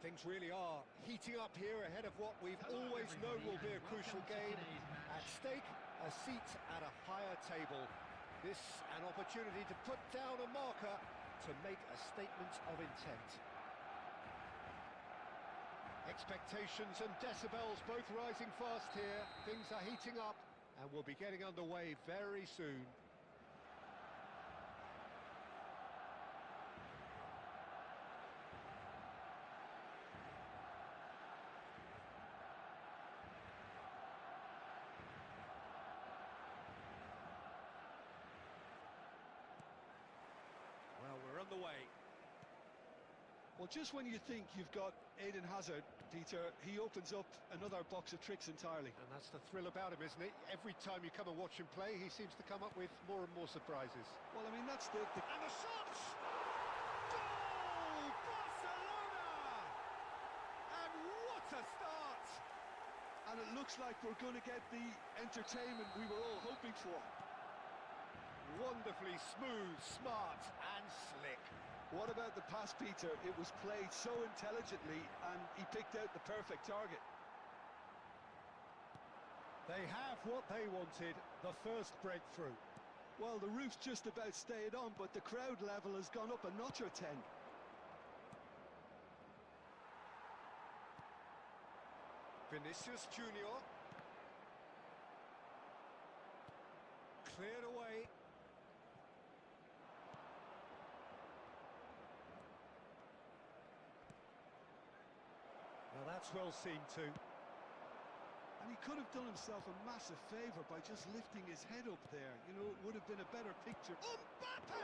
Things really are heating up here ahead of what we've always known will be a crucial game. At stake, a seat at a higher table. This an opportunity to put down a marker to make a statement of intent. Expectations and decibels both rising fast here. Things are heating up and we'll be getting underway very soon. Well, we're on the way. Well, just when you think you've got Eden Hazard, Peter, he opens up another box of tricks entirely. And that's the thrill about him, isn't it? Every time you come and watch him play, he seems to come up with more and more surprises. Well, I mean, that's the... And the shot! Goal! Barcelona! And what a start! And it looks like we're going to get the entertainment we were all hoping for. Wonderfully smooth, smart and slick. What about the pass, Peter? It was played so intelligently and he picked out the perfect target. They have what they wanted, the first breakthrough. Well, the roof's just about stayed on, but the crowd level has gone up a notch or 10. Vinicius Junior. Cleared away. Well, that's well seen too. And he could have done himself a massive favour by just lifting his head up there. You know, it would have been a better picture. Mbappe!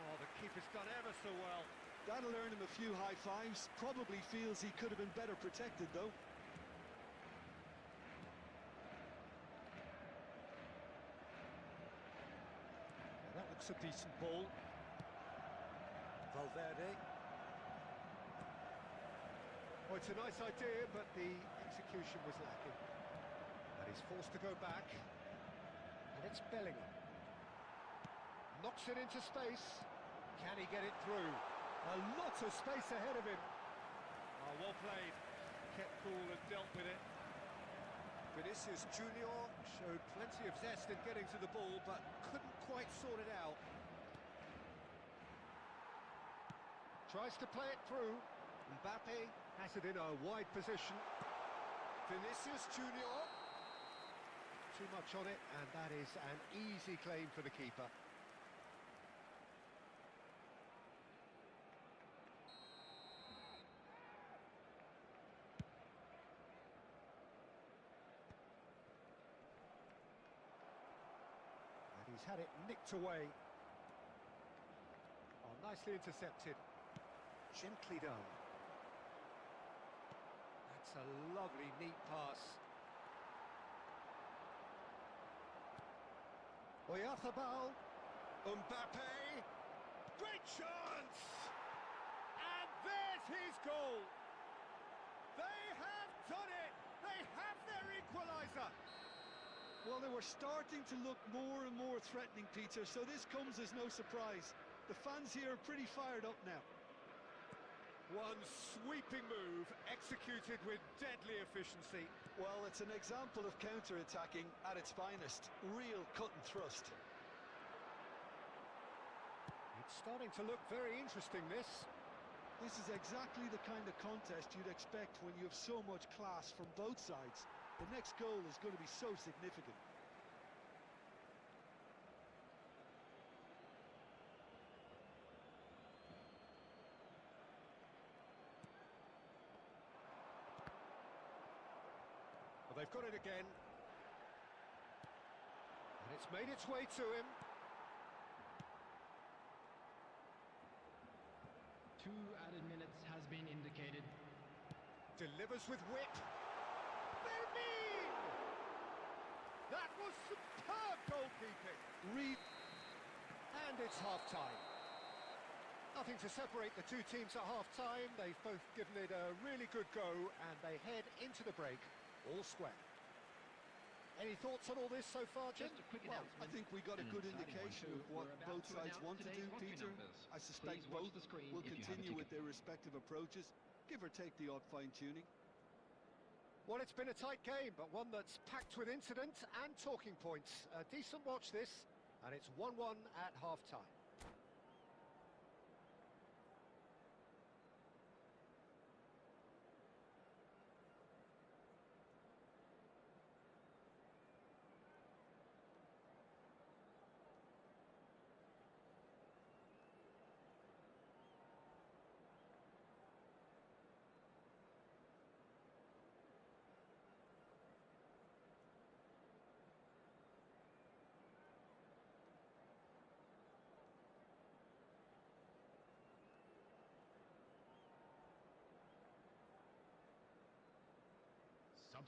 Oh, the keeper's done ever so well. That'll earn him a few high fives. Probably feels he could have been better protected, though. Well, that looks a decent ball. Valverde. Oh, it's a nice idea, but the execution was lacking. And he's forced to go back. And it's Bellingham. Knocks it into space. Can he get it through? A lot of space ahead of him. Oh, well played. Kept cool and dealt with it. Vinicius Junior showed plenty of zest in getting to the ball, but couldn't quite sort it out. Tries to play it through. Mbappe has it in a wide position. Vinicius Junior. Too much on it, and that is an easy claim for the keeper. And he's had it nicked away. Oh, nicely intercepted. Gently done. That's a lovely, neat pass. Oyarzabal. Mbappe. Great chance! And there's his goal! They have done it! They have their equaliser! Well, they were starting to look more and more threatening, Peter, so this comes as no surprise. The fans here are pretty fired up now. One sweeping move, executed with deadly efficiency. Well, it's an example of counter-attacking at its finest. Real cut and thrust. It's starting to look very interesting, this. This is exactly the kind of contest you'd expect when you have so much class from both sides. The next goal is going to be so significant. Well, they've got it again. And it's made its way to him. 2 added minutes has been indicated. Delivers with whip. Fermin! That was superb goalkeeping. And it's half-time. Nothing to separate the two teams at half-time. They've both given it a really good go, and they head into the break all square. Any thoughts on all this so far, Jim? Just a quick Well, I announcement. think we got a An good exciting indication one, of too. what We're about both to sides announce want to today's do, lottery Peter. numbers. I suspect Please watch both the screen will if you have a continue with ticket. their respective approaches, give or take the odd fine-tuning. Well, it's been a tight game, but one that's packed with incident and talking points. A decent watch this, and it's 1-1 at half-time.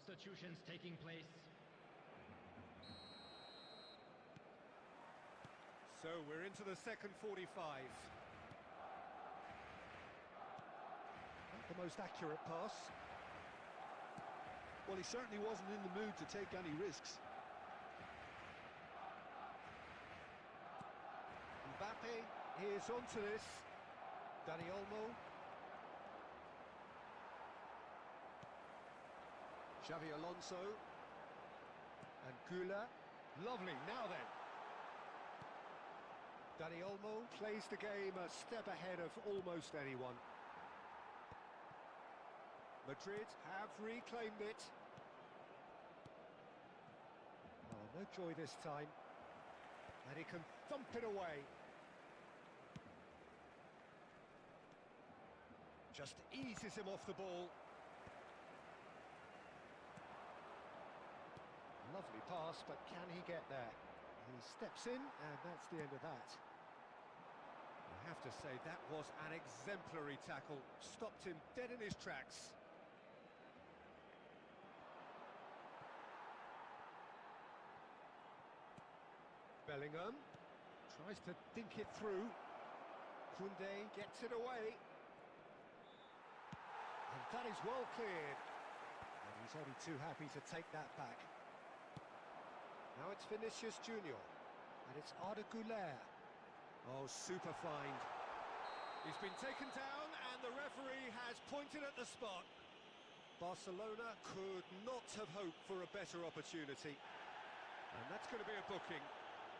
Substitutions taking place. So we're into the second 45. Not the most accurate pass. Well, he certainly wasn't in the mood to take any risks. Mbappe is onto this. Dani Olmo. Xavi Alonso. And Gula. Lovely, now then. Dani Olmo plays the game a step ahead of almost anyone. Madrid have reclaimed it. Oh, no joy this time. And he can thump it away. Just eases him off the ball. Lovely pass, but can he get there? He steps in, and that's the end of that. I have to say, that was an exemplary tackle. Stopped him dead in his tracks. Bellingham tries to dink it through. Koundé gets it away. And that is well cleared. And he's only too happy to take that back. Now it's Vinicius Junior. And it's Arda Güler. Oh, super find. He's been taken down and the referee has pointed at the spot. Barcelona could not have hoped for a better opportunity. And that's going to be a booking.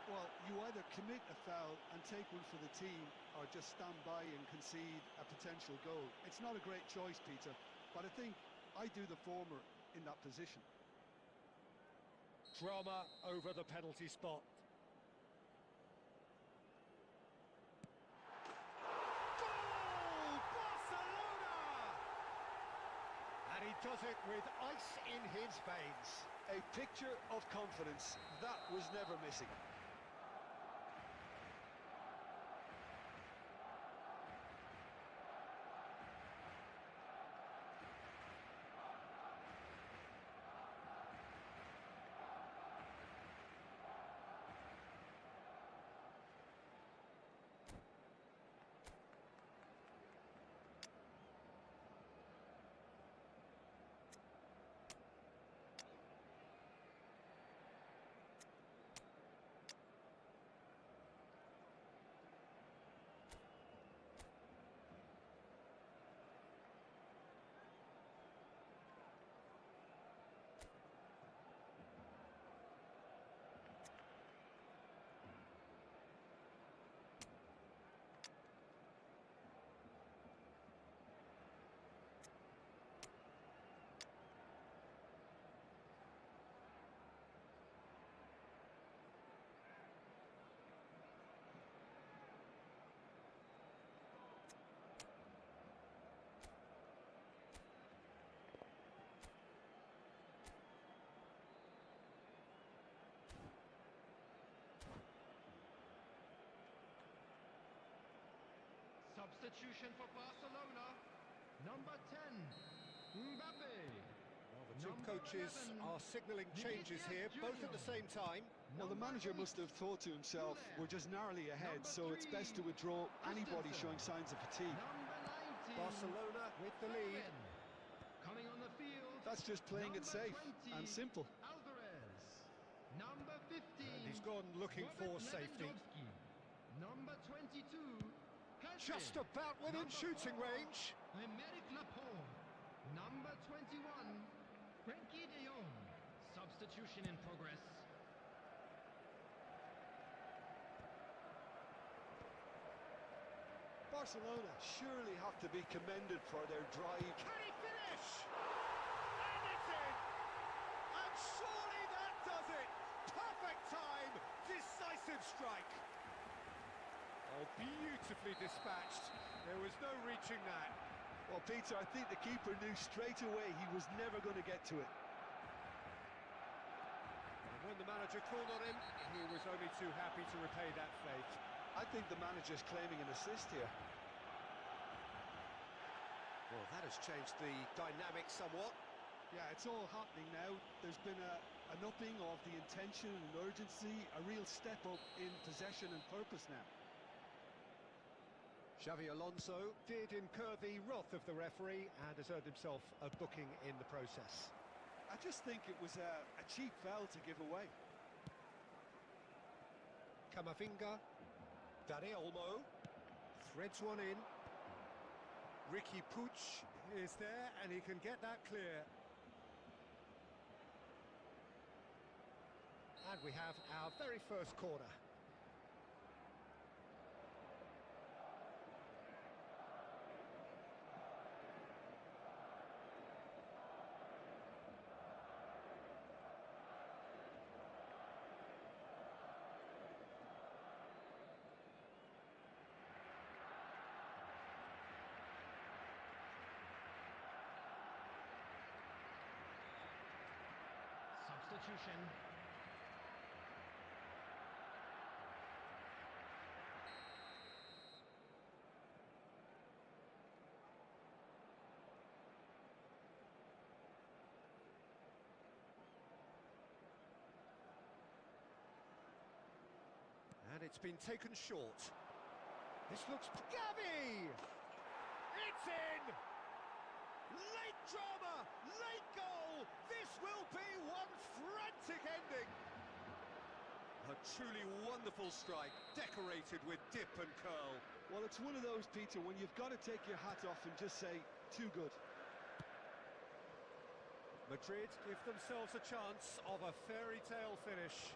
Well, you either commit a foul and take one for the team, or just stand by and concede a potential goal. It's not a great choice, Peter, but I think I do the former in that position. Drama over the penalty spot. Goal! Barcelona! And he does it with ice in his veins. A picture of confidence. That was never missing. Substitution for Barcelona. Number 10, Mbappe. Well, the two coaches are signalling changes here, both at the same time. Well, the manager must have thought to himself, we're just narrowly ahead, so it's best to withdraw anybody showing signs of fatigue. Number 19, Barcelona with the lead. Coming on the field. That's just playing it safe and simple. Alvarez. gone looking for safety. Number 22, has Just it. about within Number shooting 4, range. Emerick Laporte. Number 21, Frenkie de Jong. Substitution in progress. Barcelona surely have to be commended for their drive. Can he finish? And it's in! And surely that does it! Perfect time! Decisive strike! Oh, beautifully dispatched. There was no reaching that. Well, Peter, I think the keeper knew straight away he was never going to get to it. And when the manager called on him, he was only too happy to repay that faith. I think the manager's claiming an assist here. Well, that has changed the dynamic somewhat. Yeah, it's all happening now. There's been an upping of the intention and urgency, a real step up in possession and purpose now. Xavi Alonso did incur the wrath of the referee and has earned himself a booking in the process. I just think it was a cheap foul to give away. Camavinga, Dani Olmo, threads one in. Ricky Puig is there and he can get that clear. And we have our very first corner. Substitution. And it's been taken short. This looks... Gavi! It's in! Late drama! Late goal! This will be one frantic ending! A truly wonderful strike, decorated with dip and curl. Well, it's one of those, Peter, when you've got to take your hat off and just say, too good. Madrid give themselves a chance of a fairy tale finish.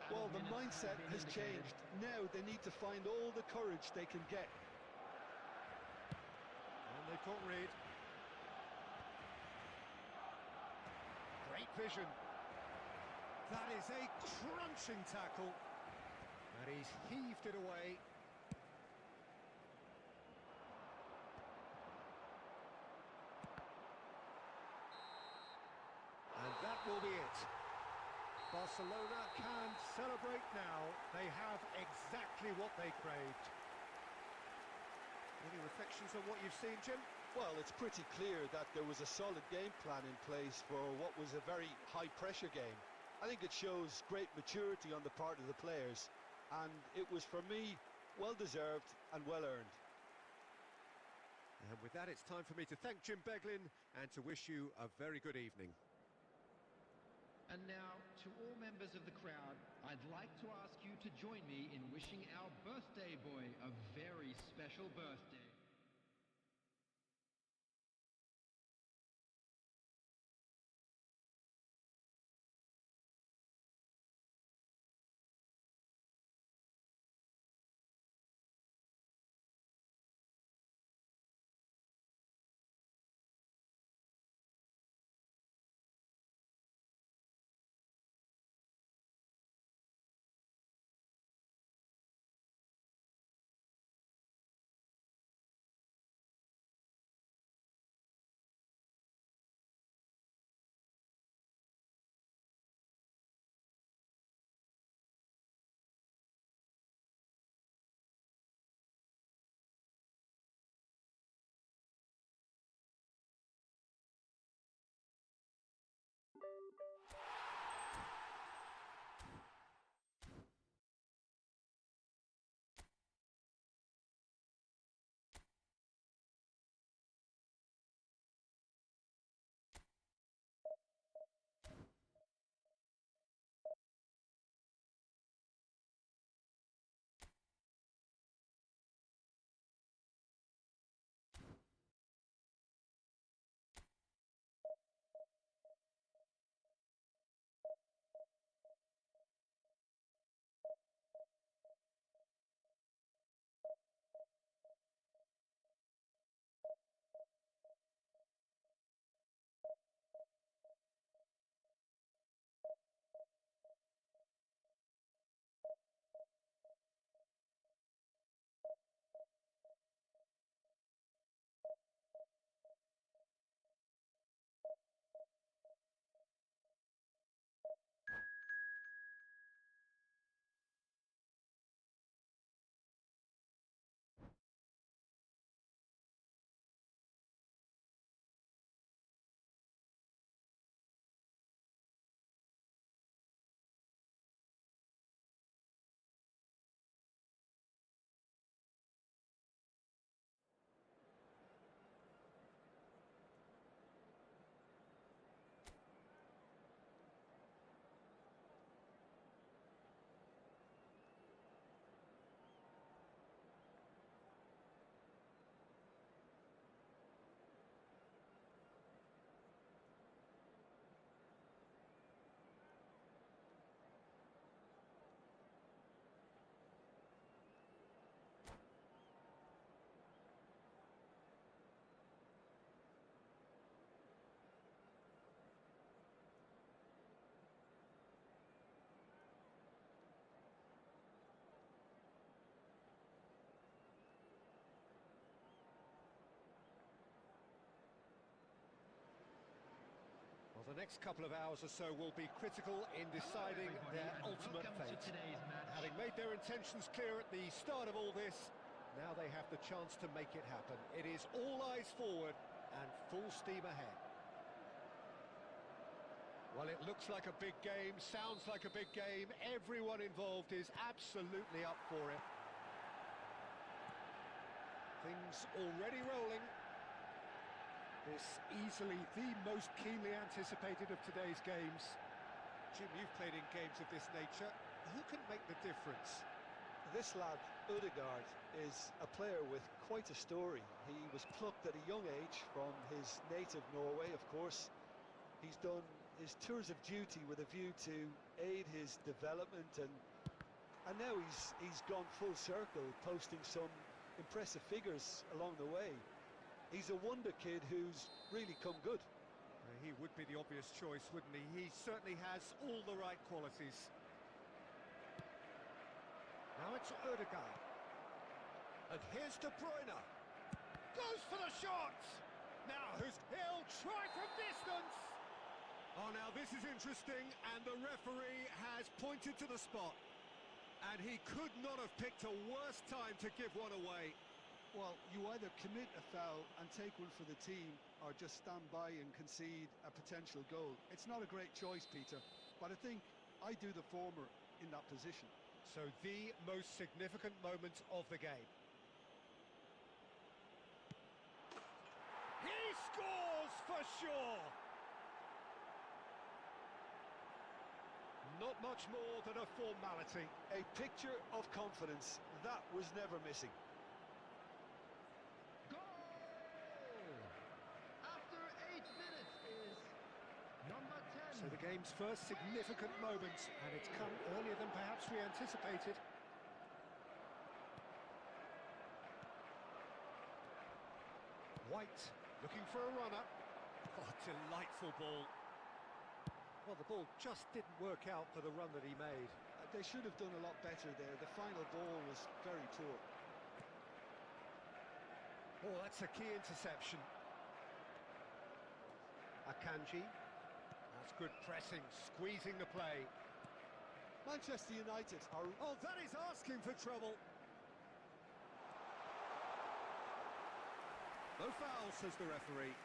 Well, the mindset has changed. Now they need to find all the courage they can get. And they can't read. Great vision. That is a crunching tackle. And he's heaved it away. And that will be it. Barcelona can celebrate now. They have exactly what they craved. Any reflections on what you've seen, Jim? Well, it's pretty clear that there was a solid game plan in place for what was a very high-pressure game. I think it shows great maturity on the part of the players, and it was, for me, well-deserved and well-earned. And with that, it's time for me to thank Jim Beglin and to wish you a very good evening. And now, to all members of the crowd, I'd like to ask you to join me in wishing our birthday boy a very special birthday. The next couple of hours or so will be critical in deciding their ultimate fate. Having made their intentions clear at the start of all this, now they have the chance to make it happen. It is all eyes forward and full steam ahead. Well, it looks like a big game, sounds like a big game. Everyone involved is absolutely up for it. Things already rolling. This easily the most keenly anticipated of today's games. Jim, you've played in games of this nature. Who can make the difference? This lad, Ødegaard, is a player with quite a story. He was plucked at a young age from his native Norway, of course. He's done his tours of duty with a view to aid his development, and now he's gone full circle, posting some impressive figures along the way. He's a wonder kid who's really come good. He would be the obvious choice, wouldn't he? He certainly has all the right qualities. Now it's Ødegaard. And here's De Bruyne. Goes for the shot! Now he'll try from distance! Oh, now this is interesting, and the referee has pointed to the spot. And he could not have picked a worse time to give one away. Well, you either commit a foul and take one for the team, or just stand by and concede a potential goal. It's not a great choice, Peter, but I think I do the former in that position. So the most significant moment of the game. He scores for sure! Not much more than a formality. A picture of confidence. That was never missing. So the game's first significant moment, and it's come earlier than perhaps we anticipated. White, looking for a runner. Oh, delightful ball. Well, the ball just didn't work out for the run that he made. They should have done a lot better there. The final ball was very poor. Oh, that's a key interception. Akanji. That's good pressing, squeezing the play. Manchester United are... Oh, that is asking for trouble. No foul, says the referee.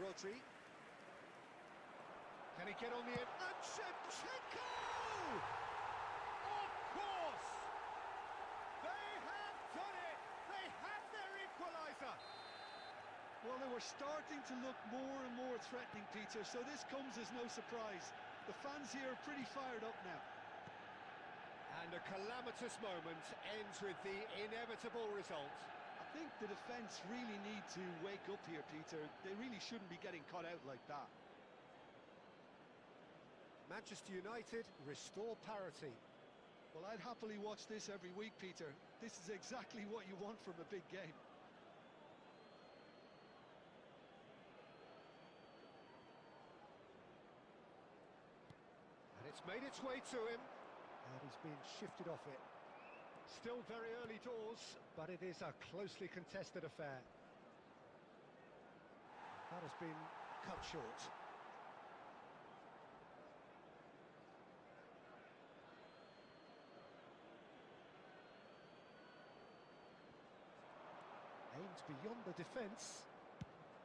Rodri. Can he get on the end? And Shevchenko! Of course! They have done it! They have their equaliser! Well, they were starting to look more and more threatening, Peter, so this comes as no surprise. The fans here are pretty fired up now. And a calamitous moment ends with the inevitable result. I think the defence really need to wake up here, Peter. They really shouldn't be getting caught out like that. Manchester United restore parity. Well, I'd happily watch this every week, Peter. This is exactly what you want from a big game. And it's made its way to him, and he's been shifted off it. Still very early doors, but it is a closely contested affair. That has been cut short. Aimed beyond the defence.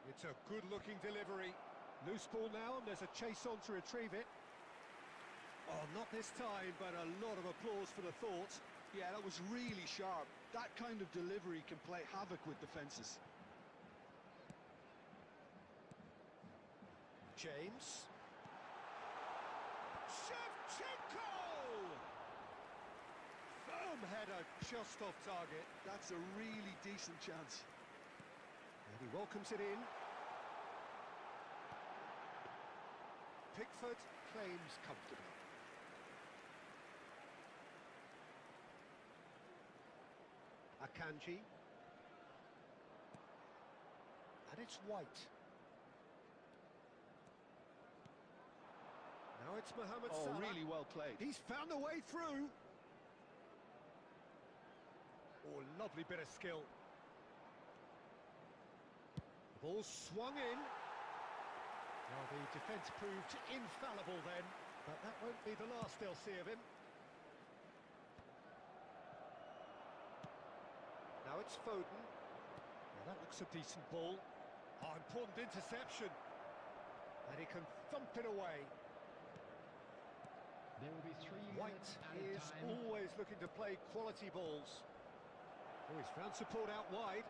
It's a good-looking delivery. Loose ball now, and there's a chase on to retrieve it. Oh, not this time, but a lot of applause for the thought. Yeah, that was really sharp. That kind of delivery can play havoc with defences. James. Shevchenko! Firm header, just off target. That's a really decent chance. And he welcomes it in. Pickford claims comfortably. Akanji. And it's White. Now it's Mohamed Salah. Oh, really well played. He's found a way through. Oh, lovely bit of skill. The ball swung in. Well, the defence proved infallible then, but that won't be the last they'll see of him. Now it's Foden. Well, that looks a decent ball. Oh, important interception. And he can thump it away. There will be 3 White minutes out is of time. always looking to play quality balls. Oh, he's found support out wide.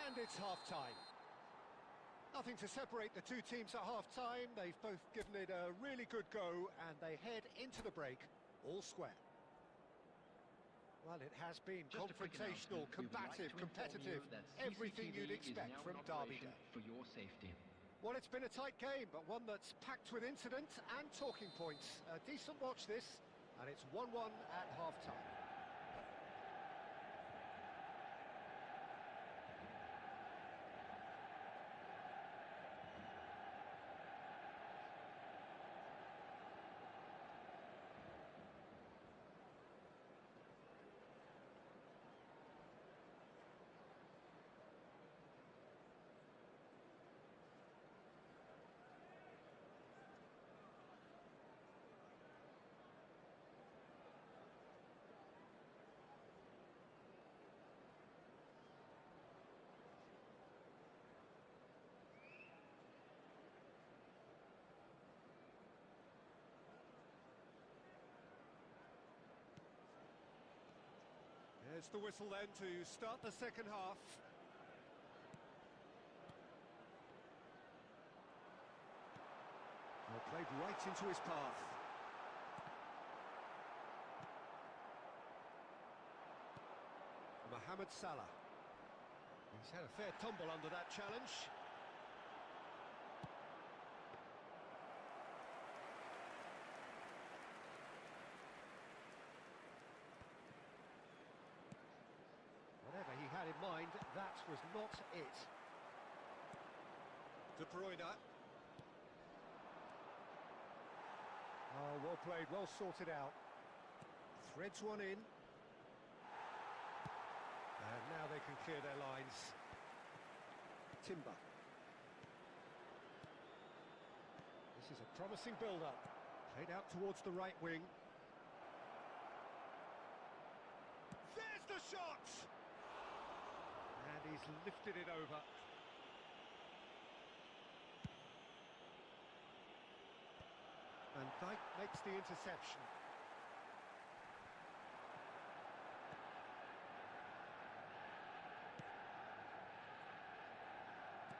And it's half-time. Nothing to separate the two teams at half-time. They've both given it a really good go, and they head into the break all square. Well, it has been Just a quick confrontational, announcement. We would like combative, to inform competitive, you that everything CCTV you'd is expect now from in Derby operation Day. for your safety. Well, it's been a tight game, but one that's packed with incident and talking points. A decent watch this, and it's 1-1 at half-time. There's the whistle then to start the second half. Well, played right into his path. Mohamed Salah. He's had a fair tumble under that challenge. Whatever he had in mind, that was not it. De Bruyne. Oh, well played, well sorted out. Threads one in. And now they can clear their lines. Timber. This is a promising build-up. Played out towards the right wing. There's the shot! And he's lifted it over. Van Dijk makes the interception.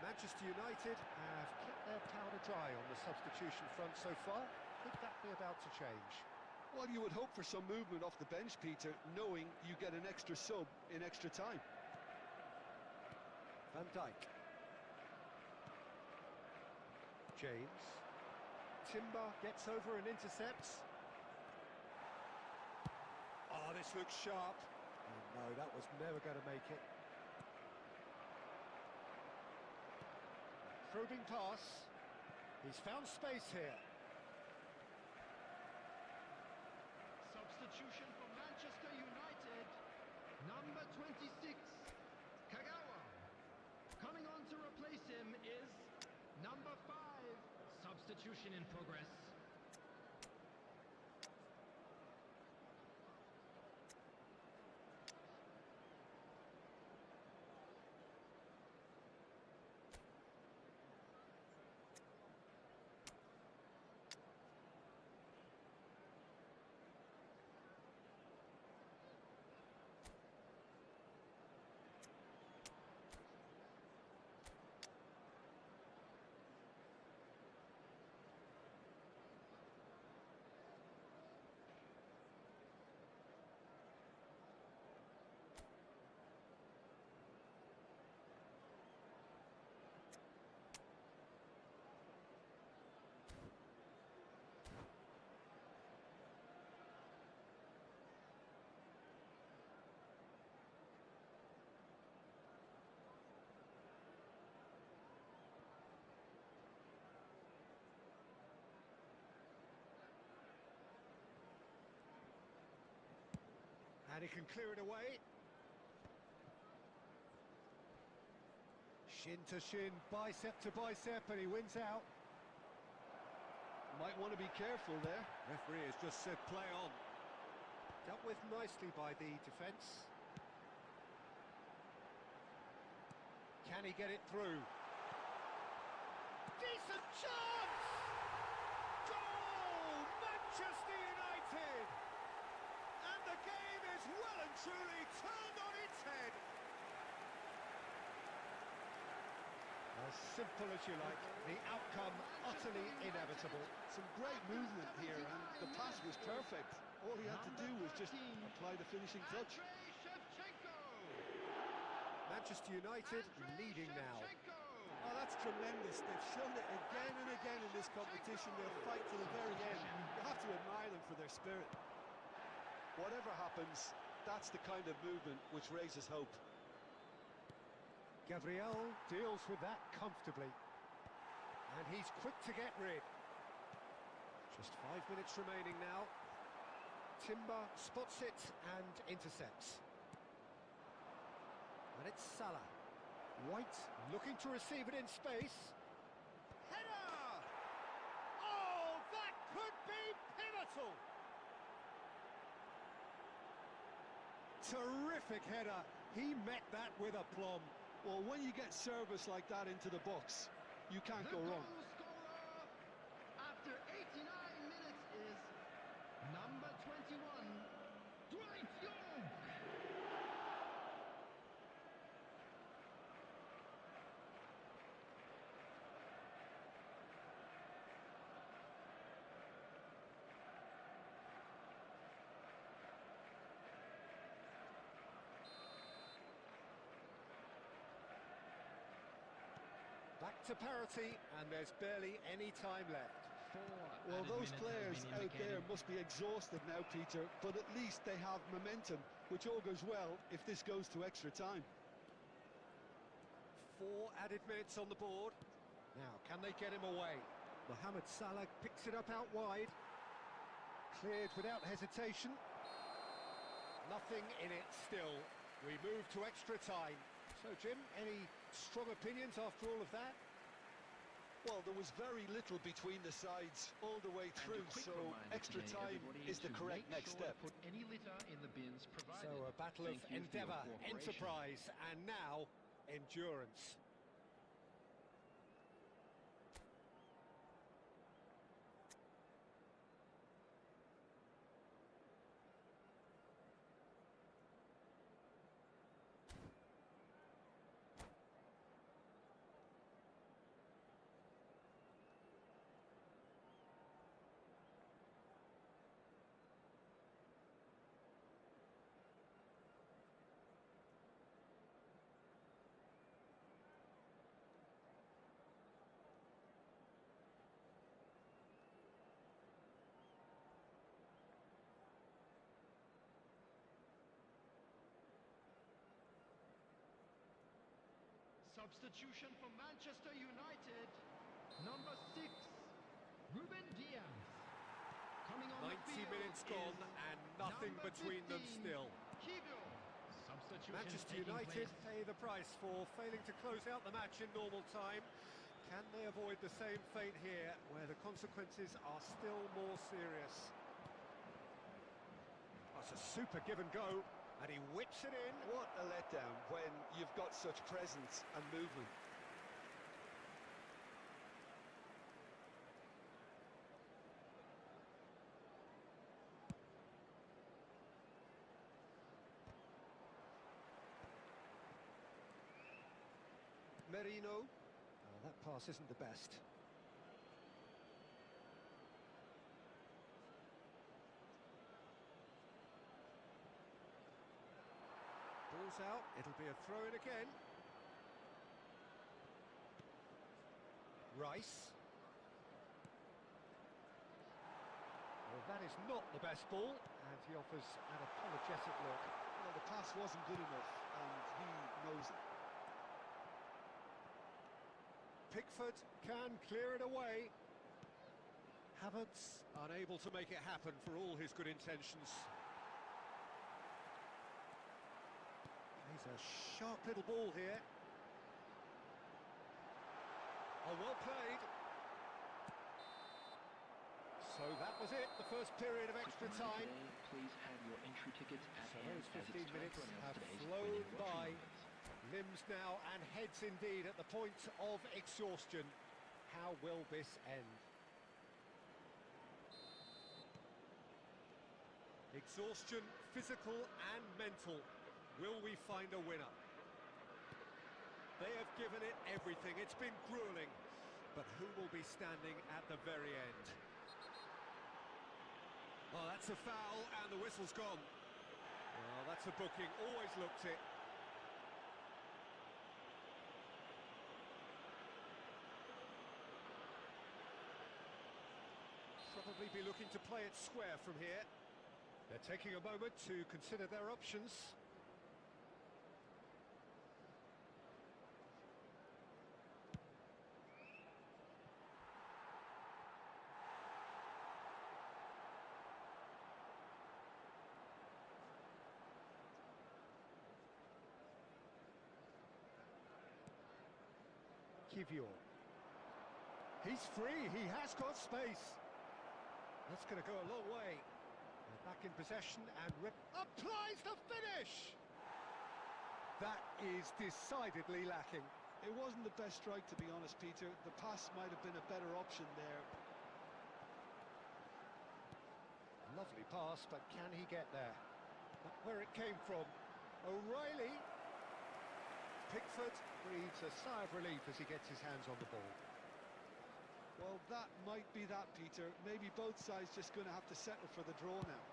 Manchester United have kept their powder dry on the substitution front so far. Could that be about to change? Well, you would hope for some movement off the bench, Peter, knowing you get an extra sub in extra time. Van Dijk. James. Timber gets over and intercepts. Oh, this looks sharp. Oh, no, that was never going to make it. Probing pass. He's found space here. Substitution for Manchester United. Number 26, Kagawa. Coming on to replace him is number 5. Substitution in progress. And he can clear it away. Shin to shin, bicep to bicep, and he wins out. Might want to be careful there. Referee has just said play on. Dealt with nicely by the defence. Can he get it through? Decent chance! Goal! Manchester United! And the game is well and truly turned on its head. As simple as you like, the outcome utterly inevitable. Some great movement here, and the pass was perfect. All he had to do was just apply the finishing touch. Manchester United leading now. Oh, that's tremendous. They've shown it again and again in this competition. They'll fight to the very end. You have to admire them for their spirit. Whatever happens, that's the kind of movement which raises hope. Gabriel deals with that comfortably. And he's quick to get rid. Just 5 minutes remaining now. Timber spots it and intercepts. And it's Salah. White looking to receive it in space. Header! Oh, that could be pivotal! Terrific header. He met that with aplomb. Well, when you get service like that into the box, you can't go wrong. The goal scorer after 89 minutes is number 21, Dwight York. Back to parity, and there's barely any time left. Well, those players out there must be exhausted now, Peter, but at least they have momentum, which all goes well if this goes to extra time. 4 added minutes on the board. Now, can they get him away? Mohamed Salah picks it up out wide. Cleared without hesitation. Nothing in it still. We move to extra time. So, Jim, any strong opinions after all of that? Well, there was very little between the sides all the way through, so extra time is the correct next step. Put any litter in the bins provided. So a battle of endeavour, enterprise, and now endurance. Substitution for Manchester United. Number 6, Ruben Diaz. Coming on 90 the field minutes gone and nothing number between them 15, still. Kibio. Substitution Manchester taking United place. pay the price for failing to close out the match in normal time. Can they avoid the same fate here, where the consequences are still more serious? That's a super give and go, and he whips it in. What a letdown when you've got such presence and movement. Merino. That pass isn't the best. Ball's out, it'll be a throw-in again. Rice. Well, that is not the best ball, and he offers an apologetic look. Well, the pass wasn't good enough, and he knows it. Pickford can clear it away. Havertz unable to make it happen for all his good intentions. He's a sharp little ball here. Oh, well played. So that was it, the first period of extra time. Please have your entry tickets at So hand, those as 15 it's time minutes to announce have today's flown winning lottery by. numbers. Limbs now and heads indeed at the point of exhaustion. How will this end? Exhaustion, physical and mental. Will we find a winner? They have given it everything. It's been grueling. But who will be standing at the very end? Oh, that's a foul and the whistle's gone. Well, that's a booking. Always looked it. Probably be looking to play it square from here. They're taking a moment to consider their options. Kivior. He's free, he has got space. That's going to go a long way. They're back in possession and applies the finish! That is decidedly lacking. It wasn't the best strike, to be honest, Peter. The pass might have been a better option there. Lovely pass, but can he get there? Not where it came from. O'Reilly. Pickford breathes a sigh of relief as he gets his hands on the ball. Well, that might be that, Peter. Maybe both sides just going to have to settle for the draw now.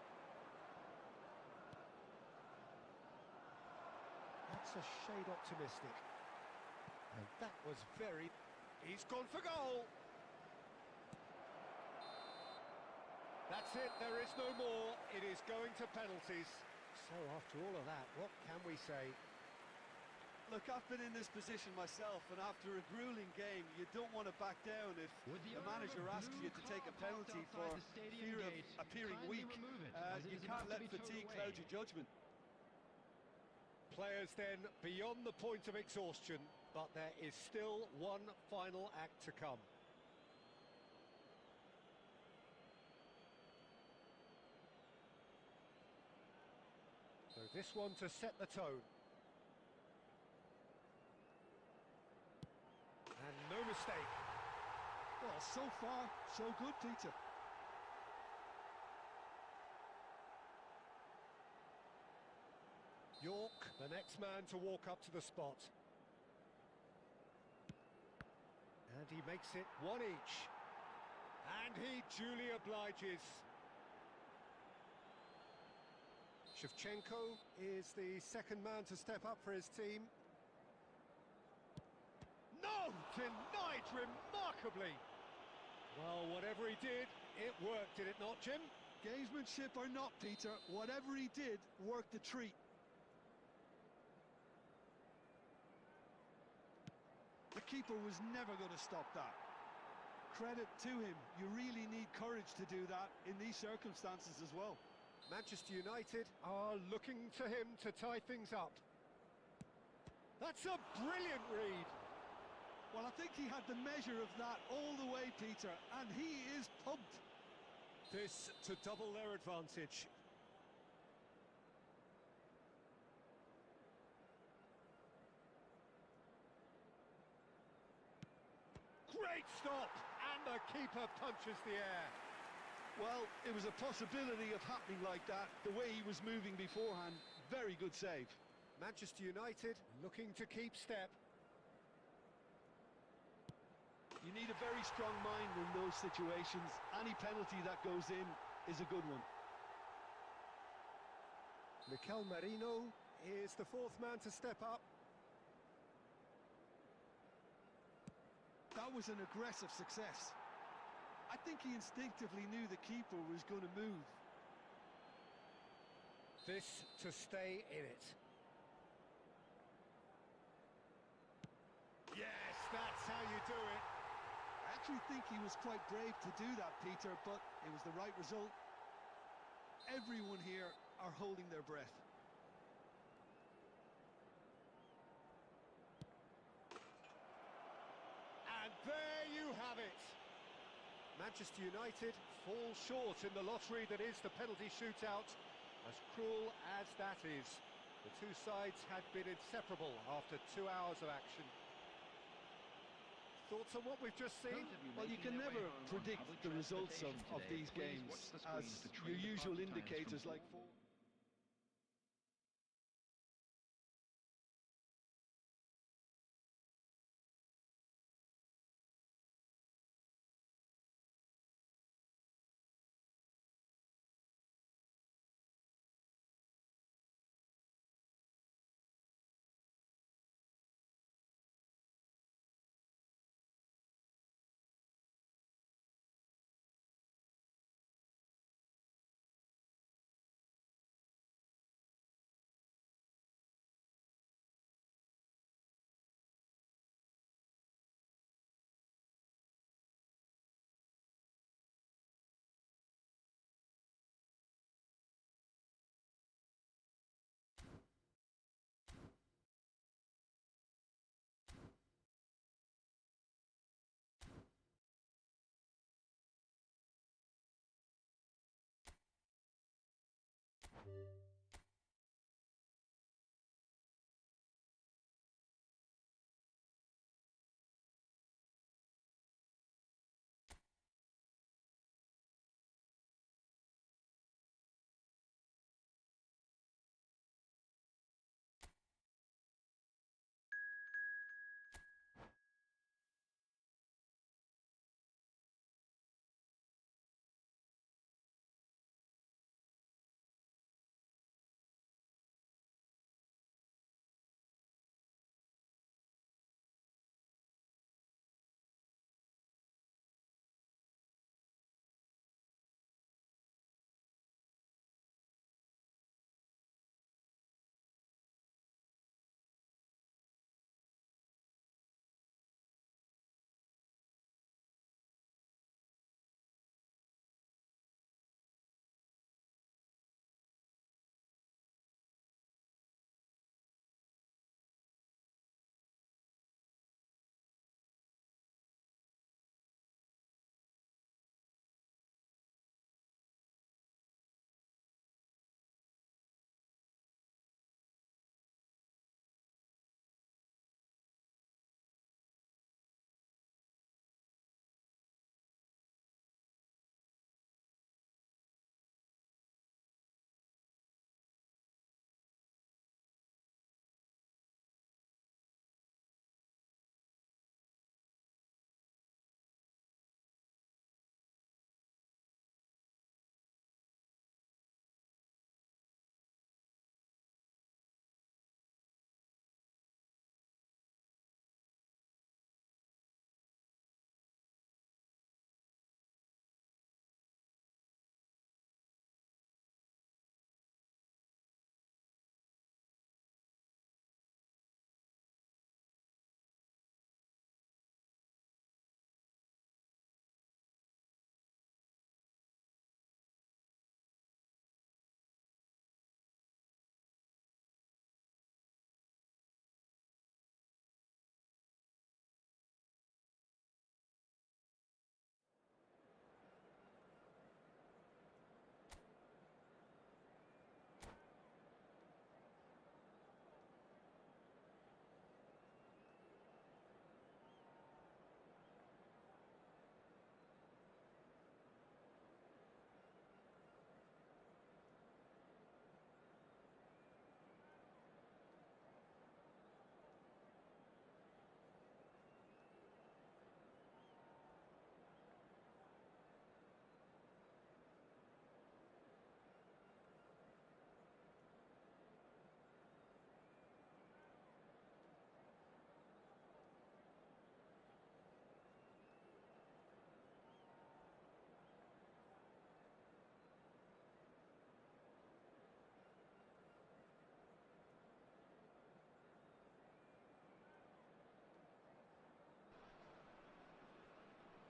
That's a shade optimistic. And that was very... He's gone for goal! That's it, there is no more. It is going to penalties. So after all of that, what can we say? Look, I've been in this position myself, and after a grueling game, you don't want to back down if With the the owner of manager a asks blue you to take a car parked penalty outside for the stadium fear of gate, appearing kindly weak. remove it, as it You is can't about to let be towed fatigue away. cloud your judgment. Players then beyond the point of exhaustion, but there is still one final act to come. So this one to set the tone. And no mistake. Well, so far, so good, Peter. York, the next man to walk up to the spot. And he makes it one each. And he duly obliges. Shevchenko is the second man to step up for his team. No! Denied remarkably! Well, whatever he did, it worked, did it not, Jim? Gamesmanship or not, Peter, whatever he did worked a treat. The keeper was never going to stop that. Credit to him. You really need courage to do that in these circumstances as well. Manchester United are looking to him to tie things up. That's a brilliant read. Well, I think he had the measure of that all the way, Peter, and he is pumped. This to double their advantage. Great stop! And the keeper punches the air. Well, it was a possibility of happening like that, the way he was moving beforehand. Very good save. Manchester United looking to keep step. You need a very strong mind in those situations. Any penalty that goes in is a good one. Mikel Merino is the fourth man to step up. That was an aggressive success. I think he instinctively knew the keeper was going to move. This to stay in it. Yes, that's how you do it. I actually think he was quite brave to do that, Peter, but it was the right result. Everyone here are holding their breath. And there Manchester United fall short in the lottery that is the penalty shootout. As cruel as that is, the two sides had been inseparable after 2 hours of action. Thoughts on what we've just seen? Well, you can never predict the results of these games, as your usual indicators like form.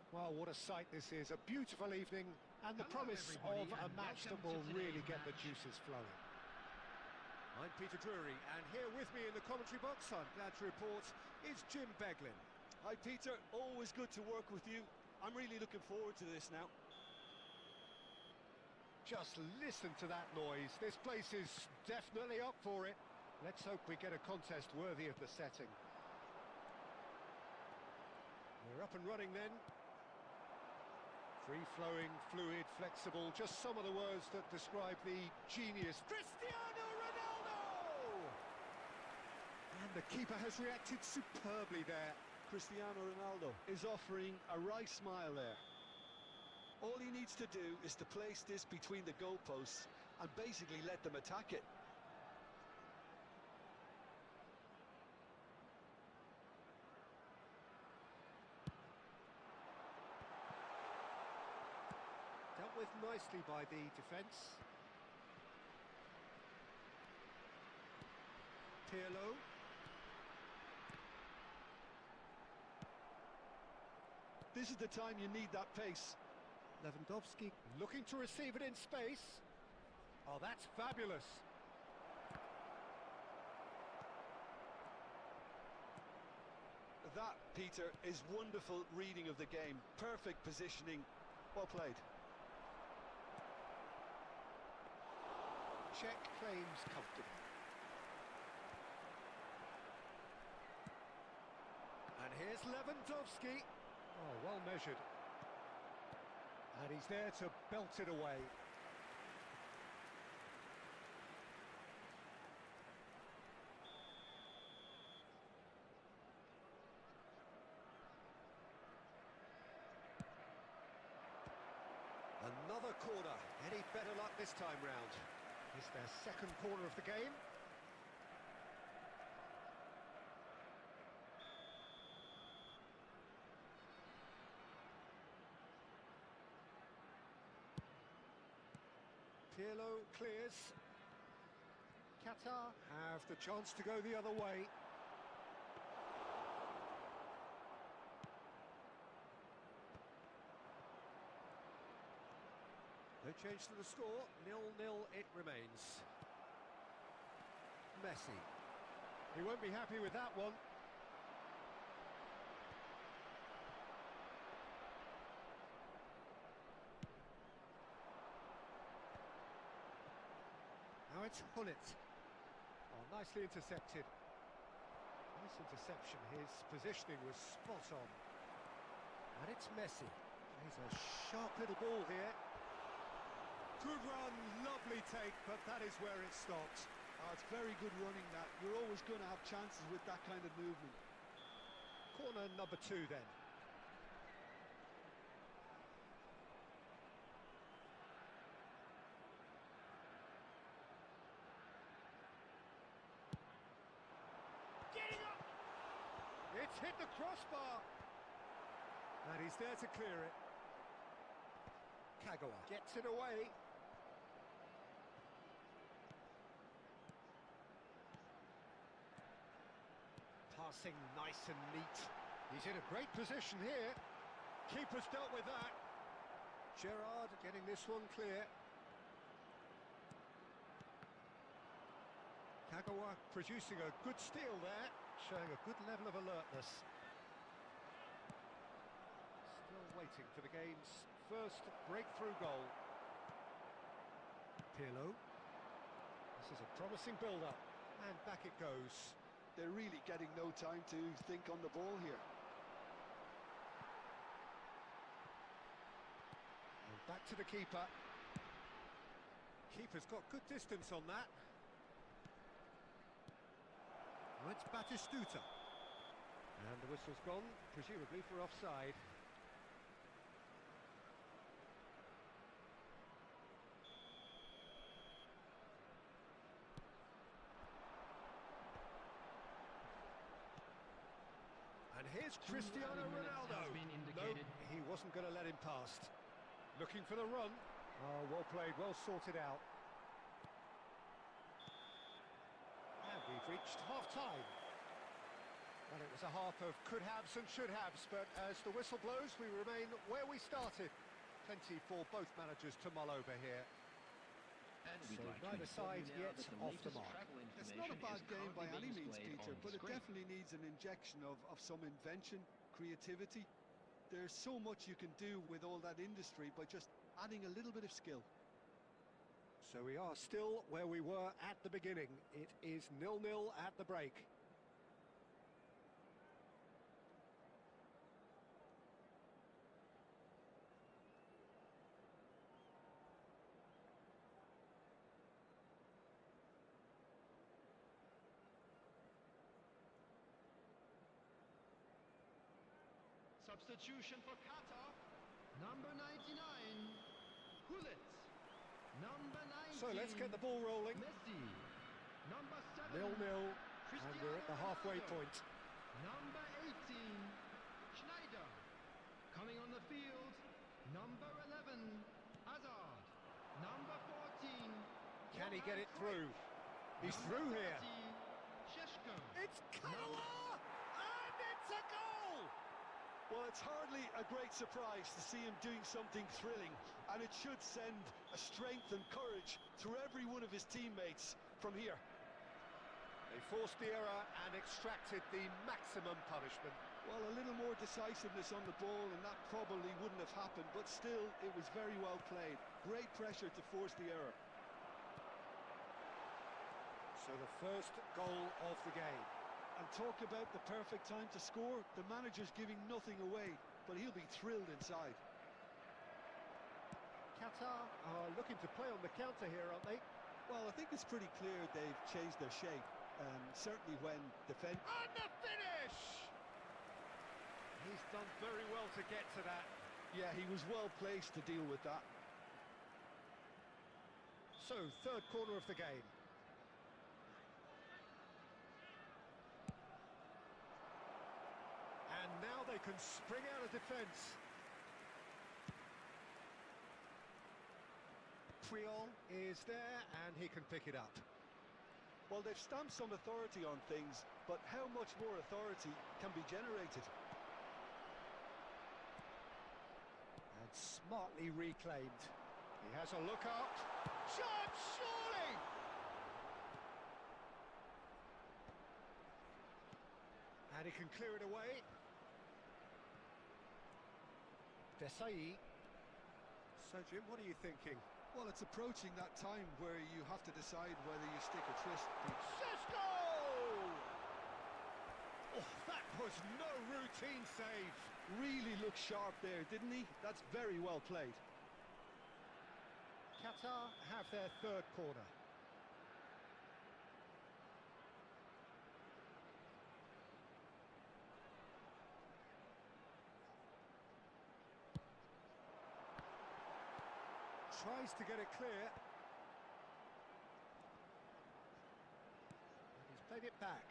Well, what a sight this is. A beautiful evening and the promise of a match that will really get the juices flowing. I'm Peter Drury, and here with me in the commentary box, I'm glad to report, is Jim Beglin. Hi Peter, always good to work with you. I'm really looking forward to this now. Just listen to that noise. This place is definitely up for it. Let's hope we get a contest worthy of the setting. We're up and running then. Free-flowing, fluid, flexible, just some of the words that describe the genius. Cristiano Ronaldo! And the keeper has reacted superbly there. Cristiano Ronaldo is offering a wry smile there. All he needs to do is to place this between the goalposts and basically let them attack it. Dealt with nicely by the defence. Pirlo. This is the time you need that pace. Lewandowski looking to receive it in space. Oh, that's fabulous. That, Peter, is wonderful reading of the game. Perfect positioning. Well played. Check claims comfortable. And here's Lewandowski. Oh, well measured. And he's there to belt it away. Another corner. Any better luck this time round? It's their second corner of the game. Pirlo clears. Qatar have the chance to go the other way. No change to the score, 0-0 it remains. Messi. He won't be happy with that one. Now it's Hullet. Oh, nicely intercepted. Nice interception. His positioning was spot on. And it's Messi. He's a sharp little ball here. Good run, lovely take, but that is where it stopped. Oh, it's very good running that. You're always going to have chances with that kind of movement. Corner number 2 then. Getting up! It's hit the crossbar. And he's there to clear it. Kagawa gets it away. Passing nice and neat. He's in a great position here. Keeper's dealt with that. Gerrard getting this one clear. Kagawa producing a good steal there, showing a good level of alertness. Still waiting for the game's first breakthrough goal. Pirlo. This is a promising build-up, and back it goes. They're really getting no time to think on the ball here. And back to the keeper. Keeper's got good distance on that. Well, it's Batistuta. And the whistle's gone, presumably for offside. And here's Cristiano Ronaldo. No, he wasn't going to let him past. Looking for the run. Oh, well played, well sorted out. And we've reached half-time. Well, it was a half of could-haves and should-haves, but as the whistle blows, we remain where we started. Plenty for both managers to mull over here. So neither side yet off the mark. It's not a bad game by any means, Peter, but it definitely needs an injection of some invention, creativity. There's so much you can do with all that industry by just adding a little bit of skill. So we are still where we were at the beginning. It is 0-0 at the break. Substitution for Qatar. Number 99, Hullet. Number 19. So let's get the ball rolling. Messi. Number 7. 0-0, and Cristiano we're at the halfway Ronaldo. point. Number 18, Schneider. Coming on the field, number 11, Hazard. Number 14, Can he get it Johan through? Cruyff. He's Number through here. 30, Šeško. It's Kanawa! And it's a goal! Well, it's hardly a great surprise to see him doing something thrilling, and it should send a strength and courage through every one of his teammates from here. They forced the error and extracted the maximum punishment. Well, a little more decisiveness on the ball, and that probably wouldn't have happened, but still, it was very well played. Great pressure to force the error. So the first goal of the game. And talk about the perfect time to score. The manager's giving nothing away, but he'll be thrilled inside. Qatar are looking to play on the counter here, aren't they? Well, I think it's pretty clear they've changed their shape. Certainly when defend. And the finish! He's done very well to get to that. Yeah, he was well placed to deal with that. So, third corner of the game. And now they can spring out of defence. Priol is there and he can pick it up. Well, they've stamped some authority on things, but how much more authority can be generated? And smartly reclaimed. He has a look up. Shot, surely! And he can clear it away. Desai. So, Jim, what are you thinking? Well, it's approaching that time where you have to decide whether you stick or twist. Šeško! Oh, that was no routine save. Really looked sharp there, didn't he? That's very well played. Qatar have their third corner. Tries to get it clear. And he's played it back.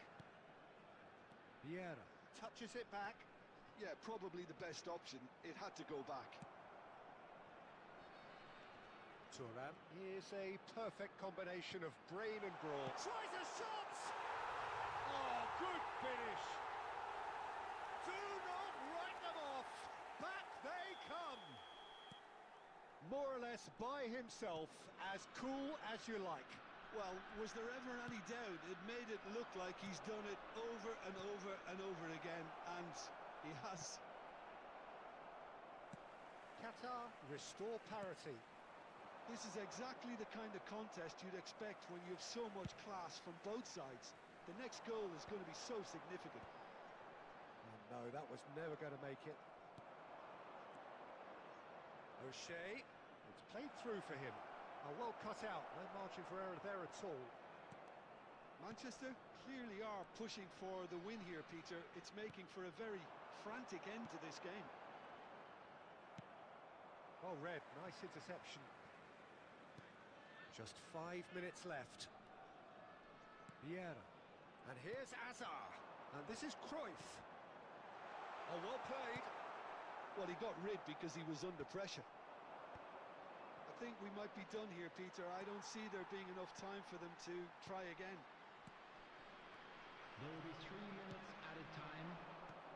Vieira touches it back. Yeah, probably the best option. It had to go back. Thuram is a perfect combination of brain and brawn. Tries a shot! Oh, good finish! Do not write them off! Back they come! More or less by himself, as cool as you like. Well, was there ever any doubt? It made it look like he's done it over and over and over again, and he has. Qatar restore parity. This is exactly the kind of contest you'd expect when you have so much class from both sides. The next goal is going to be so significant. Oh, no, that was never going to make it. O'Shea, it's played through for him. Well cut out, no margin for error there at all. Manchester clearly are pushing for the win here, Peter. It's making for a very frantic end to this game. Well read, nice interception. Just 5 minutes left. Vieira. And here's Hazard. And this is Cruyff. Oh, well played. Well, he got rid because he was under pressure. I think we might be done here, Peter. I don't see there being enough time for them to try again. There will be 3 minutes added time.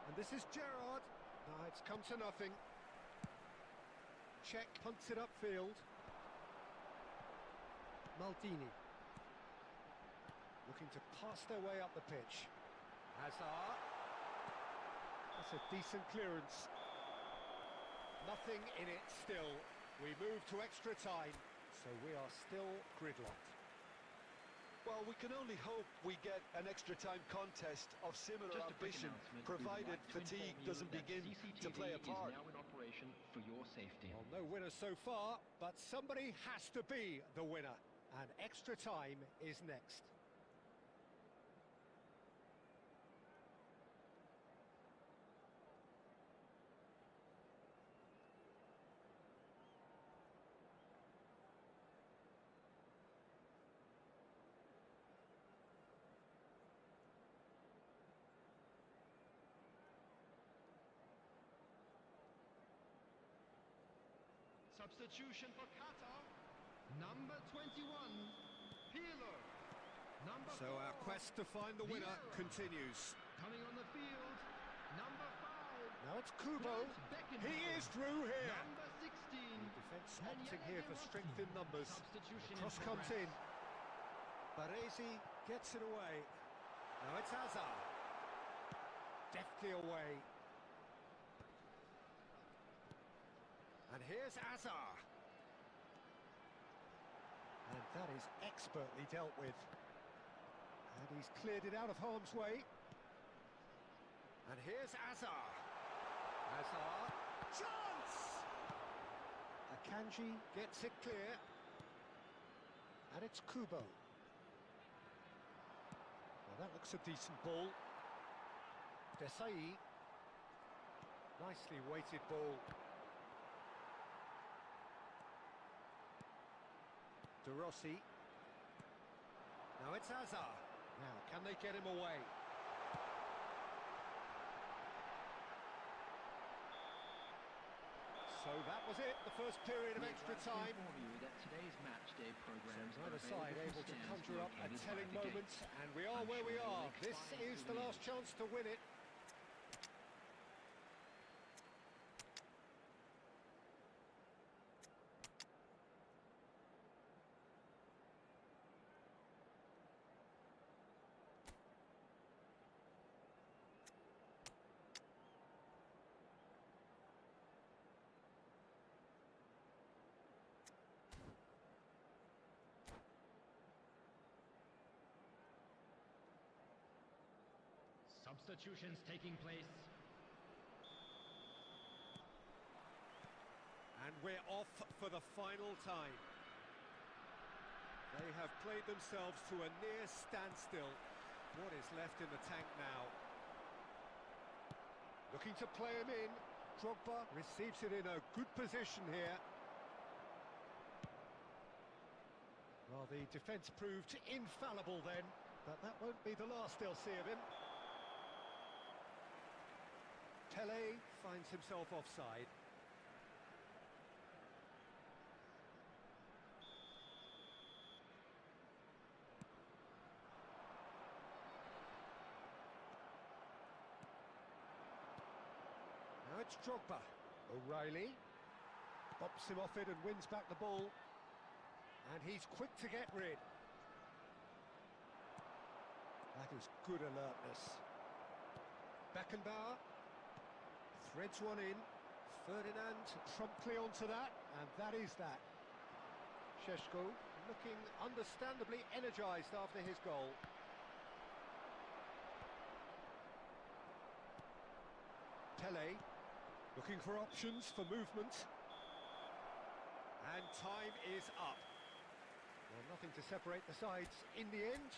And this is Gerrard. No, it's come to nothing. Czech punts it upfield. Maldini. Looking to pass their way up the pitch. Hazard. That's a decent clearance. Nothing in it still. We move to extra time, so we are still gridlocked. Well, we can only hope we get an extra time contest of similar Just a quick ambition, announcement. provided We would like to fatigue inform you doesn't that begin to CCTV play a part. is now in operation for your safety. Well, no winner so far, but somebody has to be the winner. And extra time is next. Substitution for Qatar. Number 21, Pirlo. Number So 4, our quest to find the winner Vieira. continues. Coming on the field, number 5. Now it's Kubo. Franz Beckenbauer. He is through here. Number 16. The defence and opting Yaya here for De strength Rossi. in numbers. Substitution The cross in comes progress. in. Baresi gets it away. Now it's Hazard. Deftly away. And here's Hazard. And that is expertly dealt with. And he's cleared it out of harm's way. And here's Hazard. Hazard. Chance! Akanji gets it clear. And it's Kubo. Well, that looks a decent ball. Desai. Nicely weighted ball. De Rossi. Now it's Hazard. Now, can they get him away? So that was it, the first period of We'd extra like to time. inform you that today's match day programs are Neither side available able from to stands conjure up a located telling by the moment, gate. and we are I'm where we sure are. you'll This expire is to the win. last chance to win it. Substitutions taking place. And we're off for the final time. They have played themselves to a near standstill. What is left in the tank now? Looking to play him in. Drogba receives it in a good position here. Well, the defence proved infallible then, but that won't be the last they'll see of him. Pele finds himself offside. Now it's Drogba. O'Reilly bops him off it and wins back the ball. And he's quick to get rid. That is good alertness. Beckenbauer threads one in. Ferdinand promptly onto that, and that is that. Šeško looking understandably energised after his goal. Pele looking for options for movement. And time is up. Well, nothing to separate the sides in the end.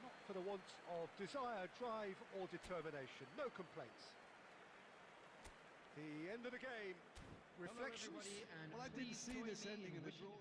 Not for the want of desire, drive or determination. No complaints. The end of the game. Hello, Reflections. everybody, and Well, I didn't please see join this me ending in the wishing draw.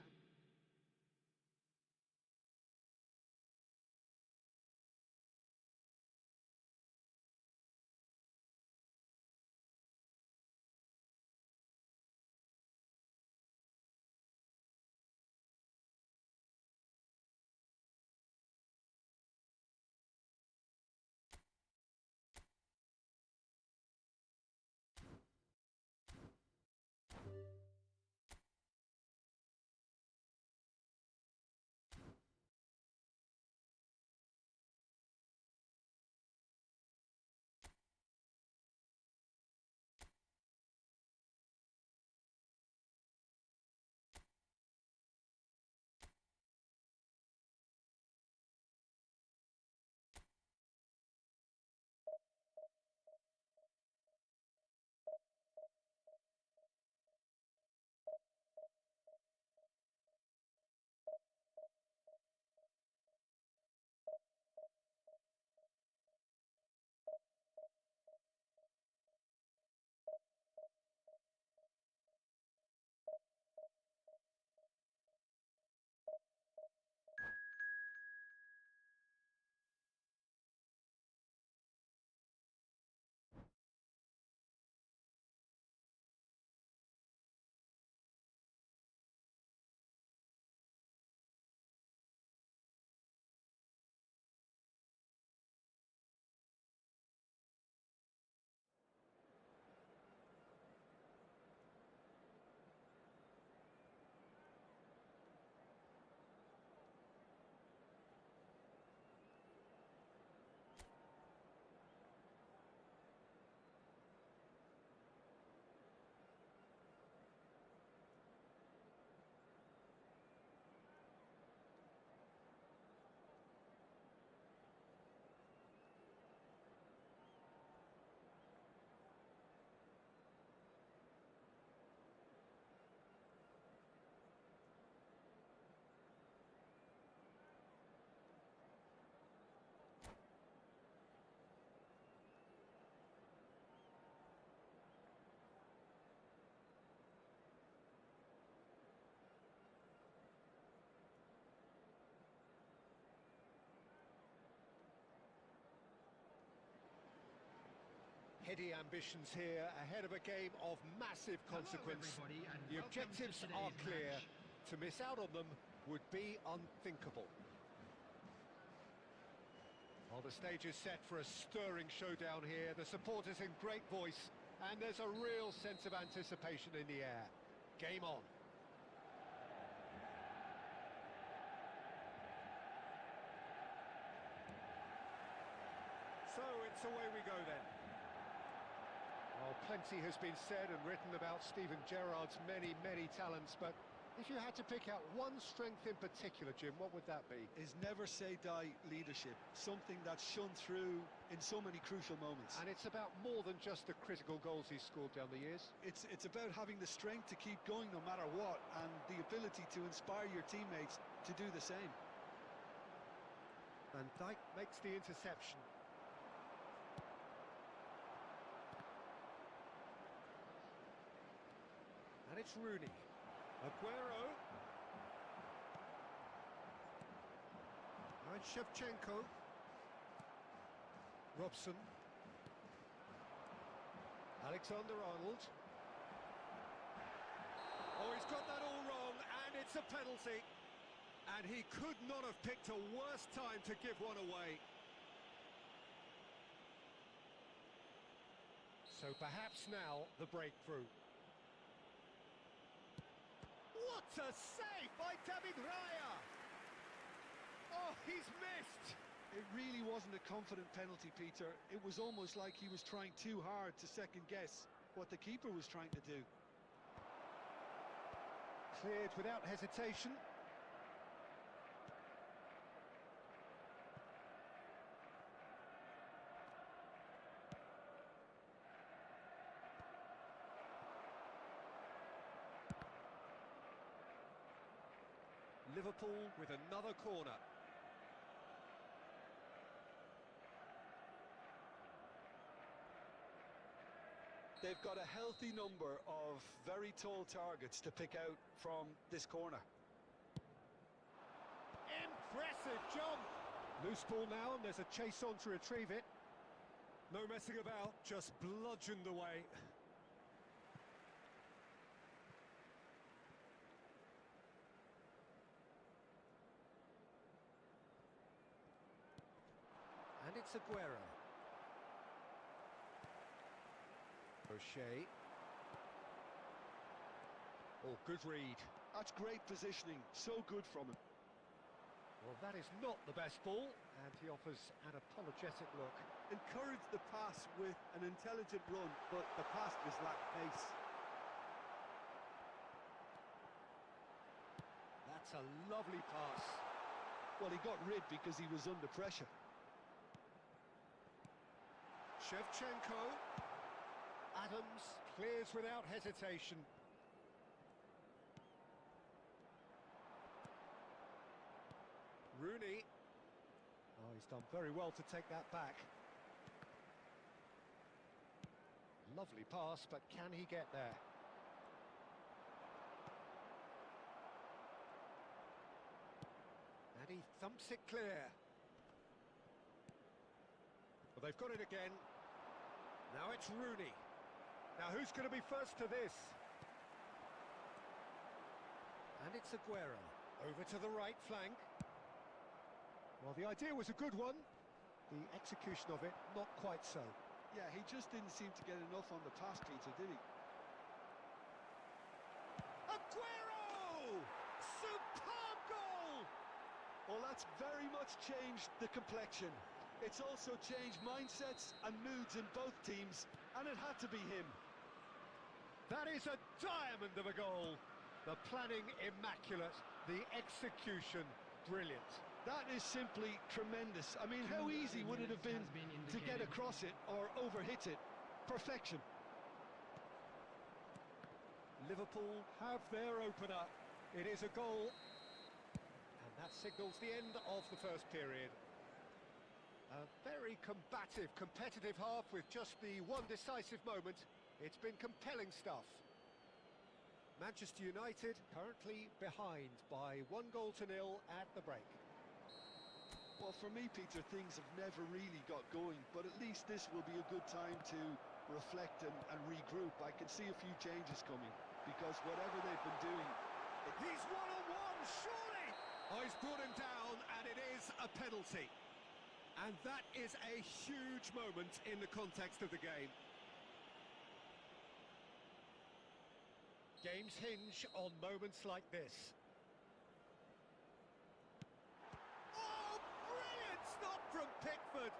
Heady ambitions here, ahead of a game of massive consequence. Hello, everybody, and The welcome to objectives today's are clear. match. To miss out on them would be unthinkable. Well, the stage is set for a stirring showdown here. The supporters in great voice, and there's a real sense of anticipation in the air. Game on. So it's away we go then. Well, plenty has been said and written about Steven Gerrard's many, many talents, but if you had to pick out one strength in particular, Jim, what would that be? His never-say-die leadership, something that's shone through in so many crucial moments. And it's about more than just the critical goals he's scored down the years. It's about having the strength to keep going no matter what, and the ability to inspire your teammates to do the same. Van Dijk makes the interception. And it's Rooney. Aguero. Now it's Shevchenko. Robson. Alexander-Arnold. Oh, he's got that all wrong, and it's a penalty. And he could not have picked a worse time to give one away. So perhaps now the breakthrough. What a save by David Raya! Oh, he's missed! It really wasn't a confident penalty, Peter. It was almost like he was trying too hard to second-guess what the keeper was trying to do. Cleared without hesitation. Liverpool with another corner. They've got a healthy number of very tall targets to pick out from this corner. Impressive jump! Loose ball now, and there's a chase on to retrieve it. No messing about, just bludgeoned away. And it's Aguero. O'Shea. Oh, good read. That's great positioning, so good from him. Well, that is not the best ball, and he offers an apologetic look. Encouraged the pass with an intelligent run, but the pass just lacked pace. That's a lovely pass. Well, he got rid because he was under pressure. Shevchenko. Adams clears without hesitation. Rooney. Oh, he's done very well to take that back. Lovely pass, but can he get there? And he thumps it clear. Well, they've got it again. Now it's Rooney. Now who's going to be first to this? And it's Aguero. Over to the right flank. Well, the idea was a good one. The execution of it, not quite so. Yeah, he just didn't seem to get enough on the pass, Peter, did he? Aguero! Superb goal! Well, that's very much changed the complexion. It's also changed mindsets and moods in both teams, and it had to be him. That is a diamond of a goal. The planning immaculate, the execution brilliant. That is simply tremendous. I mean, how easy would it have been to get across it or overhit it? Perfection. Liverpool have their opener. It is a goal. And that signals the end of the first period. A very combative, competitive half with just the one decisive moment. It's been compelling stuff. Manchester United currently behind by 1-0 at the break. Well, for me, Peter, things have never really got going, but at least this will be a good time to reflect and regroup. I can see a few changes coming, because whatever they've been doing... He's one-on-one, surely! Oh, he's brought him down, and it is a penalty. And that is a huge moment in the context of the game. Games hinge on moments like this. Oh, brilliant stop from Pickford!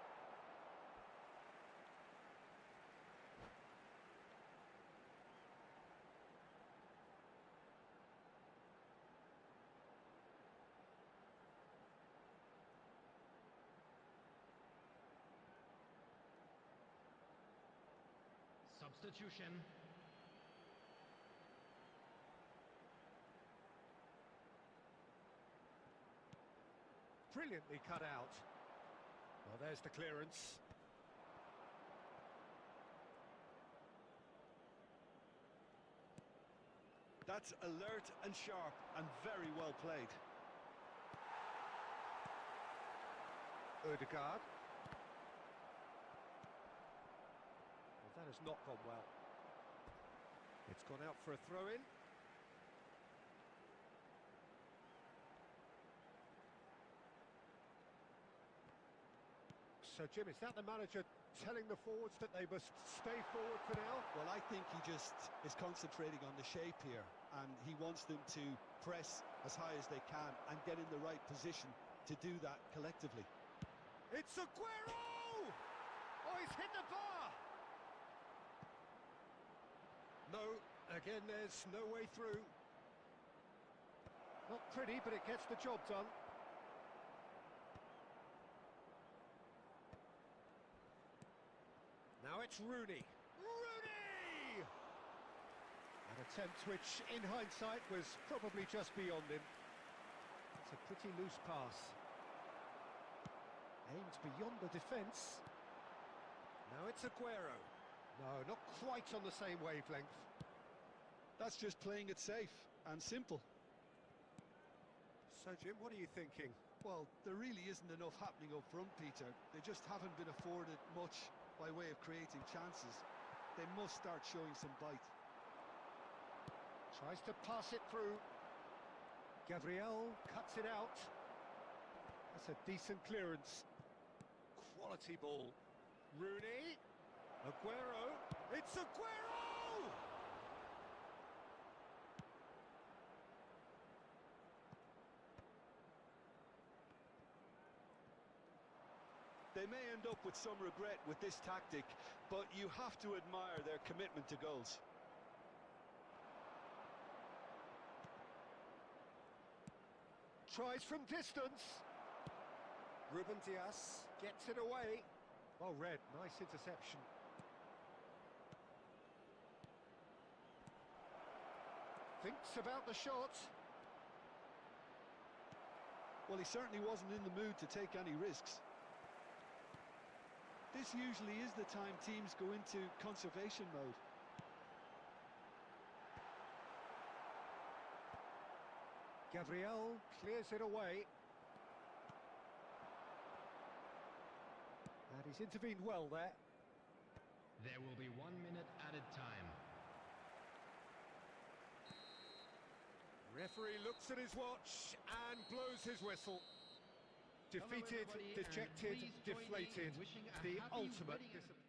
Substitution. Brilliantly cut out. Well, there's the clearance. That's alert and sharp and very well played. Odegaard. Well, that has not gone well. It's gone out for a throw-in. So, Jim, is that the manager telling the forwards that they must stay forward for now? Well, I think he just is concentrating on the shape here, and he wants them to press as high as they can and get in the right position to do that collectively. It's Aguero! Oh, he's hit the bar! No, again, there's no way through. Not pretty, but it gets the job done. Now it's Rooney. Rooney! An attempt which, in hindsight, was probably just beyond him. It's a pretty loose pass. Aimed beyond the defence. Now it's Aguero. No, not quite on the same wavelength. That's just playing it safe and simple. So, Jim, what are you thinking? Well, there really isn't enough happening up front, Peter. They just haven't been afforded much by way of creating chances. They must start showing some bite. Tries to pass it through. Gabriel cuts it out. That's a decent clearance. Quality ball. Rooney. Aguero. It's Aguero! They may end up with some regret with this tactic, but you have to admire their commitment to goals. Tries from distance. Ruben Dias gets it away. Well read, nice interception. Thinks about the shot. Well, he certainly wasn't in the mood to take any risks. This usually is the time teams go into conservation mode. Gabriel clears it away. And he's intervened well there. There will be 1 minute added time. Referee looks at his watch and blows his whistle. Defeated, Hello, everybody, dejected, and please join me deflated. in wishing a The happy ultimate wedding disappointment.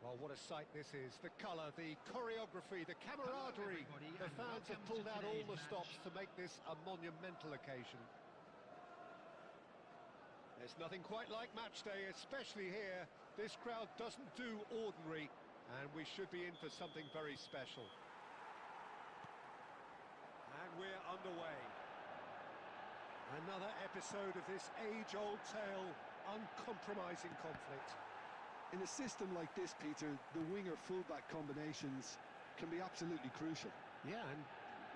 Oh, what a sight this is. The colour, the choreography, the camaraderie. everybody, The and fans have welcome pulled to out all today's the stops match. to make this a monumental occasion. There's nothing quite like match day, especially here. This crowd doesn't do ordinary, and we should be in for something very special. And we're underway. Another episode of this age-old tale, uncompromising conflict. In a system like this, Peter, the winger-fullback combinations can be absolutely crucial. Yeah, and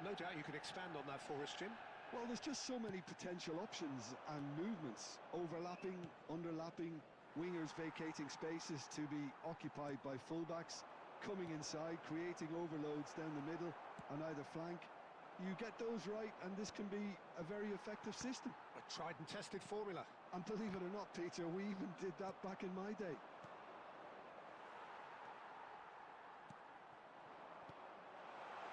no doubt you could expand on that for us, Jim. Well, there's just so many potential options and movements. Overlapping, underlapping, wingers vacating spaces to be occupied by fullbacks, coming inside, creating overloads down the middle on either flank. You get those right, and this can be a very effective system. A tried and tested formula. And believe it or not, Peter, we even did that back in my day.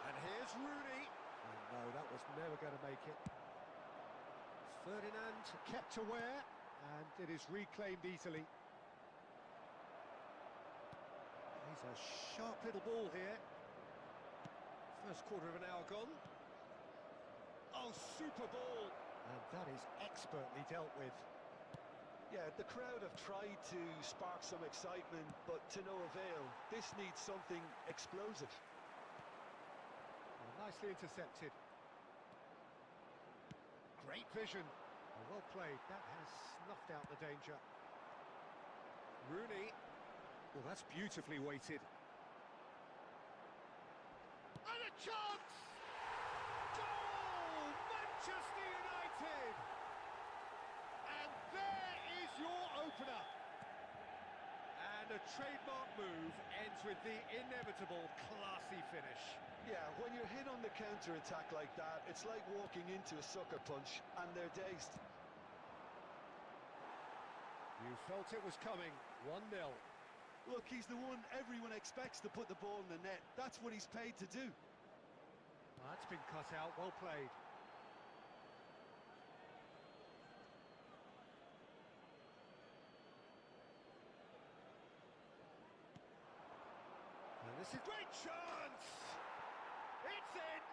And here's Rooney. Oh, no, that was never going to make it. Ferdinand kept aware, and it is reclaimed easily. He's a sharp little ball here. First quarter of an hour gone. Oh, super ball! And that is expertly dealt with. Yeah, the crowd have tried to spark some excitement, but to no avail. This needs something explosive. Oh, nicely intercepted. Great vision. Oh, well played. That has snuffed out the danger. Rooney. Well, that's beautifully weighted. And a chance! Goal! Manchester United! And there is your opener. And a trademark move ends with the inevitable classy finish. Yeah, when you're hit on the counter-attack like that, it's like walking into a sucker punch, and they're dazed. You felt it was coming. 1-0. Look, he's the one everyone expects to put the ball in the net. That's what he's paid to do. That's been cut out. Well played. And this is great chance! It's in!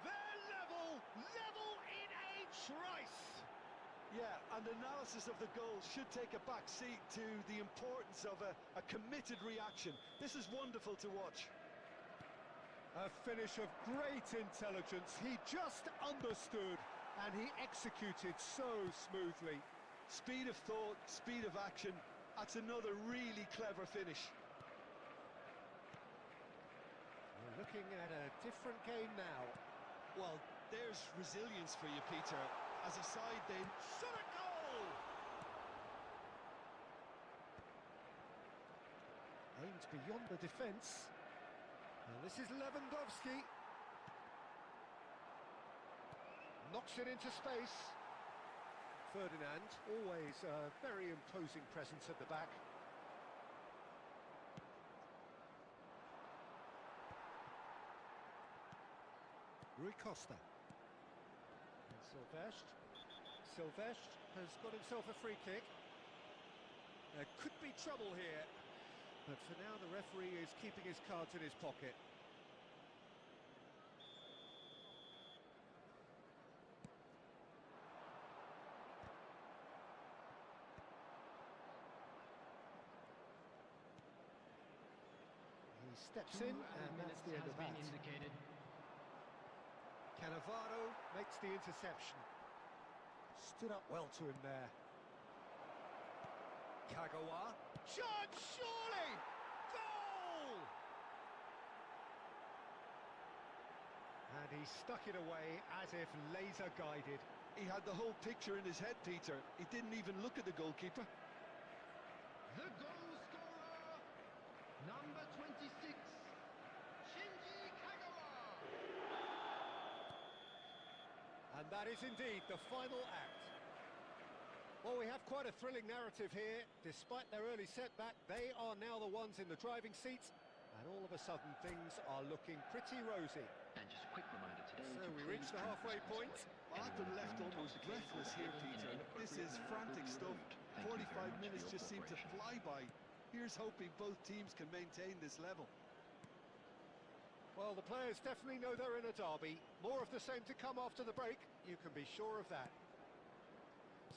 They're level in a trice! Yeah, and analysis of the goal should take a back seat to the importance of a committed reaction. This is wonderful to watch. A finish of great intelligence. He just understood and he executed so smoothly. Speed of thought, speed of action. That's another really clever finish. We're looking at a different game now. Well, there's resilience for you, Peter. As a side, then, Shot a goal! Aimed beyond the defence. And this is Lewandowski. Knocks it into space. Ferdinand, always a very imposing presence at the back. Rui Costa. And Silvestre has got himself a free kick. There could be trouble here, but for now the referee is keeping his cards in his pocket. He steps in, and that's the end of that. Indicated. Cannavaro makes the interception. Stood up well to him there. Kagawa. Chance, surely! Goal! And he stuck it away as if laser guided. he had the whole picture in his head, Peter. He didn't even look at the goalkeeper. The goal scorer, number 26, Shinji Kagawa. And that is indeed the final act. Well, we have quite a thrilling narrative here. Despite their early setback, they are now the ones in the driving seat, and all of a sudden things are looking pretty rosy. And just a quick reminder today. So to we please reached the drink halfway point. responsibly. I've been left almost breathless here, Peter. This is frantic stuff. 45 minutes just seem to fly by. Here's hoping both teams can maintain this level. Well, the players definitely know they're in a derby. More of the same to come after the break, you can be sure of that.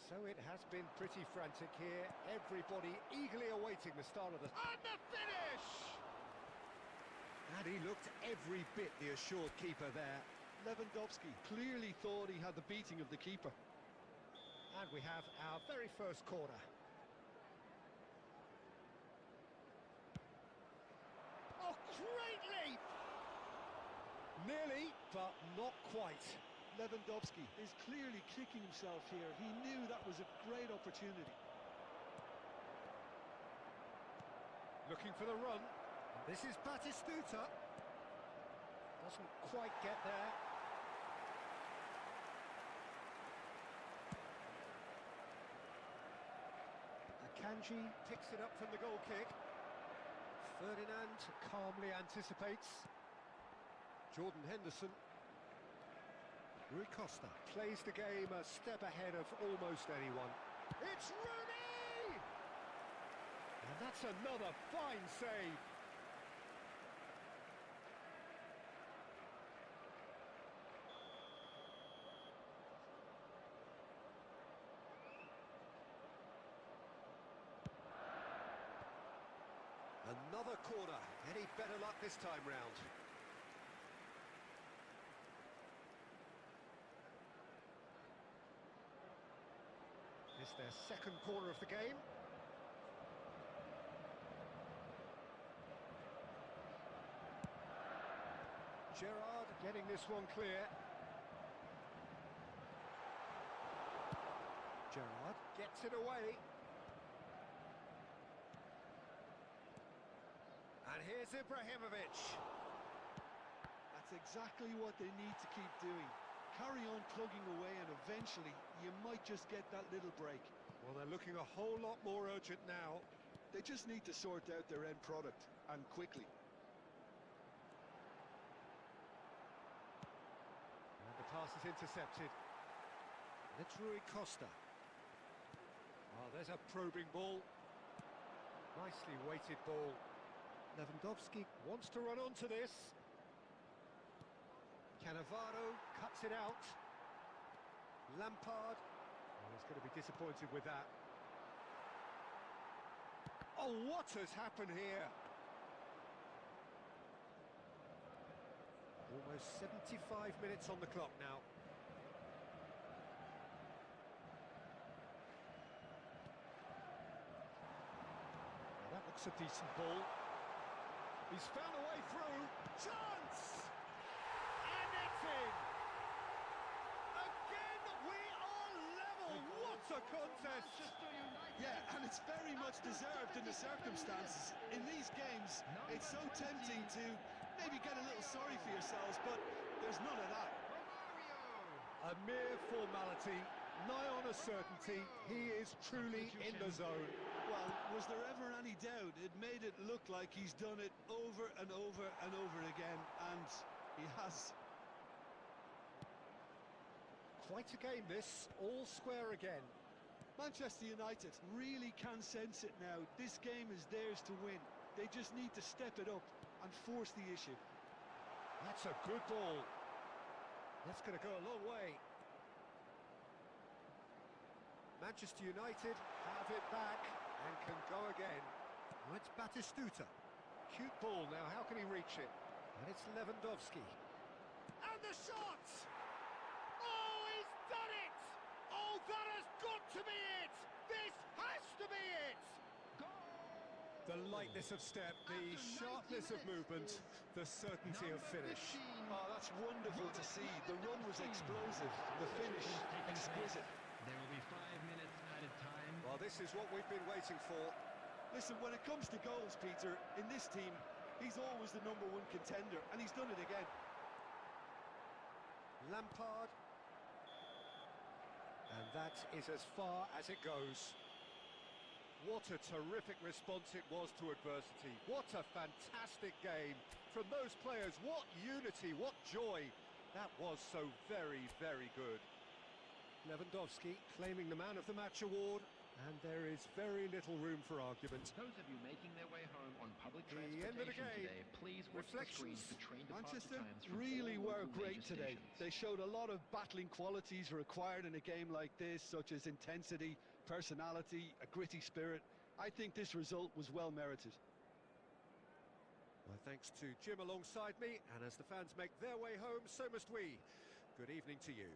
So it has been pretty frantic here. Everybody eagerly awaiting the start of the... And the finish! And he looked every bit the assured keeper there. Lewandowski clearly thought he had the beating of the keeper. And we have our very first corner. Oh, great leap! Nearly, but not quite. Lewandowski is clearly kicking himself here. He knew that was a great opportunity. Looking for the run. This is Batistuta. Doesn't quite get there. Akanji picks it up from the goal kick. Ferdinand calmly anticipates. Jordan Henderson. Rui Costa plays the game a step ahead of almost anyone. It's Rooney! And that's another fine save. Another corner. Any better luck this time round? It's their second corner of the game. Gerrard getting this one clear. Gerrard gets it away. And here's Ibrahimovic. That's exactly what they need to keep doing. Carry on plugging away and eventually you might just get that little break. Well, they're looking a whole lot more urgent now. They just need to sort out their end product, and quickly. And the pass is intercepted. And it's Rui Costa. Oh, there's a probing ball. Nicely weighted ball. Lewandowski wants to run onto this. Cannavaro cuts it out. Lampard. Oh, he's going to be disappointed with that. Oh, what has happened here? Almost 75 minutes on the clock now. Well, that looks a decent ball. He's found a way through. Chance! And it's in! Again, we are level! What a contest! Yeah, and it's very much deserved in the circumstances. In these games, it's so tempting to maybe get a little sorry for yourselves, but there's none of that. A mere formality, nigh on a certainty. He is truly in the zone. Well, was there ever any doubt? It made it look like he's done it over and over and over again, and he has. Quite a game this, all square again. Manchester United really can sense it now. This game is theirs to win. They just need to step it up and force the issue. That's a good ball. That's going to go a long way. Manchester United have it back and can go again. Oh, it's Batistuta. Cute ball now, how can he reach it? And it's Lewandowski. And the shot! Oh, he's done it! Oh, that has got to be it! This has to be it! The lightness of step, the sharpness of movement, the certainty of finish. Oh, that's wonderful to see. The run was explosive, the finish exquisite. There will be 5 minutes added time. Well, this is what we've been waiting for. Listen, when it comes to goals, Peter, in this team, he's always the #1 contender, and he's done it again. Lampard. And that is as far as it goes. What a terrific response it was to adversity. What a fantastic game from those players. What unity, what joy. That was so very, very good. Lewandowski claiming the Man of the Match award. And there is very little room for argument. Those of you making their way home on public The end of the transportation game. today, please watch the screens Reflections. for train departure Manchester times from really all were local great major today. stations. They showed a lot of battling qualities required in a game like this, such as intensity, personality, a gritty spirit. I think this result was well merited. My thanks to Jim alongside me, and as the fans make their way home, so must we. Good evening to you.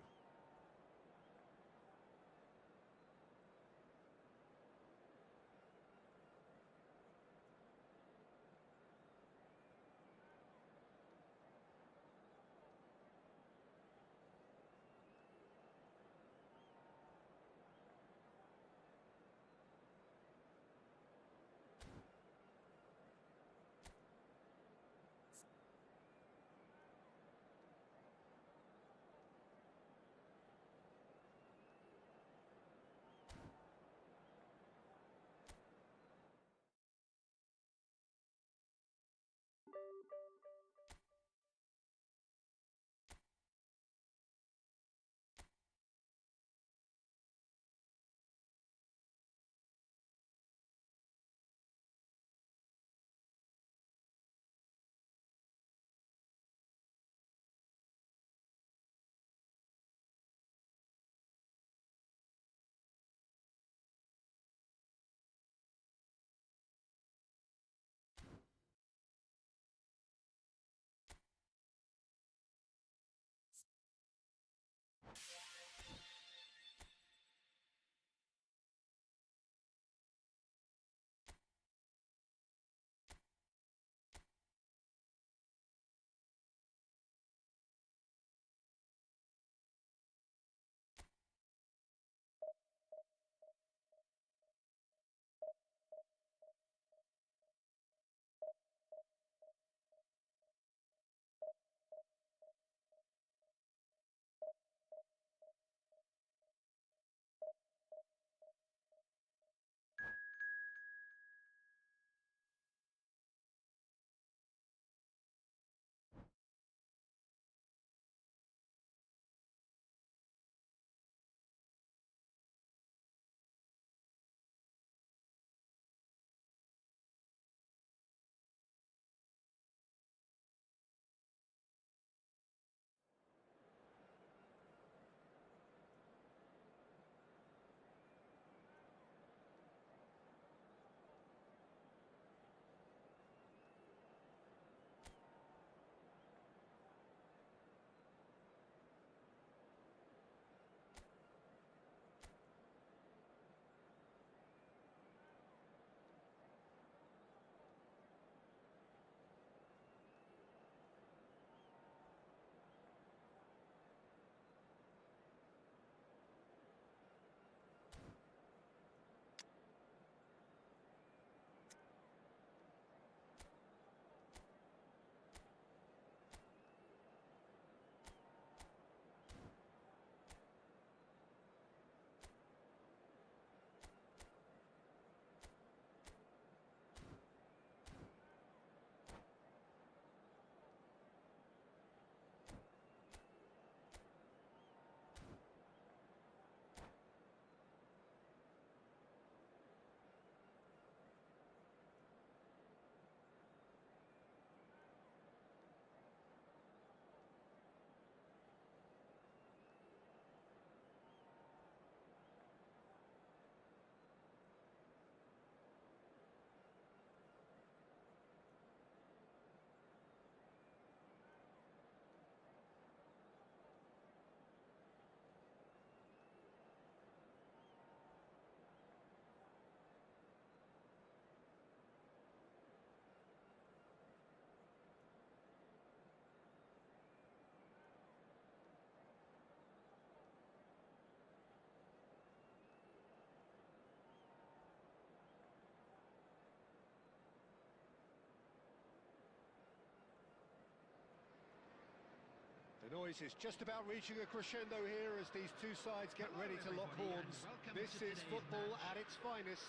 The noise is just about reaching a crescendo here as these two sides get Hello, ready to lock everybody, horns. and welcome This to is today's football match. at its finest.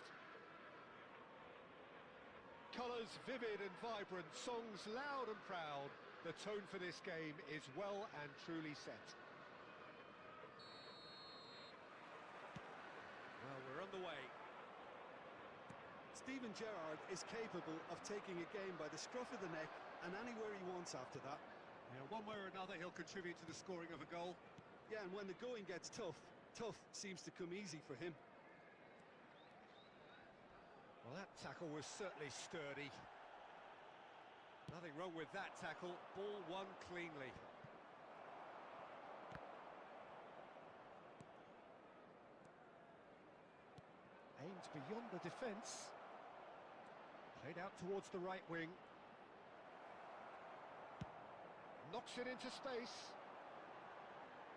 Colours vivid and vibrant, songs loud and proud. The tone for this game is well and truly set. Well, we're underway. Steven Gerrard is capable of taking a game by the scruff of the neck and anywhere he wants after that. Yeah, one way or another, he'll contribute to the scoring of a goal. Yeah, and when the going gets tough, tough seems to come easy for him. Well, that tackle was certainly sturdy. Nothing wrong with that tackle. Ball won cleanly. Aimed beyond the defence. Played out towards the right wing. Knocks it into space.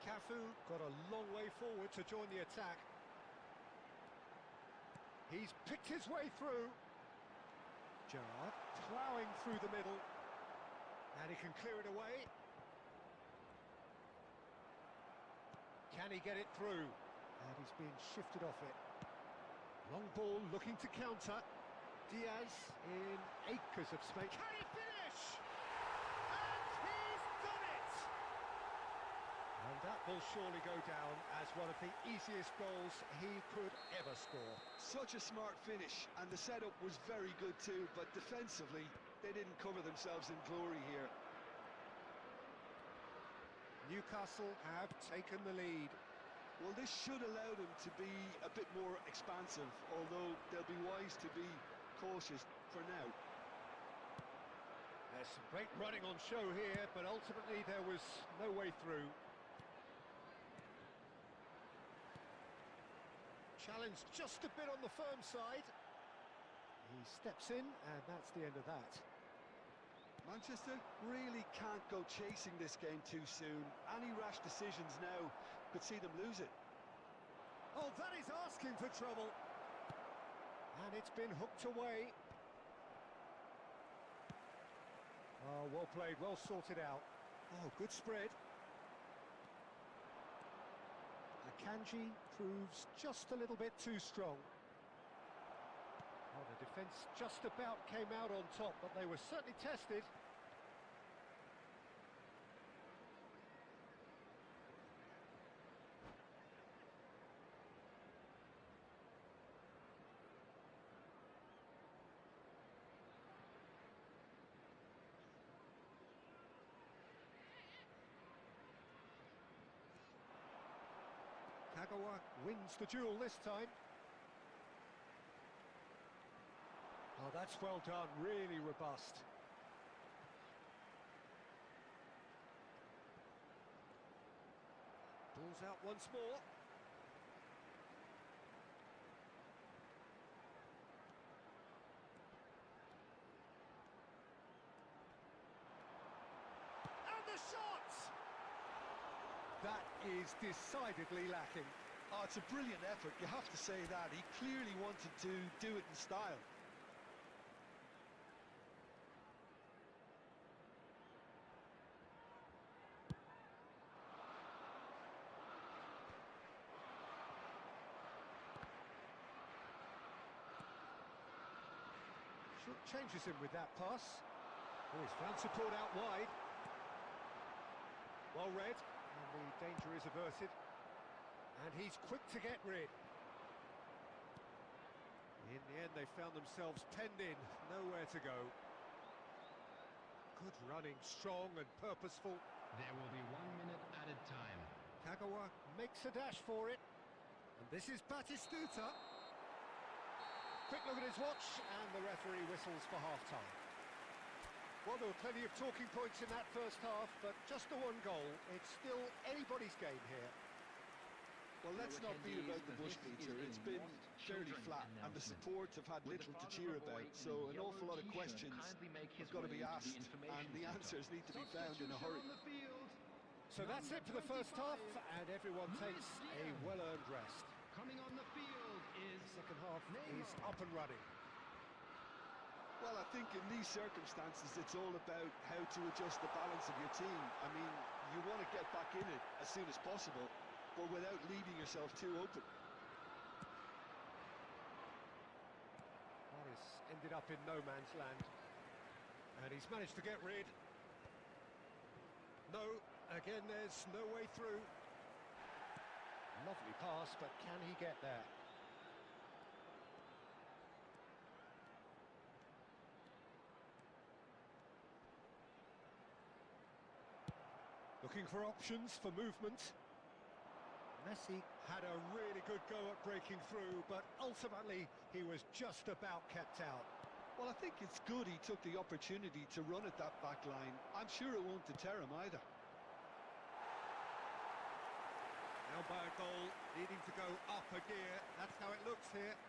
Cafu got a long way forward to join the attack. He's picked his way through. Gerrard ploughing through the middle. And he can clear it away. Can he get it through? And he's being shifted off it. Long ball looking to counter. Diaz in acres of space. Can he finish? And he's done it! And that will surely go down as one of the easiest goals he could ever score. Such a smart finish, and the setup was very good too, but defensively, they didn't cover themselves in glory here. Newcastle have taken the lead. Well, this should allow them to be a bit more expansive, although they'll be wise to be cautious for now. There's some great running on show here, but ultimately there was no way through. Challenged just a bit on the firm side. He steps in, and that's the end of that. Manchester really can't go chasing this game too soon. Any rash decisions now could see them lose it. Oh, that is asking for trouble. And it's been hooked away. Oh, well played, well sorted out. Oh, good spread. Akanji proves just a little bit too strong. Oh, the defence just about came out on top, but they were certainly tested. Kagawa wins the duel this time. Oh, that's well done, really robust. Ball's out once more. And the shot! That is decidedly lacking. Oh, it's a brilliant effort, you have to say that. He clearly wanted to do it in style. Changes him with that pass. Oh, he's found support out wide. Well read, and the danger is averted. And he's quick to get rid. In the end, they found themselves penned in, nowhere to go. Good running, strong and purposeful. There will be 1 minute added time. Kagawa makes a dash for it. And this is Batistuta. Quick look at his watch, and the referee whistles for half-time. Well, there were plenty of talking points in that first half, but just the one goal. It's still anybody's game here. Well, let's not beat about the bush, Peter. It's been fairly flat, and the support have had little to cheer about, so an awful lot of questions have got to be asked, and the answers need to be found in a hurry. So that's it for the first half, and everyone takes a well-earned rest. Coming on the field is The second half is up and running. Well, I think in these circumstances, it's all about how to adjust the balance of your team. I mean, you want to get back in it as soon as possible, but without leaving yourself too open. Well, he's ended up in no man's land. And he's managed to get rid. No, again, there's no way through. Lovely pass, but can he get there? Looking for options for movement. Messi had a really good go at breaking through, but ultimately he was just about kept out. Well, I think it's good he took the opportunity to run at that back line. I'm sure it won't deter him either. Now by a goal, needing to go up a gear. That's how it looks here.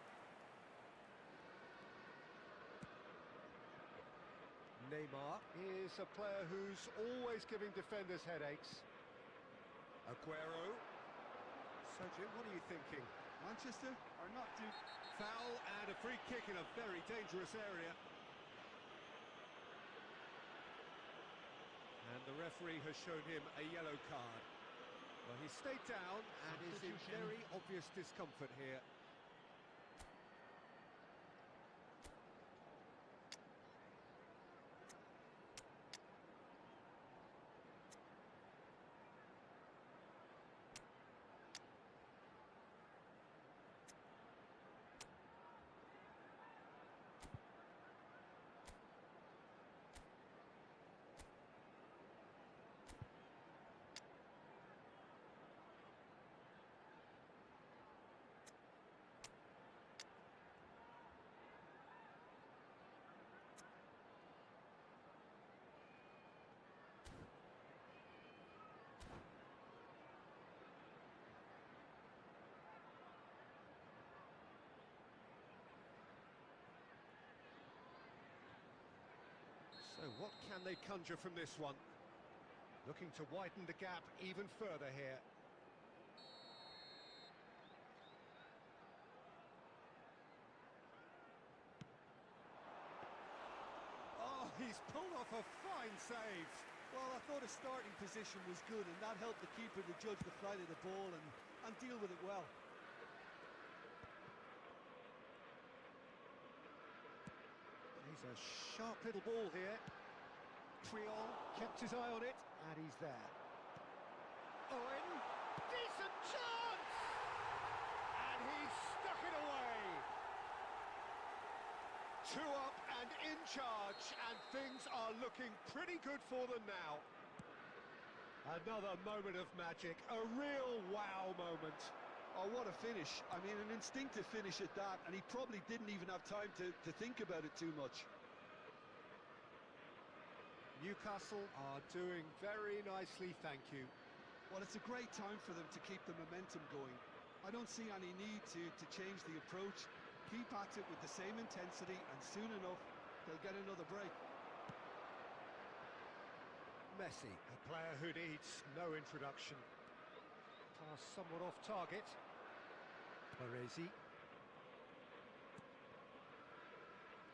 Neymar is a player who's always giving defenders headaches. Aguero. Sergio, what are you thinking? Manchester are not too... Foul and a free kick in a very dangerous area. And the referee has shown him a yellow card. Well, he stayed down and is in very obvious discomfort here. So what can they conjure from this one? Looking to widen the gap even further here. Oh, he's pulled off a fine save. Well, I thought his starting position was good, and that helped the keeper to judge the flight of the ball and deal with it well. He's a sharp little ball here. Triol kept his eye on it, and he's there. Owen, decent chance! And he's stuck it away. 2 up and in charge, and things are looking pretty good for them now. Another moment of magic, a real wow moment. Oh, what a finish. I mean, an instinctive finish at that, and he probably didn't even have time to think about it too much. Newcastle are doing very nicely, thank you. Well, it's a great time for them to keep the momentum going. I don't see any need to change the approach. Keep at it with the same intensity, and soon enough, they'll get another break. Messi, a player who needs no introduction. Pass somewhat off target. Baresi.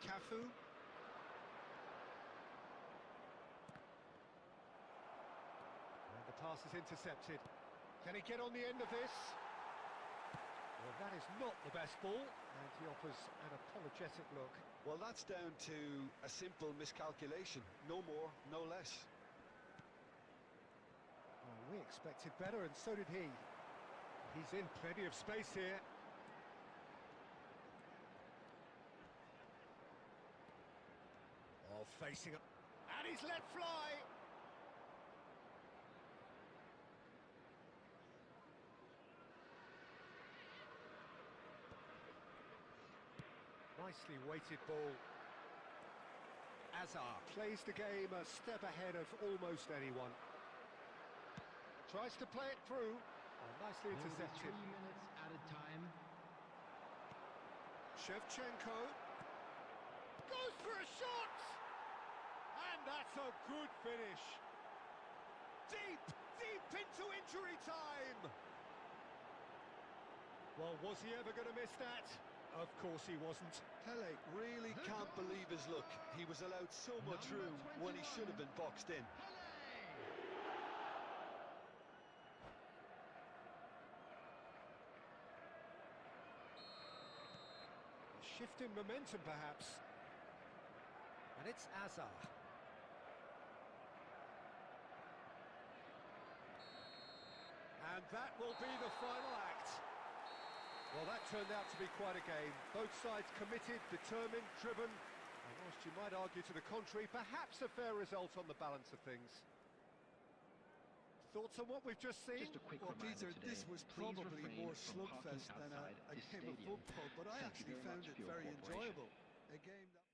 Cafu. And the pass is intercepted. Can he get on the end of this? Well, that is not the best ball, and he offers an apologetic look. Well, that's down to a simple miscalculation. No more, no less. Well, we expected better, and so did he. He's in plenty of space here. Oh, facing up. And he's let fly! Nicely weighted ball. Azar plays the game a step ahead of almost anyone. Tries to play it through. Oh, nicely intercepted. 3 minutes added time. Shevchenko goes for a shot! And that's a good finish. Deep, deep into injury time! Well, was he ever going to miss that? Of course he wasn't. Pele really can't believe his luck. He was allowed so much room when he should have been boxed in. A shift in momentum, perhaps. And it's Azar. And that will be the final act. Well, that turned out to be quite a game. Both sides committed, determined, driven, and whilst you might argue to the contrary, perhaps a fair result on the balance of things. Thoughts on what we've just seen? Just a quick Well, reminder Peter, today, this was please probably refrain more from parking slugfest than outside a this game of stadium. football, but I Thank you actually very found much it for your very cooperation. enjoyable. A game that...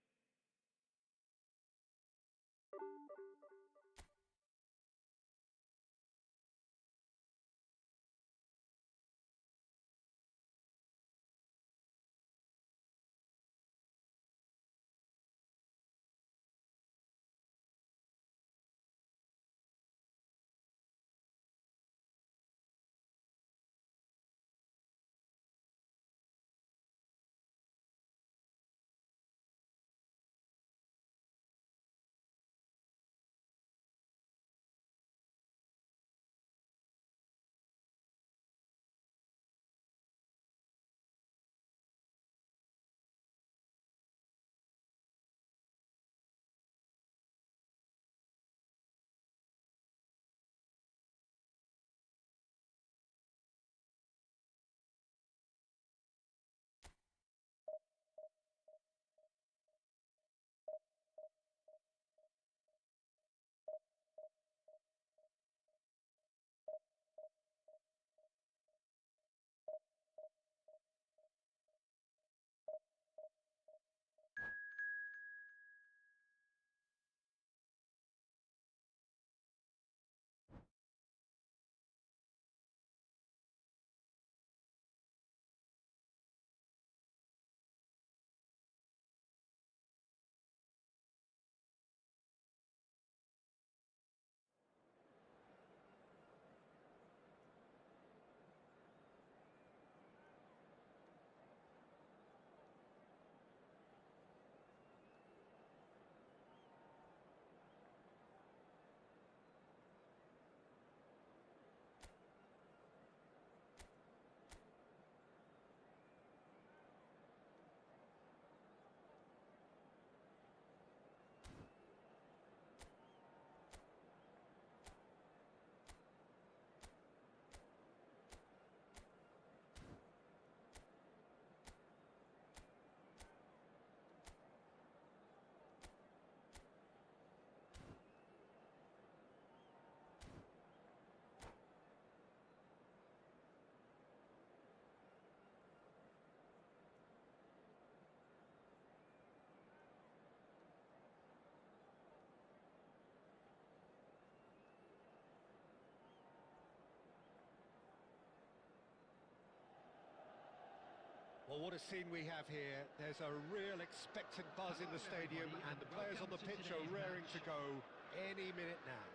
Well, what a scene we have here. There's a real expectant buzz in the stadium, and the players on the pitch are raring to go any minute now.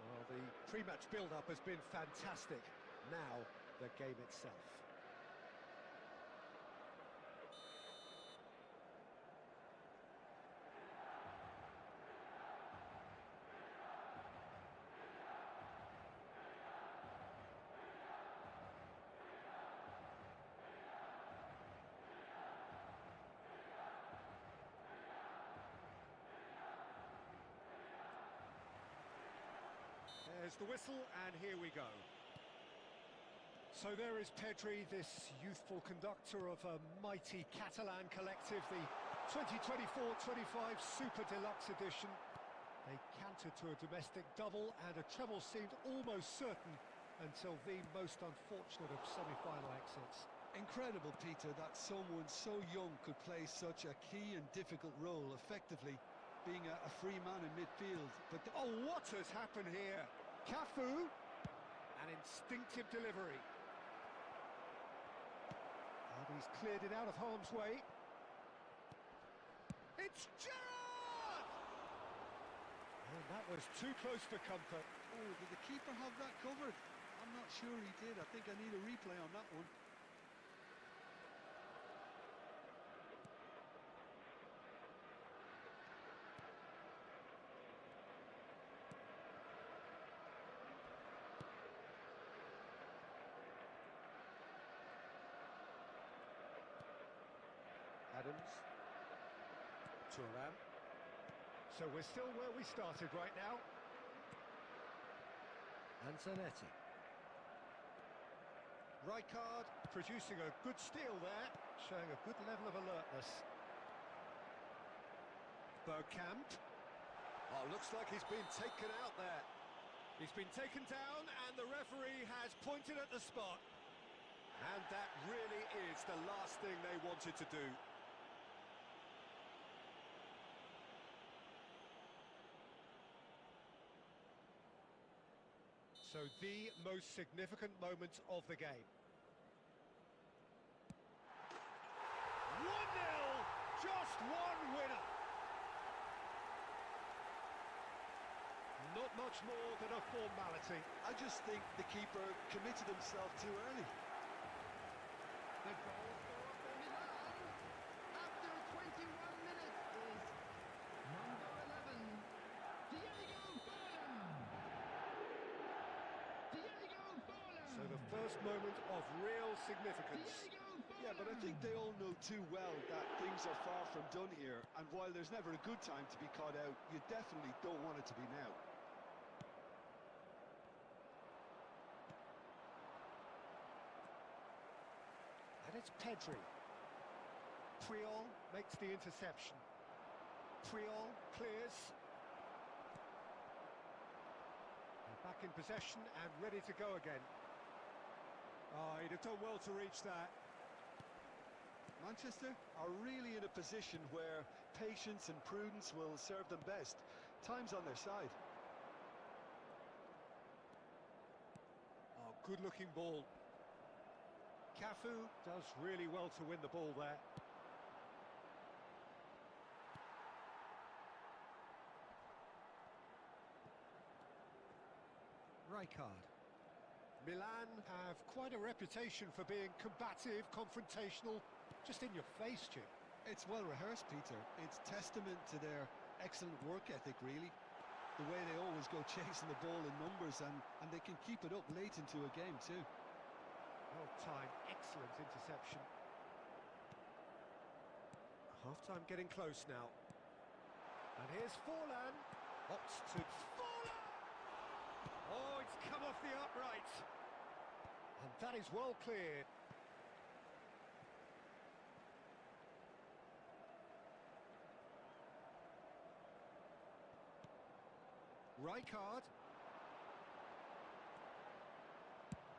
Well, the pre-match build-up has been fantastic. Now, the game itself. There's the whistle, and here we go. So there is Pedri, this youthful conductor of a mighty Catalan collective, the 2024-25 Super Deluxe edition. They cantered to a domestic double, and a treble seemed almost certain until the most unfortunate of semi-final exits. Incredible, Peter, that someone so young could play such a key and difficult role, effectively being a free man in midfield. But oh, what has happened here? Cafu, an instinctive delivery. And he's cleared it out of harm's way. It's Gerrard! And that was too close for comfort. Oh, did the keeper have that covered? I'm not sure he did. I think I need a replay on that one. Adams. Thuram. So we're still where we started right now. Antonetti. Rijkaard producing a good steal there, showing a good level of alertness. Bergkamp. Oh, looks like he's been taken out there. He's been taken down and the referee has pointed at the spot. And that really is the last thing they wanted to do. So the most significant moment of the game. 1-0, just one winner. Not much more than a formality. I just think the keeper committed himself too early. The goal scorer for Milan after 21 minutes is number 11, Diego Forlan. Diego Forlan. So the first moment of real significance. Diego Forlan. Yeah, but I think they all know too well that things are far from done here, and while there's never a good time to be caught out, you definitely don't want it to be now. And it's Pedri. Puyol makes the interception. Puyol clears. They're back in possession and ready to go again. Oh, he'd have done well to reach that. Manchester are really in a position where patience and prudence will serve them best. Time's on their side. Oh, good-looking ball. Cafu does really well to win the ball there. Rijkaard. Milan have quite a reputation for being combative, confrontational, just in your face, Jim. It's well rehearsed, Peter. It's testament to their excellent work ethic, really. The way they always go chasing the ball in numbers, and they can keep it up late into a game too. Well-timed, excellent interception. Half-time getting close now. And here's Forlan. Oxted Forlan! Oh, it's come off the upright. And that is well cleared. Rijkaard.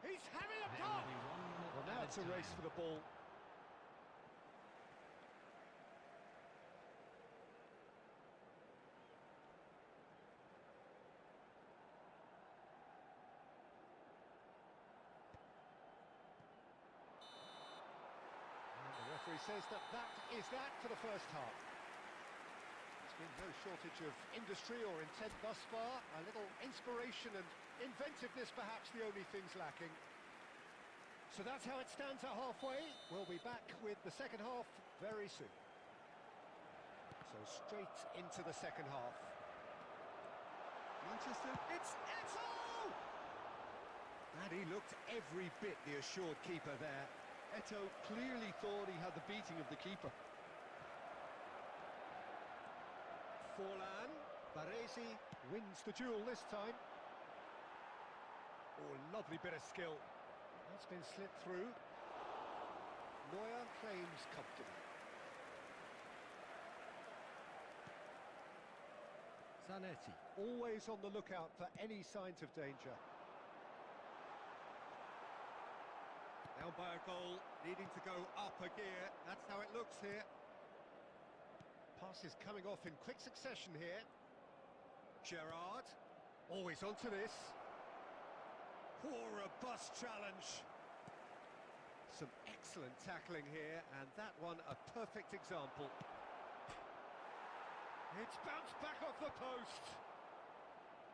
He's having a There go! will be 1 minute Well, now added it's a race time. for the ball. And the referee says that is that for the first half. There's been no shortage of industry or intent thus far. A little inspiration and inventiveness, perhaps the only things lacking. So that's how it stands at halfway. We'll be back with the second half very soon. So straight into the second half. Manchester? It's Eto'o! And he looked every bit the assured keeper there. Eto'o clearly thought he had the beating of the keeper. Forlan. Baresi wins the duel this time. Oh, lovely bit of skill. That's been slipped through. Neuer claims comfortably. Zanetti, always on the lookout for any signs of danger. Down by a goal, needing to go up a gear. That's how it looks here. Pass is coming off in quick succession here. Gerrard, always onto this. Oh, robust challenge. Some excellent tackling here, and that one a perfect example. It's bounced back off the post.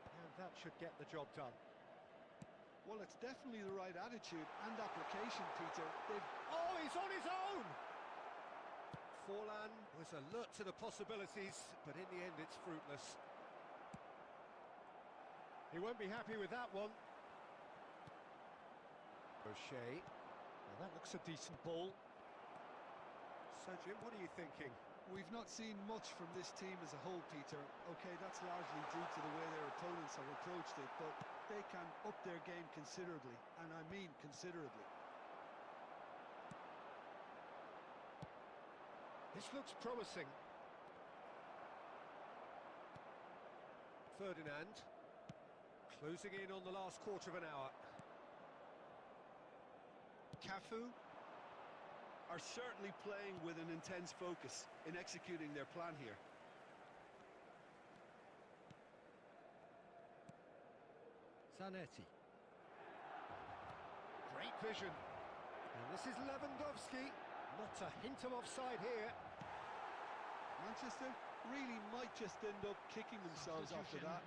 And that should get the job done. Well, it's definitely the right attitude and application, Peter. Oh, he's on his own! Forlan was alert to the possibilities, but in the end it's fruitless. He won't be happy with that one. O'Shea. Well, that looks a decent ball. So, Jim, what are you thinking? We've not seen much from this team as a whole, Peter. OK, that's largely due to the way their opponents have approached it, but they can up their game considerably, and I mean considerably. This looks promising. Ferdinand. Closing in on the last quarter of an hour. Cafu are certainly playing with an intense focus in executing their plan here. Zanetti. Great vision. And this is Lewandowski. Not a hint of offside here. Manchester really might just end up kicking themselves after that.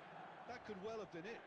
That could well have been it.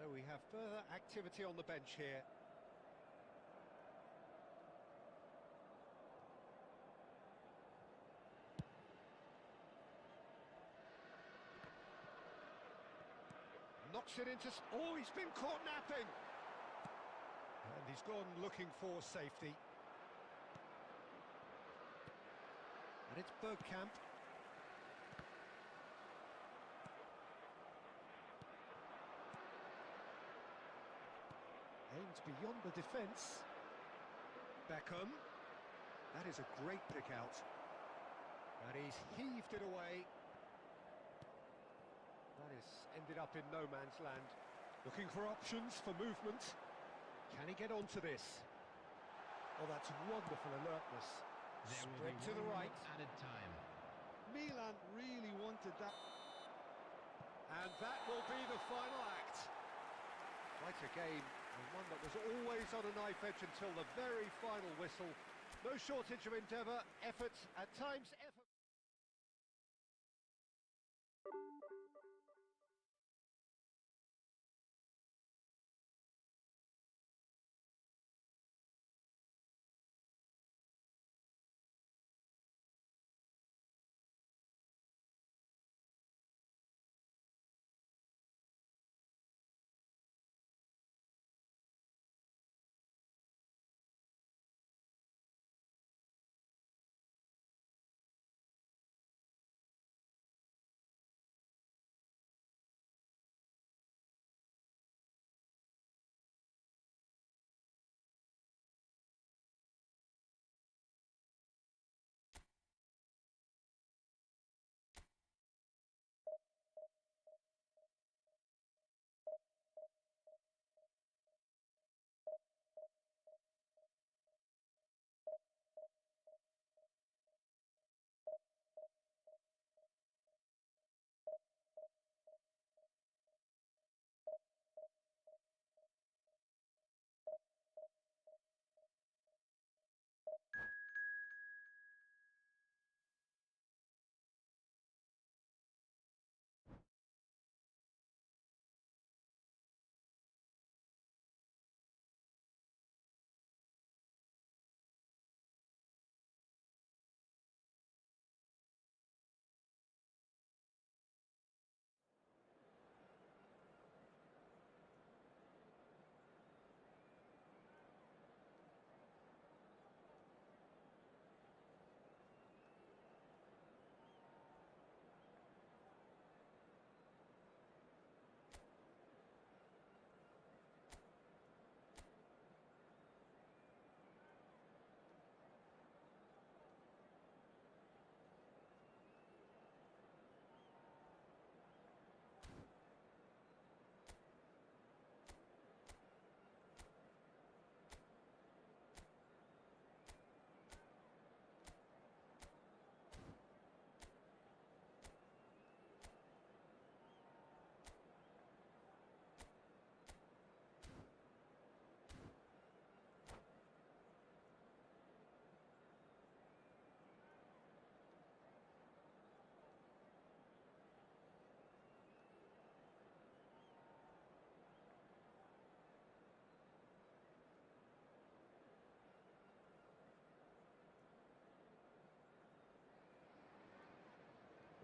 So we have further activity on the bench here. Knocks it into... Oh, he's been caught napping! And he's gone looking for safety. And it's Bergkamp. Aims beyond the defence. Beckham. That is a great pick out. And he's heaved it away. That is ended up in no man's land. Looking for options for movement. Can he get onto this? Oh, that's wonderful alertness. There will Spread be to the one right. more added time. Milan really wanted that. And that will be the final act. Quite a game, and one that was always on a knife edge until the very final whistle. No shortage of endeavour, effort, at times effort.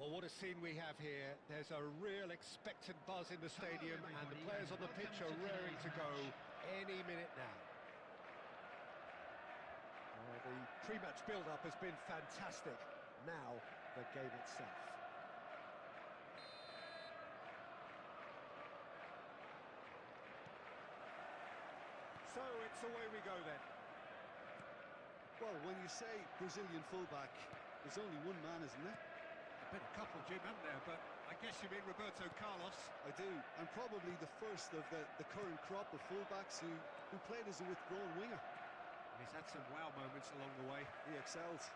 Oh, what a scene we have here. There's a real expectant buzz in the stadium, and the players on the pitch are raring to go any minute now. The pre-match build-up has been fantastic. Now, the game itself. So, it's away we go then. Well, when you say Brazilian fullback, there's only one man, isn't there? Been a couple, Jim, haven't there? But I guess you mean Roberto Carlos. I do, and probably the first of the current crop of fullbacks who played as a withdrawn winger. He's had some wow moments along the way. He excels.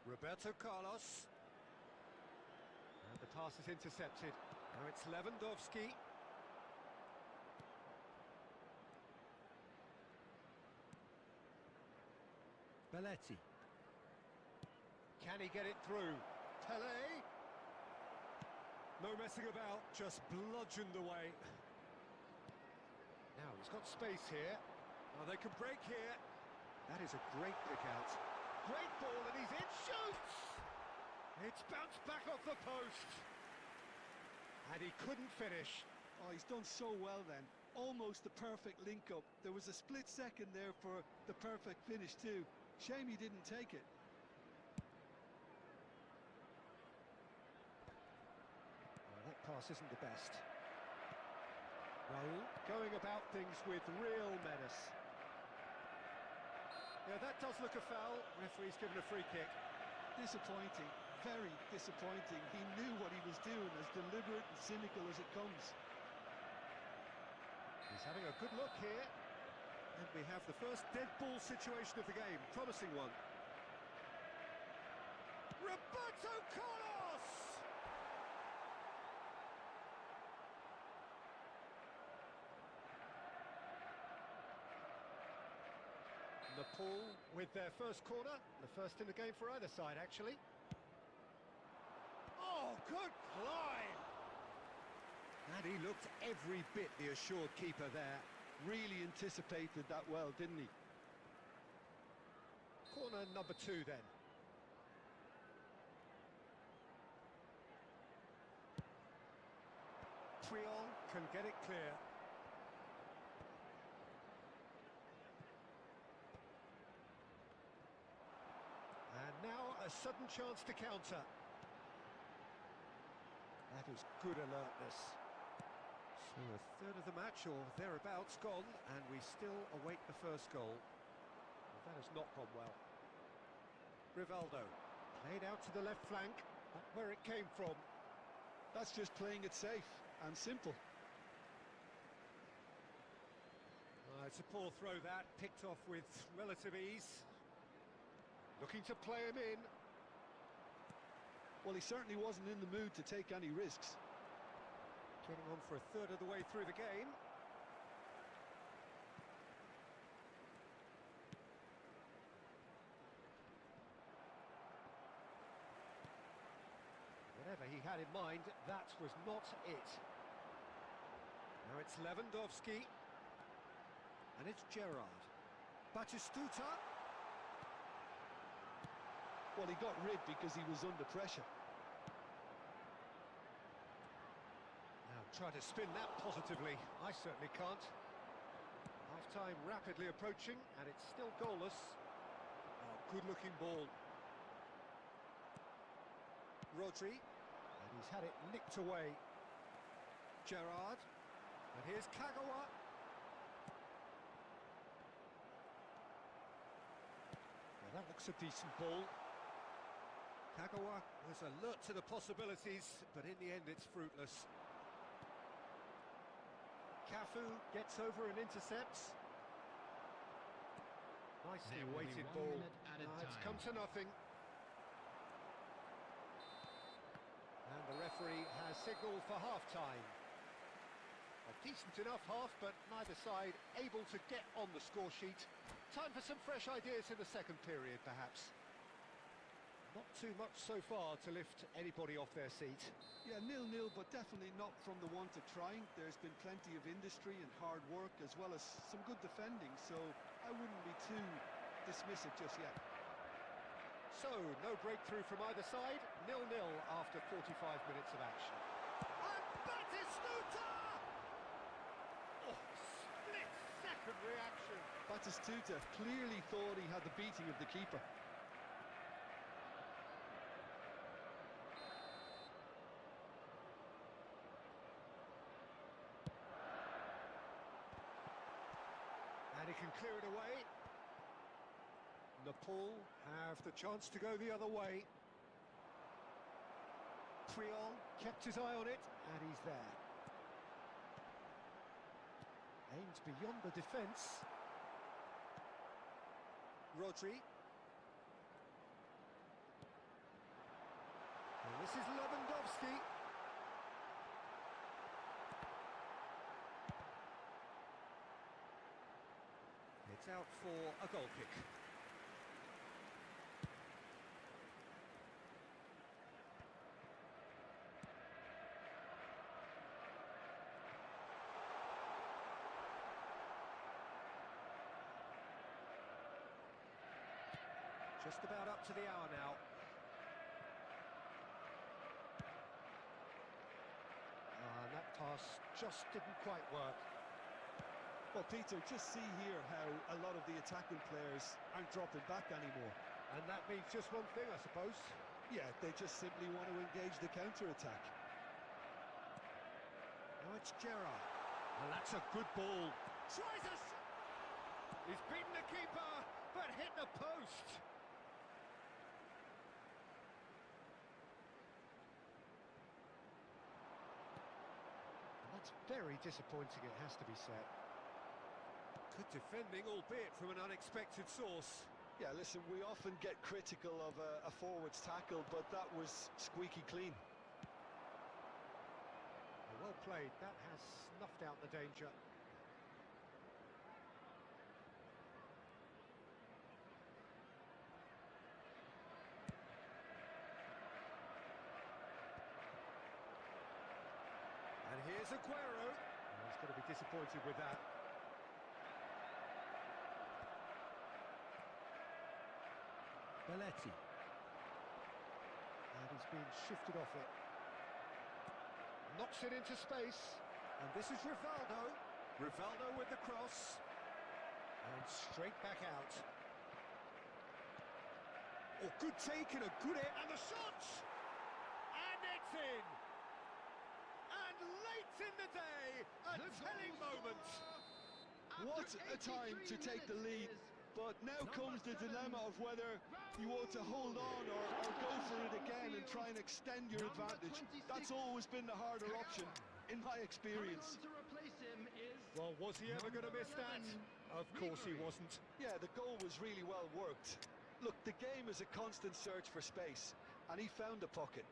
Roberto Carlos. And the pass is intercepted. Now it's Lewandowski. Belletti. Can he get it through? Tele. No messing about, just bludgeoned away. Now he's got space here. Oh, they can break here. That is a great pick out. Great ball, and he's in, shoots! It's bounced back off the post. And he couldn't finish. Oh, he's done so well then. Almost the perfect link-up. There was a split second there for the perfect finish too. Shame he didn't take it. Well, that pass isn't the best. Raul going about things with real menace. Yeah, that does look a foul. Referee's given a free kick. Disappointing, very disappointing. He knew what he was doing, as deliberate and cynical as it comes. He's having a good look here. And we have the first dead ball situation of the game. Promising one. Roberto Carlos! Nepal with their first corner. The first in the game for either side, actually. Oh, good climb! And he looked every bit the assured keeper there. Really anticipated that well, didn't he? Corner number 2 then. Triol can get it clear. And now a sudden chance to counter. That is good alertness. So a third of the match or thereabouts gone, and we still await the first goal. Well, that has not gone well. Rivaldo played out to the left flank, not where it came from. That's just playing it safe and simple. It's a poor throw that, picked off with relative ease. Looking to play him in. Well, he certainly wasn't in the mood to take any risks. Getting on for a third of the way through the game. Whatever he had in mind, that was not it. Now it's Lewandowski. And it's Gerrard. Batistuta. Well, he got rid because he was under pressure. Now try to spin that positively. I certainly can't. Half-time rapidly approaching, and it's still goalless. Oh, good-looking ball. Rodri, and he's had it nicked away. Gerrard, and here's Kagawa. Well, that looks a decent ball. Kagawa was alert to the possibilities, but in the end it's fruitless. Cafu gets over and intercepts. Nicely There will be weighted 1 ball. minute added It's time. come to nothing. And the referee has signalled for half-time. A decent enough half, but neither side able to get on the score sheet. Time for some fresh ideas in the second period, perhaps. Not too much so far to lift anybody off their seat. Yeah, 0-0, but definitely not from the want of trying. There's been plenty of industry and hard work, as well as some good defending, so I wouldn't be too dismiss it just yet. So, no breakthrough from either side, 0-0 after 45 minutes of action. And Batistuta! Oh, split-second reaction. Batistuta clearly thought he had the beating of the keeper. And he can clear it away. Nepal have the chance to go the other way. Priol kept his eye on it, and he's there. Aims beyond the defence. Rodri. And this is Lewandowski. It's out for a goal kick. Just about up to the hour now. And that pass just didn't quite work. Well, Peter, just see here how a lot of the attacking players aren't dropping back anymore. And that means just one thing, I suppose. Yeah, they just simply want to engage the counter-attack. Now it's Gerrard. And that's a good ball. Tries us! He's beaten the keeper, but hit the post. And that's very disappointing, it has to be said. Good defending, albeit from an unexpected source. Yeah, listen, we often get critical of a forward's tackle, but that was squeaky clean. Well played, that has snuffed out the danger. And here's Aguero. He's going to be disappointed with that. Belletti. And he's been shifted off it. Knocks it into space. And this is Rivaldo. Rivaldo with the cross. And straight back out. Oh, good take and a good hit. And the shot! And it's in! And late in the day, a telling moment. What a time to take the lead. But now comes the dilemma of whether you want to hold on or go for it again and try and extend your advantage. That's always been the harder option, in my experience. Well, was he ever going to miss that? Of course he wasn't. Yeah, the goal was really well worked. Look, the game is a constant search for space, and he found the pocket.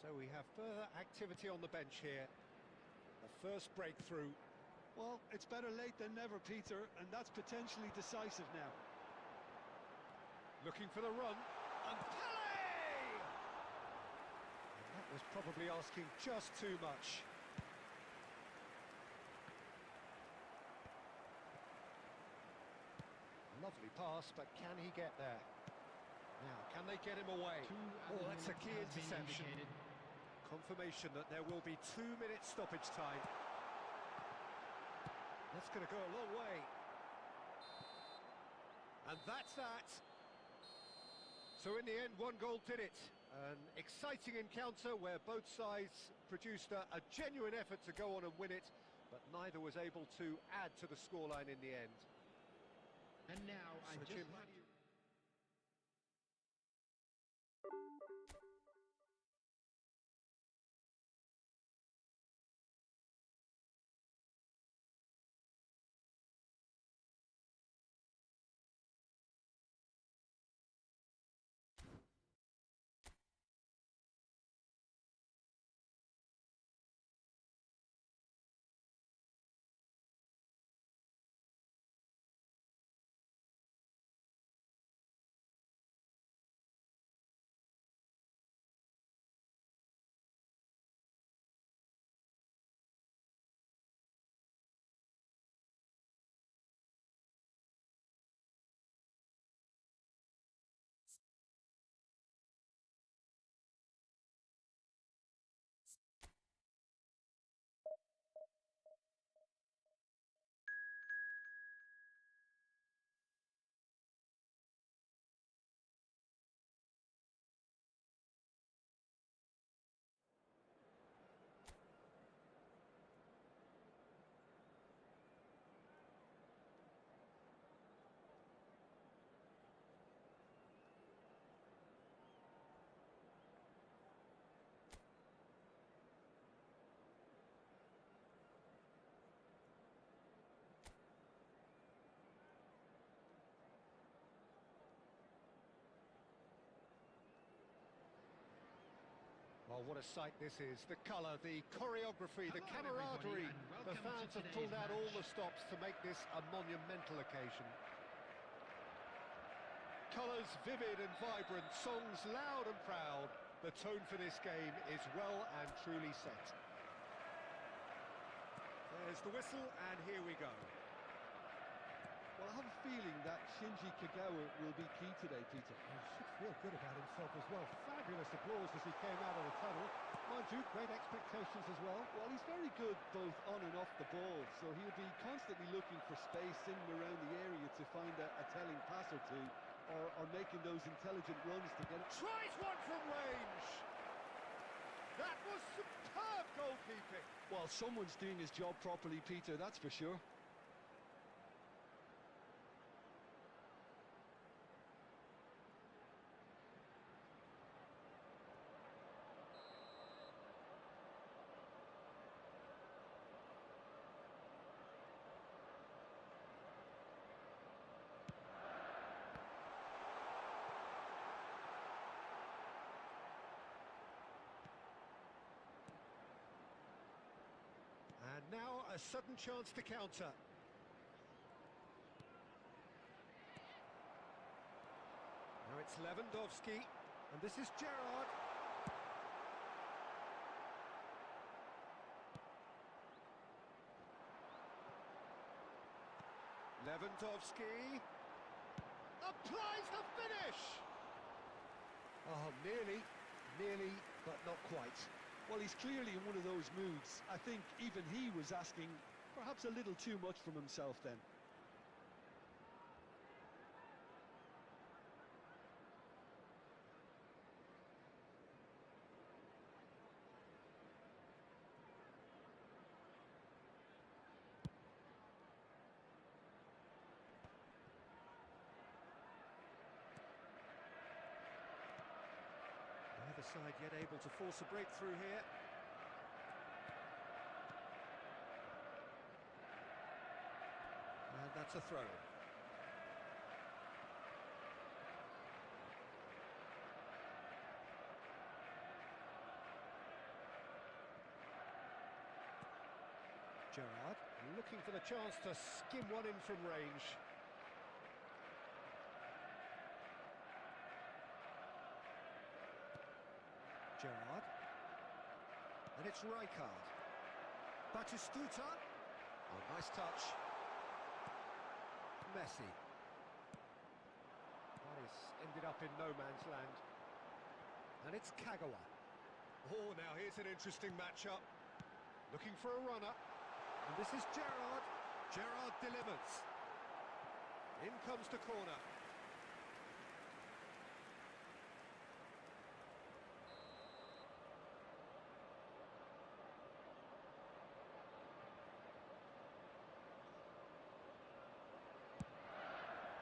So we have further activity on the bench here. The first breakthrough. Well, it's better late than never, Peter, and that's potentially decisive now. Looking for the run. And Pele! And that was probably asking just too much. Lovely pass, but can he get there? Now, can they get him away? Oh, that's a key interception. Confirmation that there will be 2 minutes stoppage time. That's going to go a long way. And that's that. So in the end, one goal did it. An exciting encounter where both sides produced a genuine effort to go on and win it, but neither was able to add to the scoreline in the end. And now I So, just Jim, have you Oh, what a sight this is. The colour, the choreography, the Hello, camaraderie. everybody, and The welcome fans to have pulled today's out all match. the stops to make this a monumental occasion. Colours vivid and vibrant, songs loud and proud. The tone for this game is well and truly set. There's the whistle, and here we go. Well, I have a feeling that Shinji Kagawa will be key today, Peter. He should feel good about himself as well. Fabulous applause as he came out of the tunnel. Mind you, great expectations as well. Well, he's very good both on and off the ball, so he'll be constantly looking for space in and around the area to find a telling pass or two, or making those intelligent runs to get it. Tries one from range. That was superb goalkeeping. Well, someone's doing his job properly, Peter, that's for sure. And now a sudden chance to counter. Now it's Lewandowski, and this is Gerrard. Lewandowski applies the finish. Oh, nearly, but not quite. Well, he's clearly in one of those moods. I think even he was asking perhaps a little too much from himself then. Neither side yet able to force a breakthrough here. And that's a throw. Gerrard looking for the chance to skim one in from range. Gerrard. And it's Rijkaard. Batistuta. Oh, nice touch. Messi. That is ended up in no man's land. And it's Kagawa. Oh, now here's an interesting matchup. Looking for a runner. And this is Gerrard. Gerrard delivers. In comes the corner.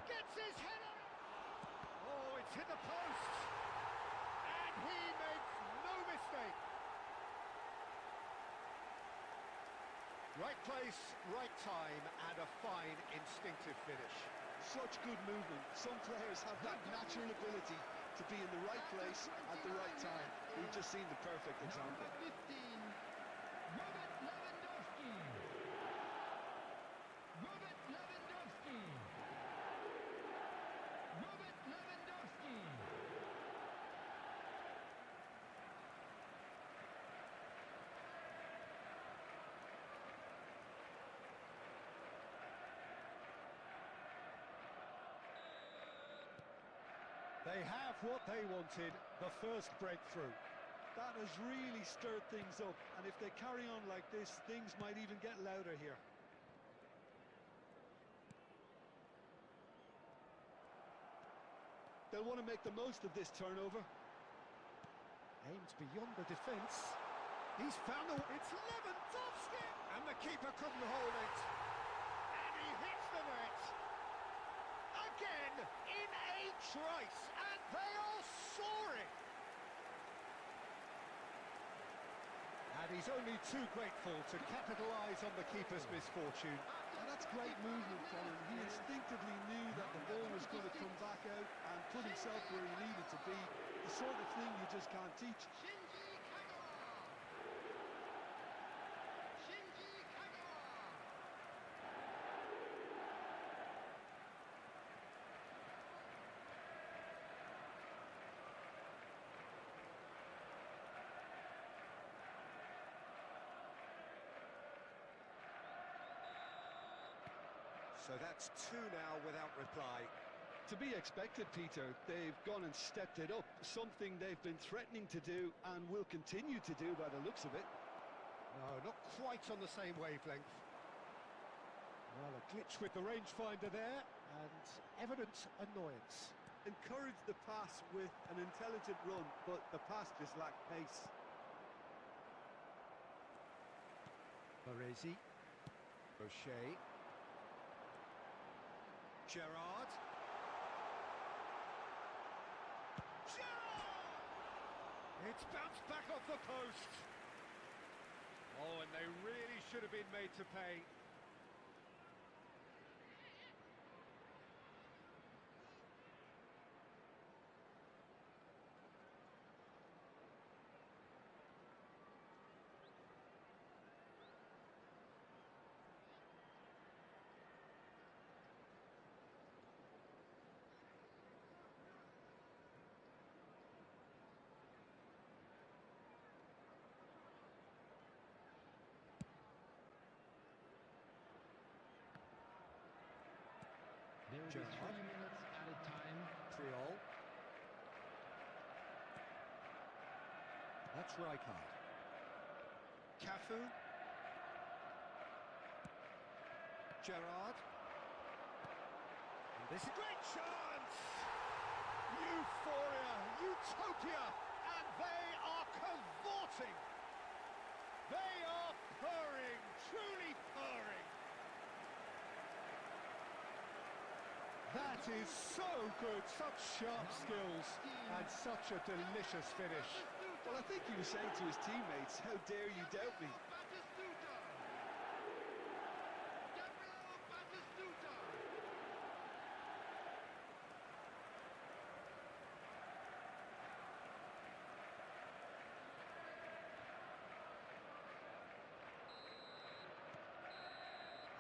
Gets his head on it. Oh, it's hit the post. And he makes no mistake. Right place, right time, and a fine instinctive finish. Such good movement. Some players have that natural ability to be in the right place at the right time. We've just seen the perfect example. Number 15, Robert Lewandowski. Robert Lewandowski. Robert Lewandowski. They have what they wanted, the first breakthrough. That has really stirred things up, and if they carry on like this, things might even get louder here. They'll want to make the most of this turnover. Aimed beyond the defence. He's found the... It's Lewandowski! And the keeper couldn't hold it. And he hits the net. Again, in a trice. And they are soaring. And he's only too grateful to capitalise on the keeper's misfortune. And that's great movement from him. He instinctively knew that the ball was going to come back out and put himself where he needed to be. The sort of thing you just can't teach. Shinji Kagawa. So that's two now without reply. To be expected, Peter. They've gone and stepped it up, something they've been threatening to do and will continue to do by the looks of it. No, not quite on the same wavelength. Well, a glitch with the rangefinder there, and evident annoyance. Encourage the pass with an intelligent run, but the pass just lacked pace. Baresi. Rocher. Gerrard. It's bounced back off the post. Oh, and they really should have been made to pay. There will be 3 minutes added time. Triol. That's Rijkaard. Cafu. Gerrard. And this is a great chance! Euphoria, utopia, and they are cavorting. They are purring, truly purring. That is so good, such sharp skills, and such a delicious finish. Well, I think he was saying to his teammates, how dare you doubt me?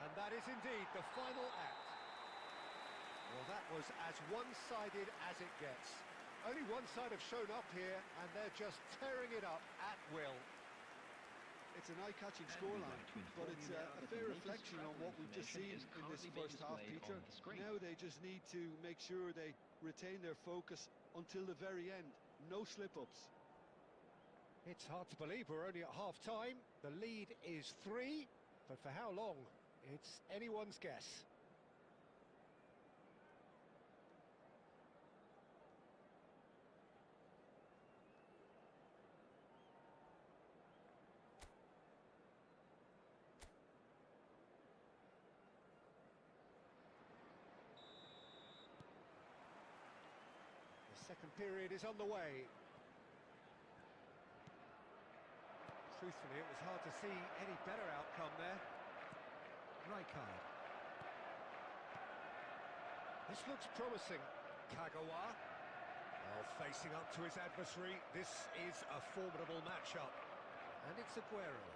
And that is indeed the final act. Well, that was as one-sided as it gets. Only one side have shown up here, and they're just tearing it up at will. It's an eye-catching scoreline, but it's a fair reflection on what we've just seen in this first half, Peter. Now they just need to make sure they retain their focus until the very end. No slip-ups. It's hard to believe we're only at half-time. The lead is 3, but for how long? It's anyone's guess. The second period is underway. Truthfully, it was hard to see any better outcome there. Rijkaard. This looks promising. Kagawa. Well, facing up to his adversary, this is a formidable matchup. And it's Aguero.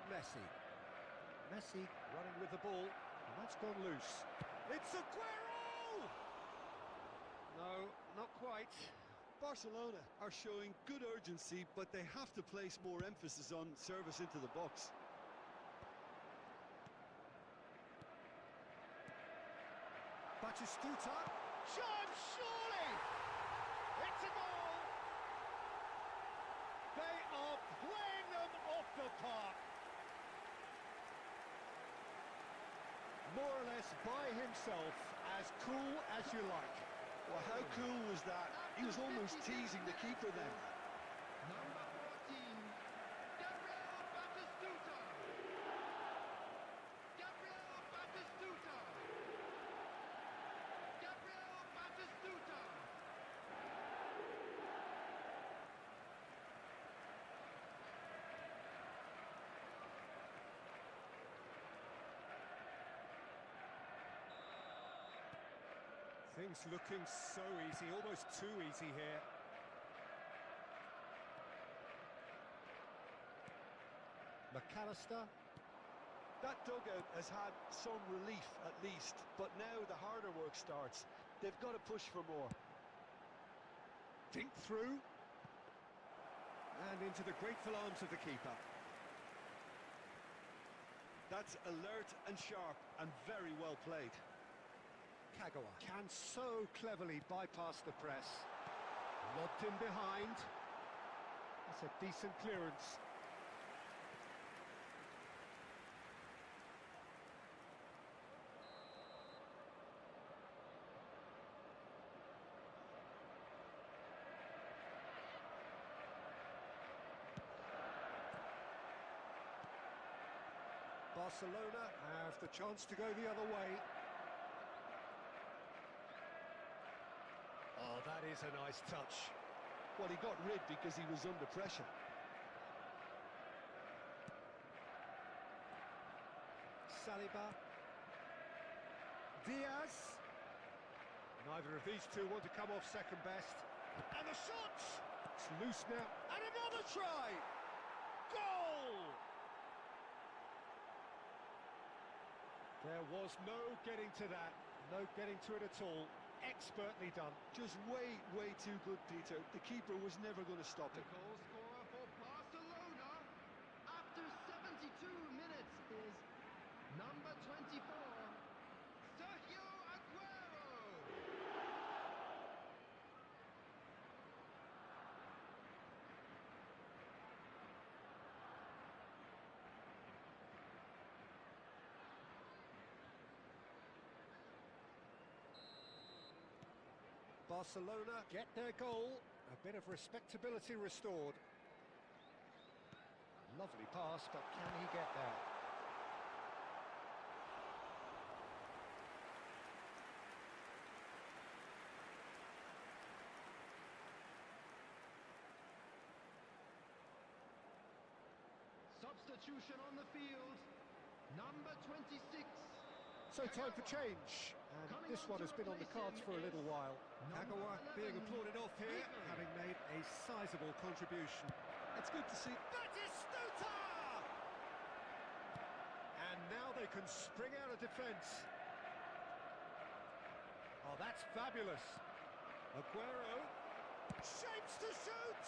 Messi. Messi running with the ball, and that's gone loose. It's Aguero! No, not quite. Barcelona are showing good urgency, but they have to place more emphasis on service into the box. Batistuta. Chance, surely! It's a goal! They are playing them off the park. More or less by himself, as cool as you like. Well, how cool was that? He was almost teasing the keeper then. Number 14, Gabriel Batistuta. Gabriel Batistuta. Gabriel Batistuta. Things looking so easy, almost too easy here. McAllister. That dugout has had some relief at least, but now the harder work starts. They've got to push for more. Dink through. And into the grateful arms of the keeper. That's alert and sharp and very well played. Kagawa can so cleverly bypass the press. Lobbed in behind. That's a decent clearance. Barcelona have the chance to go the other way. Oh, that is a nice touch. Well, he got rid because he was under pressure. Saliba. Diaz. Neither of these two want to come off second best. And the shot! It's loose now. And another try! Goal! There was no getting to that. No getting to it at all. Expertly done. Just way too good, Peter. The keeper was never going to stop The it. goal scorer for Barcelona after 72 minutes is number 24, Sergio Aguero. Barcelona get their goal. A bit of respectability restored. Lovely pass, but can he get there? Substitution on the field, number 26. So time for change, and this one has been on the cards for a little while. Kagawa being applauded off here, having made a sizable contribution. It's good to see. Batistuta! And now they can spring out of defence. Oh, that's fabulous. Aguero shapes to shoot!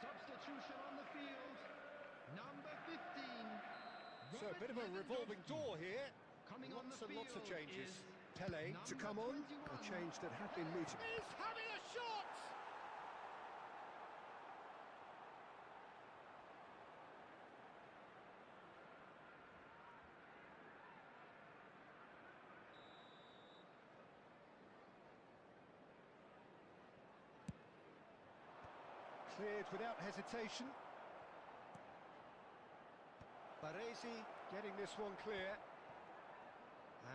Substitution on the field, number 15. So a bit of a revolving door here. Coming on the Lots and lots of field changes. is Pele to come on. A change that had been mooted. He's having a shot! Cleared without hesitation. Baresi getting this one clear.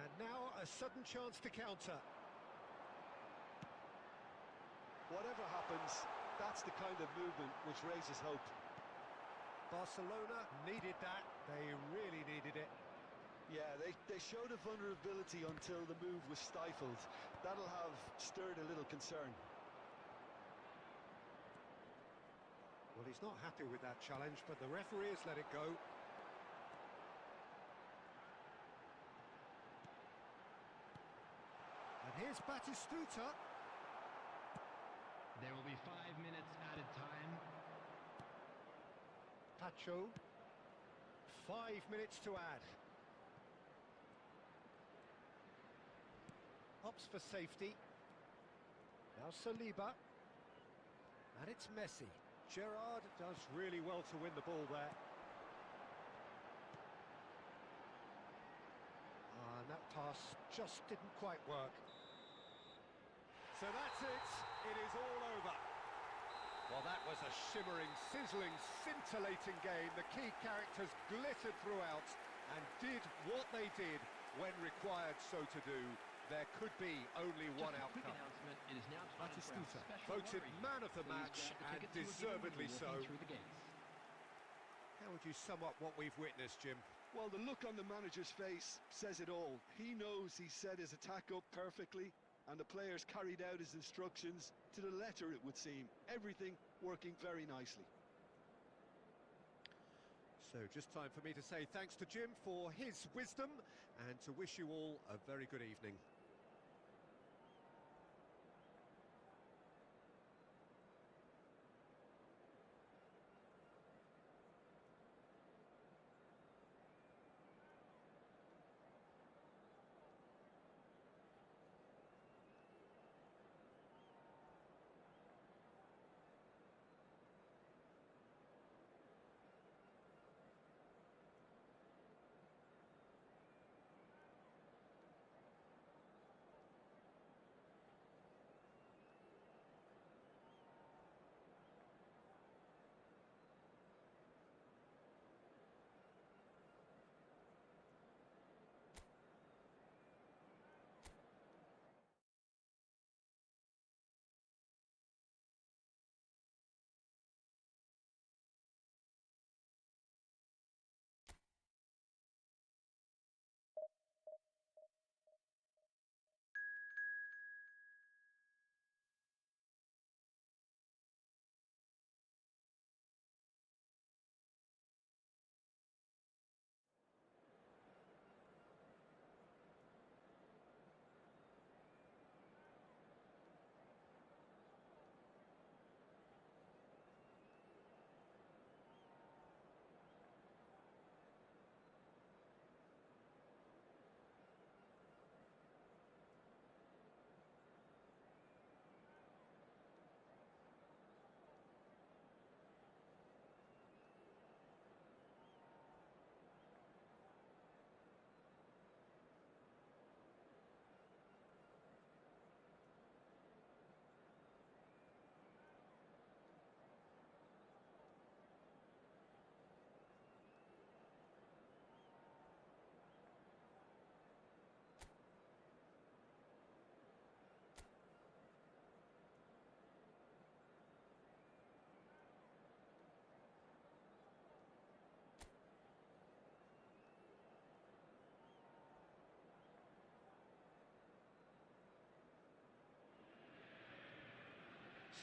And now a sudden chance to counter. Whatever happens, that's the kind of movement which raises hope. Barcelona needed that. They really needed it. Yeah, they showed a vulnerability until the move was stifled. That'll have stirred a little concern. Well, he's not happy with that challenge, but the referee has let it go. And here's Batistuta. There will be 5 minutes added time. Pacho. 5 minutes to add. Opts for safety. Now Saliba. And it's Messi. Gerrard does really well to win the ball there. And that pass just didn't quite work. So that's it. It is all over. Well, that was a shimmering, sizzling, scintillating game. The key characters glittered throughout and did what they did when required so to do. There could be only one outcome. It is now time for our Batistuta, special voted lottery. man of the Please match, grab the and ticket to a game deservedly and so. walk through the gates. How would you sum up what we've witnessed, Jim? Well, the look on the manager's face says it all. He knows he set his attack up perfectly, and the players carried out his instructions to the letter, it would seem. Everything working very nicely. So So just time for me to say thanks to Jim for his wisdom and to wish you all a very good evening.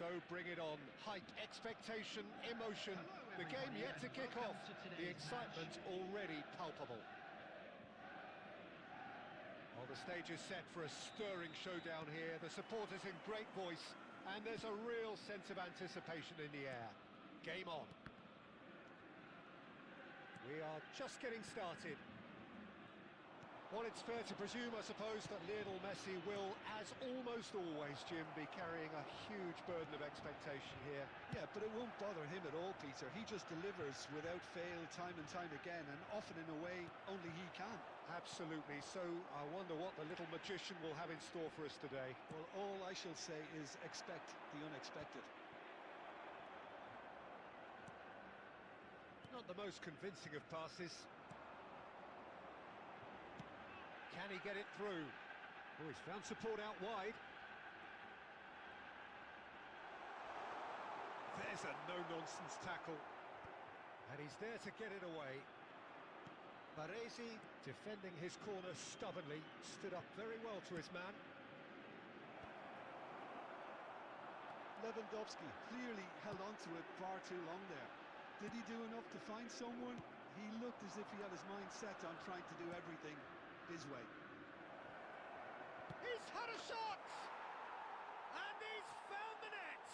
So bring it on. Hype, expectation, emotion. The game yet to kick off. The excitement already palpable. Well, the stage is set for a stirring showdown here. The supporters in great voice, and there's a real sense of anticipation in the air. Game on. We are just getting started. Well, it's fair to presume, I suppose, that Lionel Messi will, as almost always, Jim, be carrying a huge burden of expectation here. Yeah, but it won't bother him at all, Peter. He just delivers without fail time and time again, and often in a way only he can. Absolutely. So I wonder what the little magician will have in store for us today. Well, all I shall say is expect the unexpected. Not the most convincing of passes. Can he get it through? Oh, he's found support out wide. There's a no-nonsense tackle. And he's there to get it away. Baresi, defending his corner stubbornly, stood up very well to his man. Lewandowski clearly held on to it far too long there. Did he do enough to find someone? He looked as if he had his mind set on trying to do everything his way. He's had a shot! And he's found the net!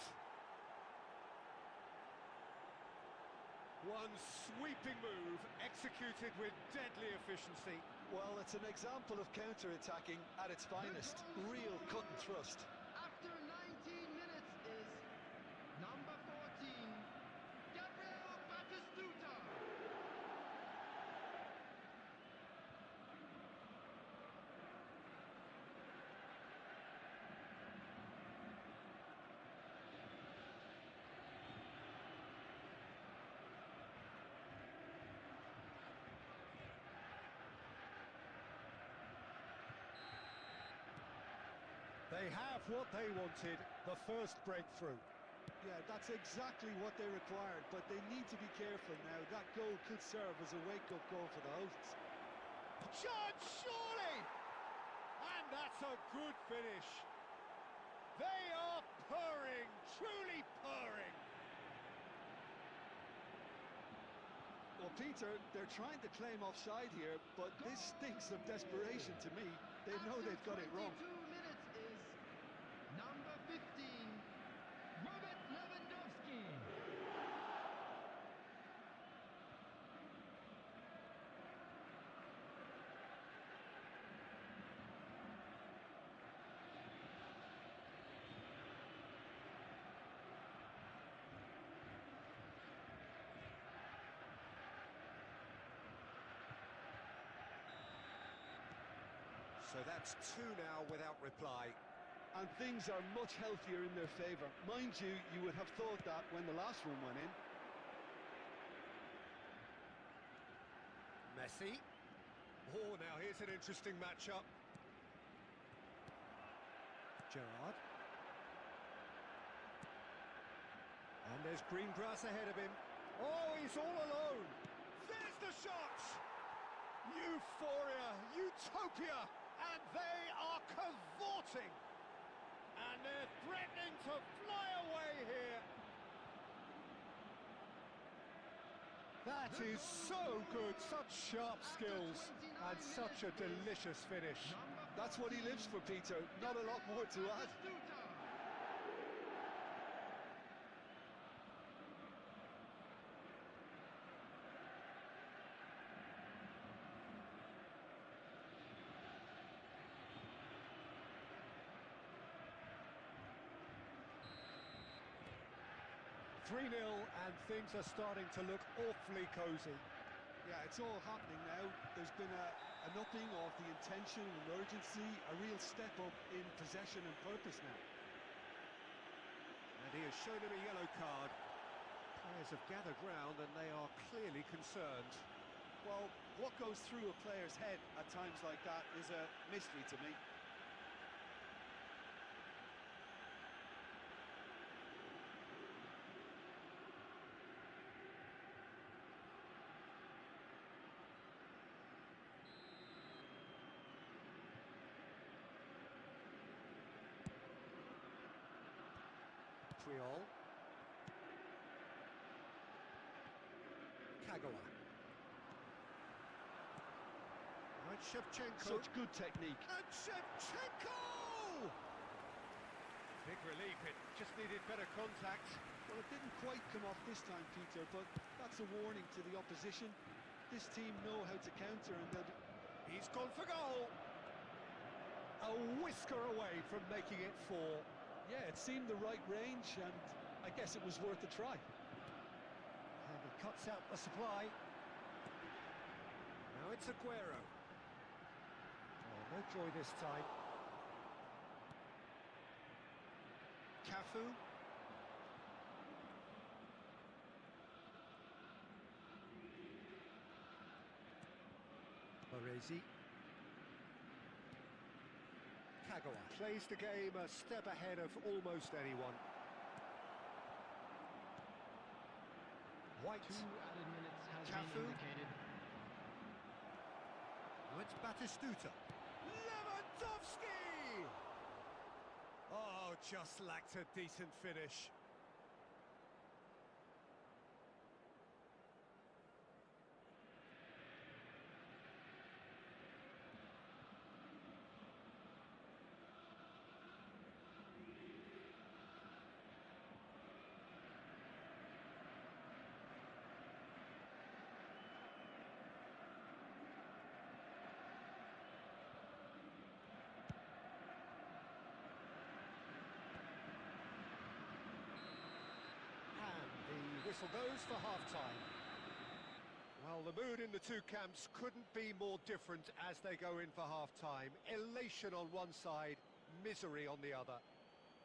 One sweeping move, executed with deadly efficiency. Well, it's an example of counter-attacking at its finest. Real cut and thrust. After 19 minutes is number 14, Gabriel Batistuta. They have what they wanted, the first breakthrough. Yeah, that's exactly what they required, but they need to be careful now. That goal could serve as a wake-up call for the hosts. Chance, surely! And that's a good finish. They are purring, truly purring. Well, Peter, they're trying to claim offside here, but this stinks of desperation to me. They know they've got it wrong. 22 minutes is number 15, Robert Lewandowski. So that's two now without reply. And things are much healthier in their favour. Mind you, you would have thought that when the last one went in. Messi. Oh, now here's an interesting matchup. Gerrard. And there's green grass ahead of him. Oh, he's all alone. There's the shot! Euphoria, utopia, and they are cavorting. And they're threatening to fly away here. That is so good, such sharp skills, and such a delicious finish. That's what he lives for, Peter. Not a lot more to add. 3-0, and things are starting to look awfully cosy. Yeah, it's all happening now. There's been an upping of the intention and urgency, a real step up in possession and purpose now. And he has shown him a yellow card. Players have gathered round and they are clearly concerned. Well, what goes through a player's head at times like that is a mystery to me. Triol. Kagawa. Right, Shevchenko. Such good technique. And Shevchenko! Big relief, it just needed better contact. Well, it didn't quite come off this time, Peter, but that's a warning to the opposition. This team know how to counter and they'll be... He's gone for goal! A whisker away from making it 4. Yeah, it seemed the right range, and I guess it was worth a try. And he cuts out the supply. Now it's Aguero. Oh, no joy this time. Cafu. Baresi. Kagawa plays the game a step ahead of almost anyone. White. 2 added minutes has Cafu. been indicated. Now it's Batistuta. Lewandowski! Oh, just lacked a decent finish. Whistle goes for half-time. Well, the mood in the two camps couldn't be more different as they go in for half-time. Elation on one side, misery on the other.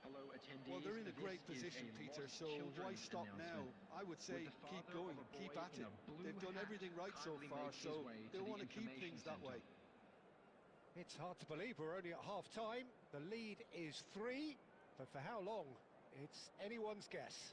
Hello, attendees. Well, they're in a This great is position, a Peter, lost so why children's stop now? announcement. I would say Would the keep father going, of a keep boy at in it. a blue They've done hat everything right so kindly far, make his so way to they'll the want to keep information things that centre? way. It's hard to believe we're only at half-time. The lead is 3, but for how long? It's anyone's guess.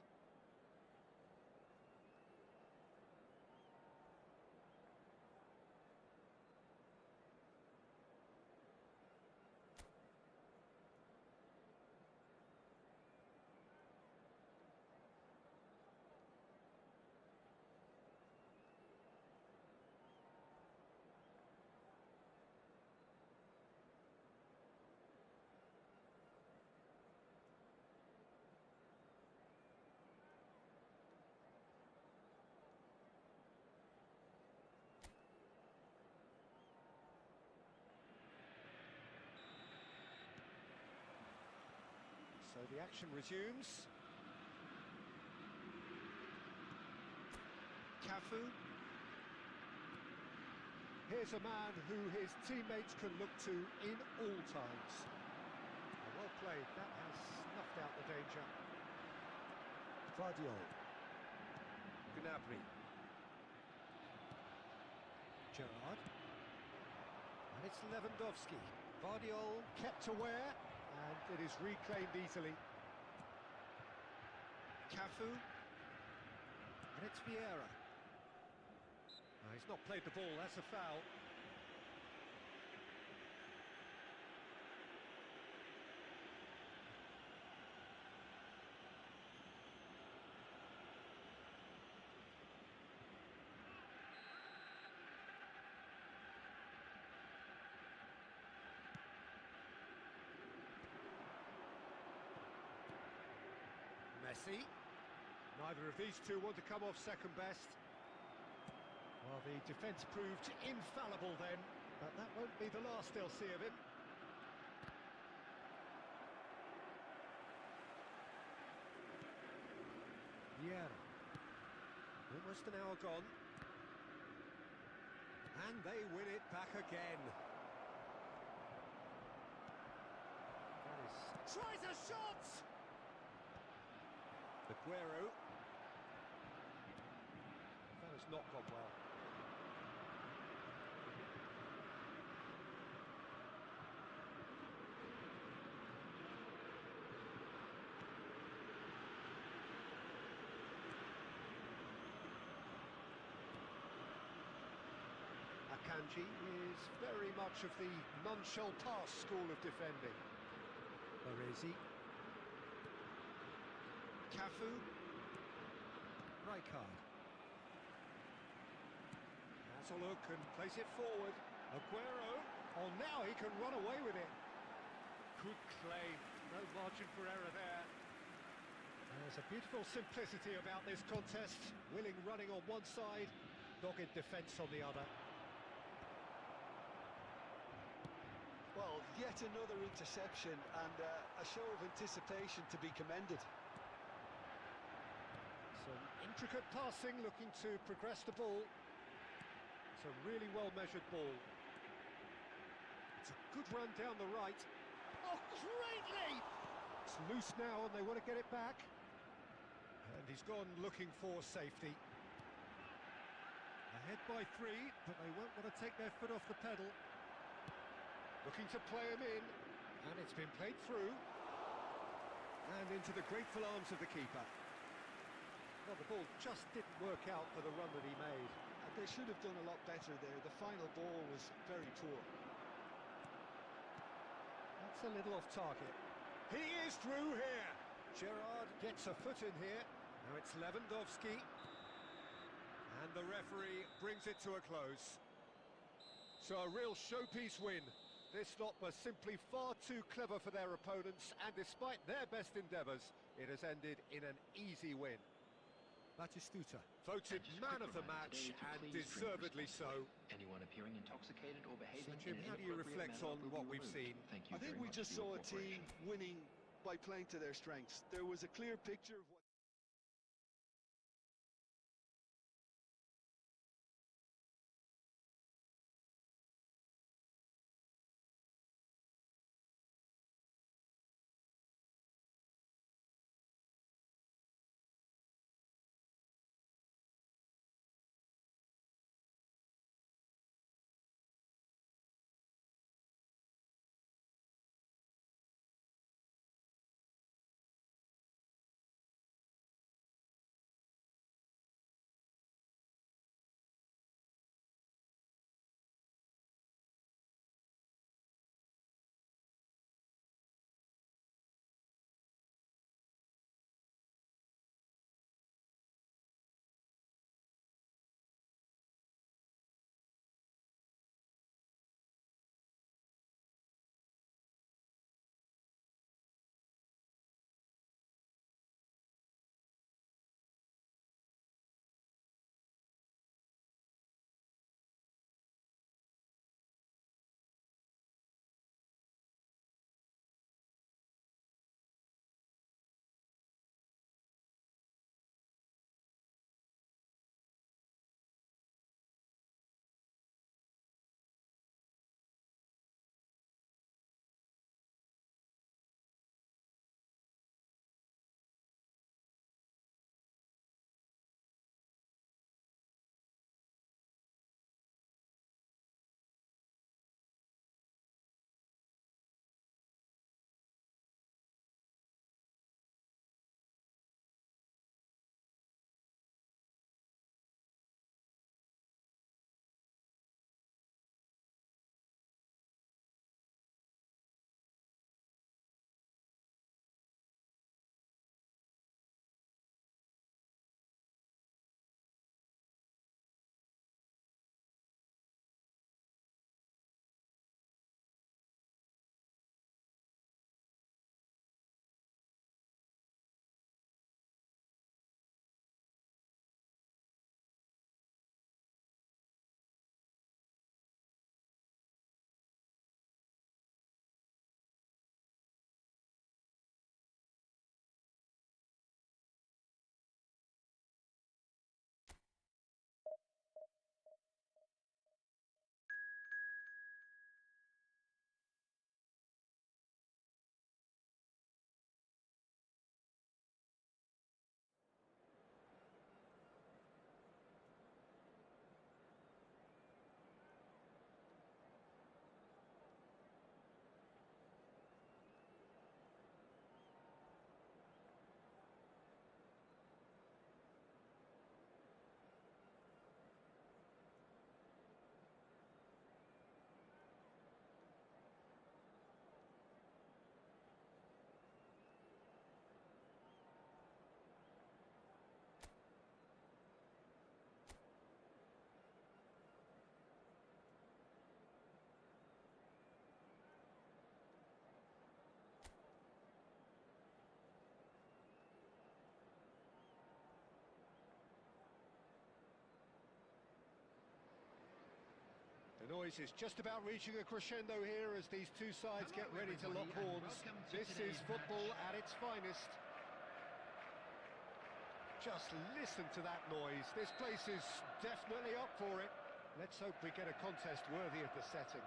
So the action resumes. Cafu. Here's a man who his teammates can look to in all times. Well played, that has snuffed out the danger. Guardiola. Gnabry. Gerrard. And it's Lewandowski. Guardiola kept aware, and it is reclaimed easily. Cafu. And it's Vieira. He's not played the ball, that's a foul. Messi. Neither of these two want to come off second best. Well, the defence proved infallible then, but that won't be the last they'll see of him. Vieira. Almost an hour gone. And they win it back again. Tries a shot! Aguero. That has not gone well. Akanji is very much of the none-shall-pass school of defending. Baresi. Cafu. Rijkaard. Has a look and plays it forward. Aguero. Oh, now he can run away with it. Good claim. No margin for error there. There's a beautiful simplicity about this contest. Willing running on one side, dogged defence on the other. Well, yet another interception and a show of anticipation to be commended. Some intricate passing, looking to progress the ball. It's a really well-measured ball. It's a good run down the right. Oh, great leap! It's loose now and they want to get it back. And he's gone looking for safety. Ahead by 3, but they won't want to take their foot off the pedal. Looking to play him in, and it's been played through. And into the grateful arms of the keeper. Well, the ball just didn't work out for the run that he made. They should have done a lot better there. The final ball was very poor. That's a little off target. He is through here. Gerrard gets a foot in here. Now it's Lewandowski. And the referee brings it to a close. So a real showpiece win. This lot were simply far too clever for their opponents, and despite their best endeavours, it has ended in an easy win. Batistuta voted man of the match, and deservedly so. Anyone appearing intoxicated or behaving So, Jim, how do you reflect on what we've seen? Thank you I think very we much just for your saw a team cooperation. winning by playing to their strengths. There was a clear picture of what boys. It's just about reaching a crescendo here as these two sides get ready to lock horns. This is football at its finest. Just listen to that noise. This place is definitely up for it. Let's hope we get a contest worthy of the setting.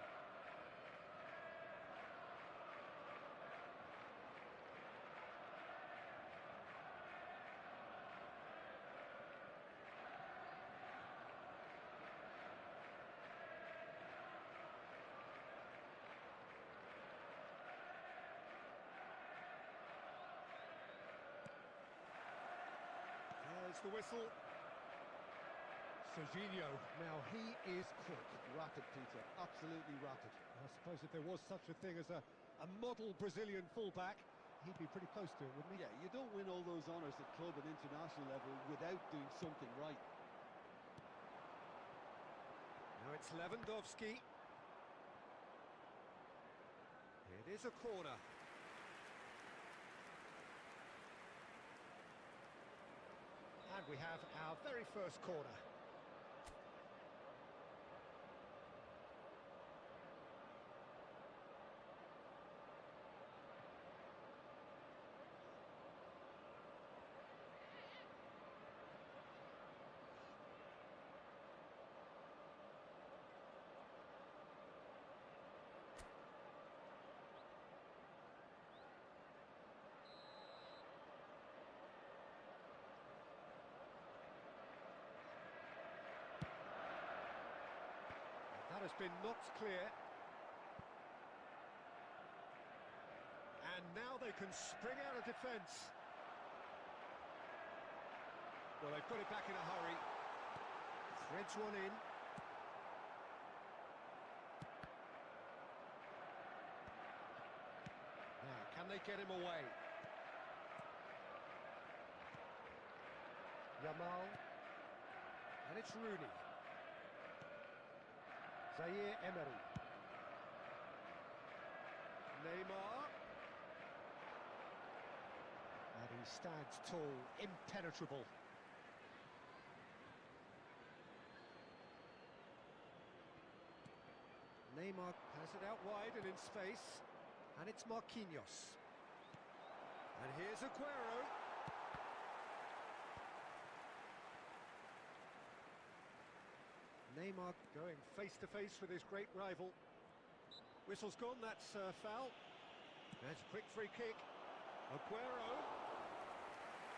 There's the whistle. Serginho, now he is quick. Rapid, Peter, absolutely rapid. I suppose if there was such a thing as a model Brazilian fullback, he'd be pretty close to it, wouldn't he? Yeah, you don't win all those honours at club and international level without doing something right. Now it's Lewandowski. It is a corner. And we have our very first corner. That has been knocked clear. And now they can spring out of defence. Well, they've got it back in a hurry. Threads one in. Now, can they get him away? Yamal. And it's Rooney. Zaire Emery. Neymar. And he stands tall, impenetrable. Neymar has it out wide and in space. And it's Marquinhos. And here's Aguero. Neymar going face-to-face with his great rival. Whistle's gone, that's foul. That's a quick free kick. Aguero.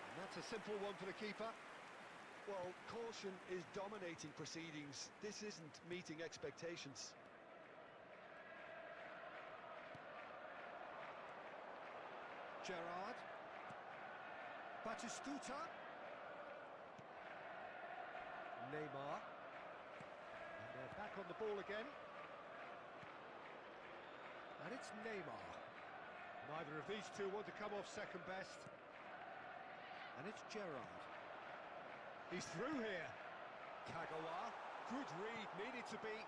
And that's a simple one for the keeper. Well, caution is dominating proceedings. This isn't meeting expectations. Gerrard. Batistuta. Neymar. And they're back on the ball again. And it's Neymar. Neither of these two want to come off second best. And it's Gerrard. He's through here. Kagawa. Good read, needed to be.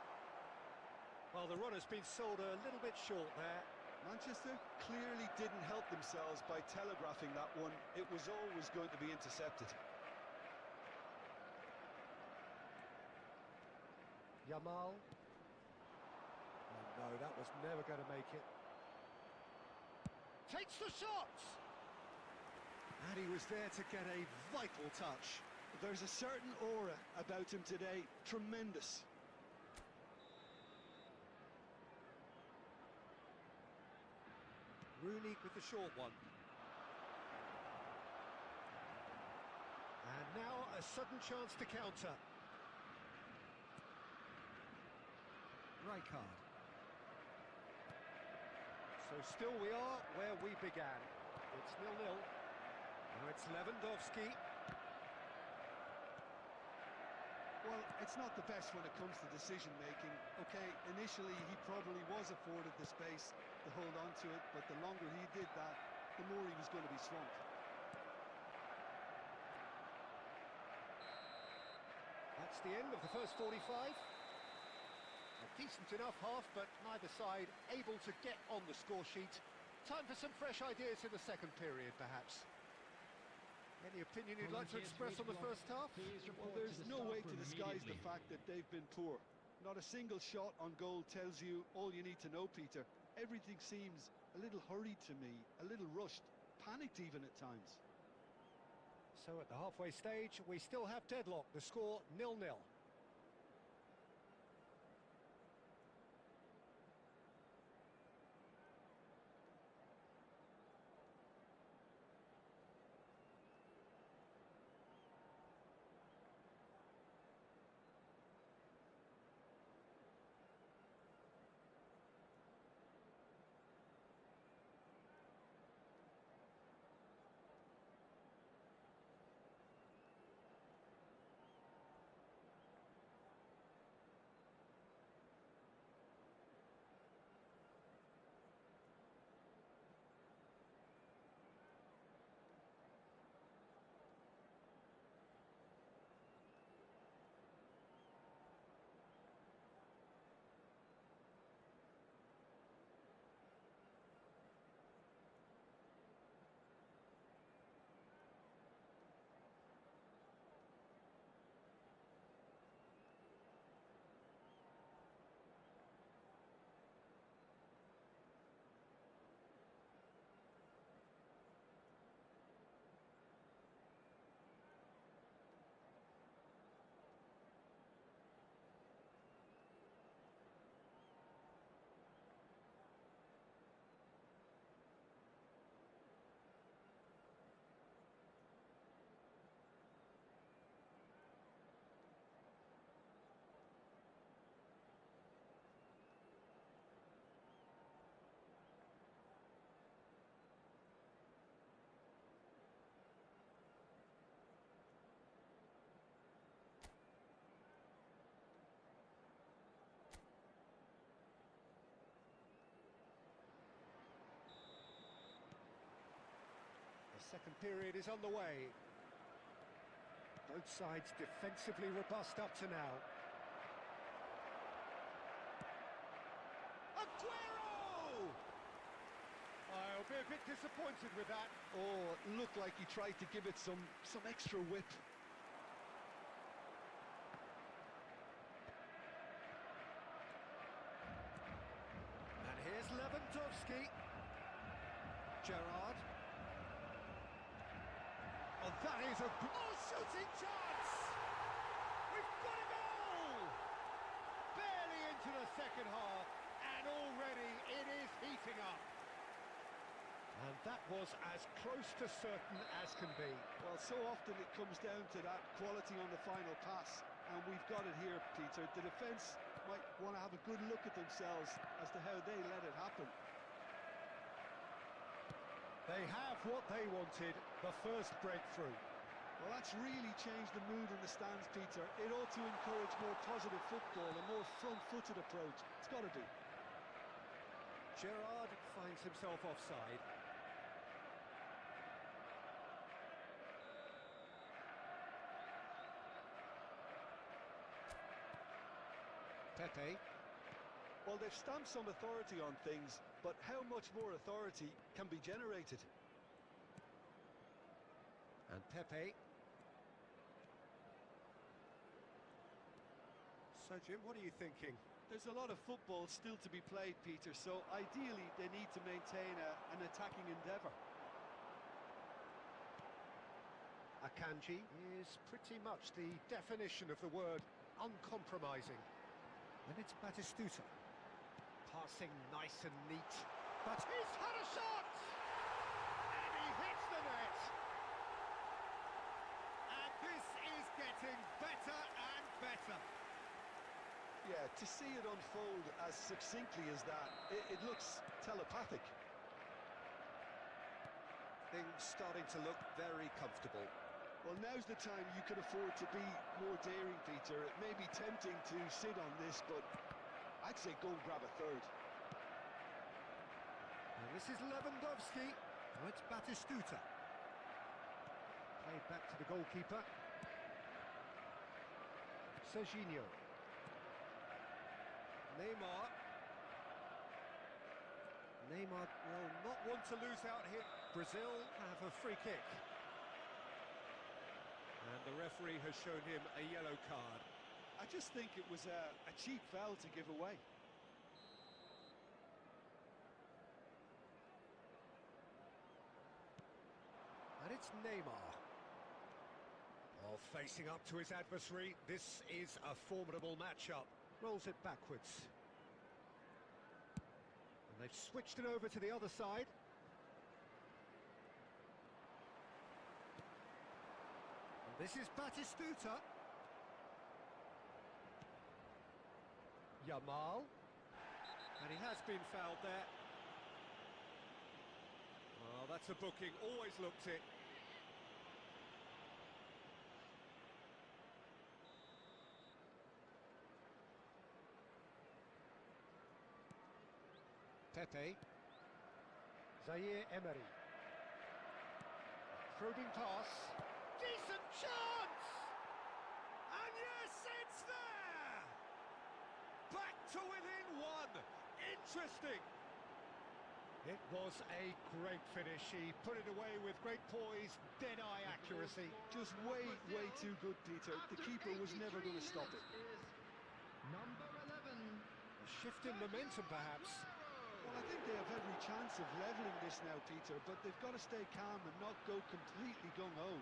Well, the runner's been sold a little bit short there. Manchester clearly didn't help themselves by telegraphing that one. It was always going to be intercepted. Yamal. Oh no, that was never going to make it. Takes the shot! And he was there to get a vital touch. There's a certain aura about him today. Tremendous. Rooney with the short one. And now a sudden chance to counter. Rijkaard. So still we are where we began. It's 0-0. Now it's Lewandowski. Well, it's not the best when it comes to decision-making. Okay, initially he probably was afforded the space to hold on to it, but the longer he did that, the more he was going to be swamped. That's the end of the first 45. A decent enough half, but neither side able to get on the score sheet. Time for some fresh ideas in the second period, perhaps. Any opinion you'd like to express on the first half? Well, there's no way to disguise the fact that they've been poor. Not a single shot on goal tells you all you need to know, Peter. Everything seems a little hurried to me, a little rushed, panicked even at times. So at the halfway stage, we still have deadlock. The score 0-0. The second period is on the way. Both sides defensively robust up to now. Aguero! I'll be a bit disappointed with that. Oh, it looked like he tried to give it some extra whip. And here's Lewandowski. Gerrard. Oh, that is a... Oh, shooting chance! We've got a goal! Barely into the second half, and already it is heating up. And that was as close to certain as can be. Well, so often it comes down to that quality on the final pass, and we've got it here, Peter. The defence might want to have a good look at themselves as to how they let it happen. They have what they wanted, the first breakthrough. Well, that's really changed the mood in the stands, Peter. It ought to encourage more positive football, a more front-footed approach. It's got to be. Gerrard finds himself offside. Pepe. Well, they've stamped some authority on things, but how much more authority can be generated? And Pepe. So, Jim, what are you thinking? There's a lot of football still to be played, Peter, so ideally they need to maintain an attacking endeavour. Akanji is pretty much the definition of the word uncompromising. And it's Batistuta. Passing nice and neat. But he's had a shot! And he hits the net! And this is getting better and better. Yeah, to see it unfold as succinctly as that, it looks telepathic. Things starting to look very comfortable. Well, now's the time you can afford to be more daring, Peter. It may be tempting to sit on this, but I'd say go and grab a third. And this is Lewandowski. Oh, it's Batistuta. Played back to the goalkeeper. Serginho. Neymar. Neymar will not want to lose out here. Brazil have a free kick. And the referee has shown him a yellow card. I just think it was a cheap foul to give away. And it's Neymar. Oh, facing up to his adversary, this is a formidable matchup. Rolls it backwards. And they've switched it over to the other side. And this is Batistuta. Yamal. And he has been fouled there. Well, that's a booking, always looked it. Pepe. Zaire Emery. Probing pass. Decent chance! And yes, it's there! Back to within one. Interesting. It was a great finish. He put it away with great poise, dead-eye accuracy. Just way too good, Peter. The keeper was never going to stop it. Number 11. A shift in momentum, perhaps. Well, I think they have every chance of levelling this now, Peter, but they've got to stay calm and not go completely gung-ho.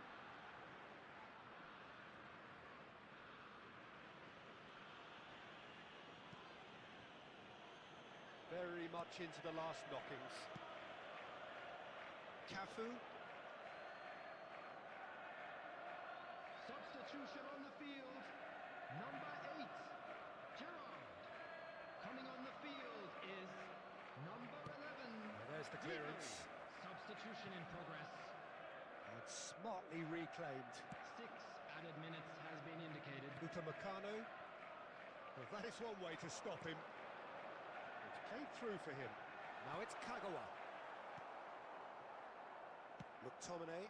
Very much into the last knockings. Cafu. Substitution on the field. Number 8. Gerrard. Coming on the field is number 11. There's the clearance. Substitution in progress. And smartly reclaimed. 6 added minutes has been indicated. Upamecano. Well, that is one way to stop him. It's played through for him. Now it's Kagawa. McTominay.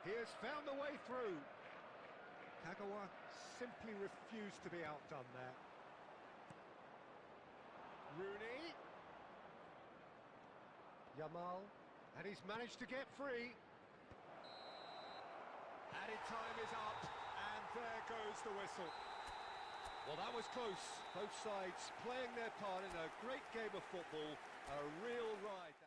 He has found the way through. Kagawa simply refused to be outdone there. Rooney. Yamal. And he's managed to get free. Added time is up, and there goes the whistle. Well, that was close. Both sides playing their part in a great game of football. A real ride.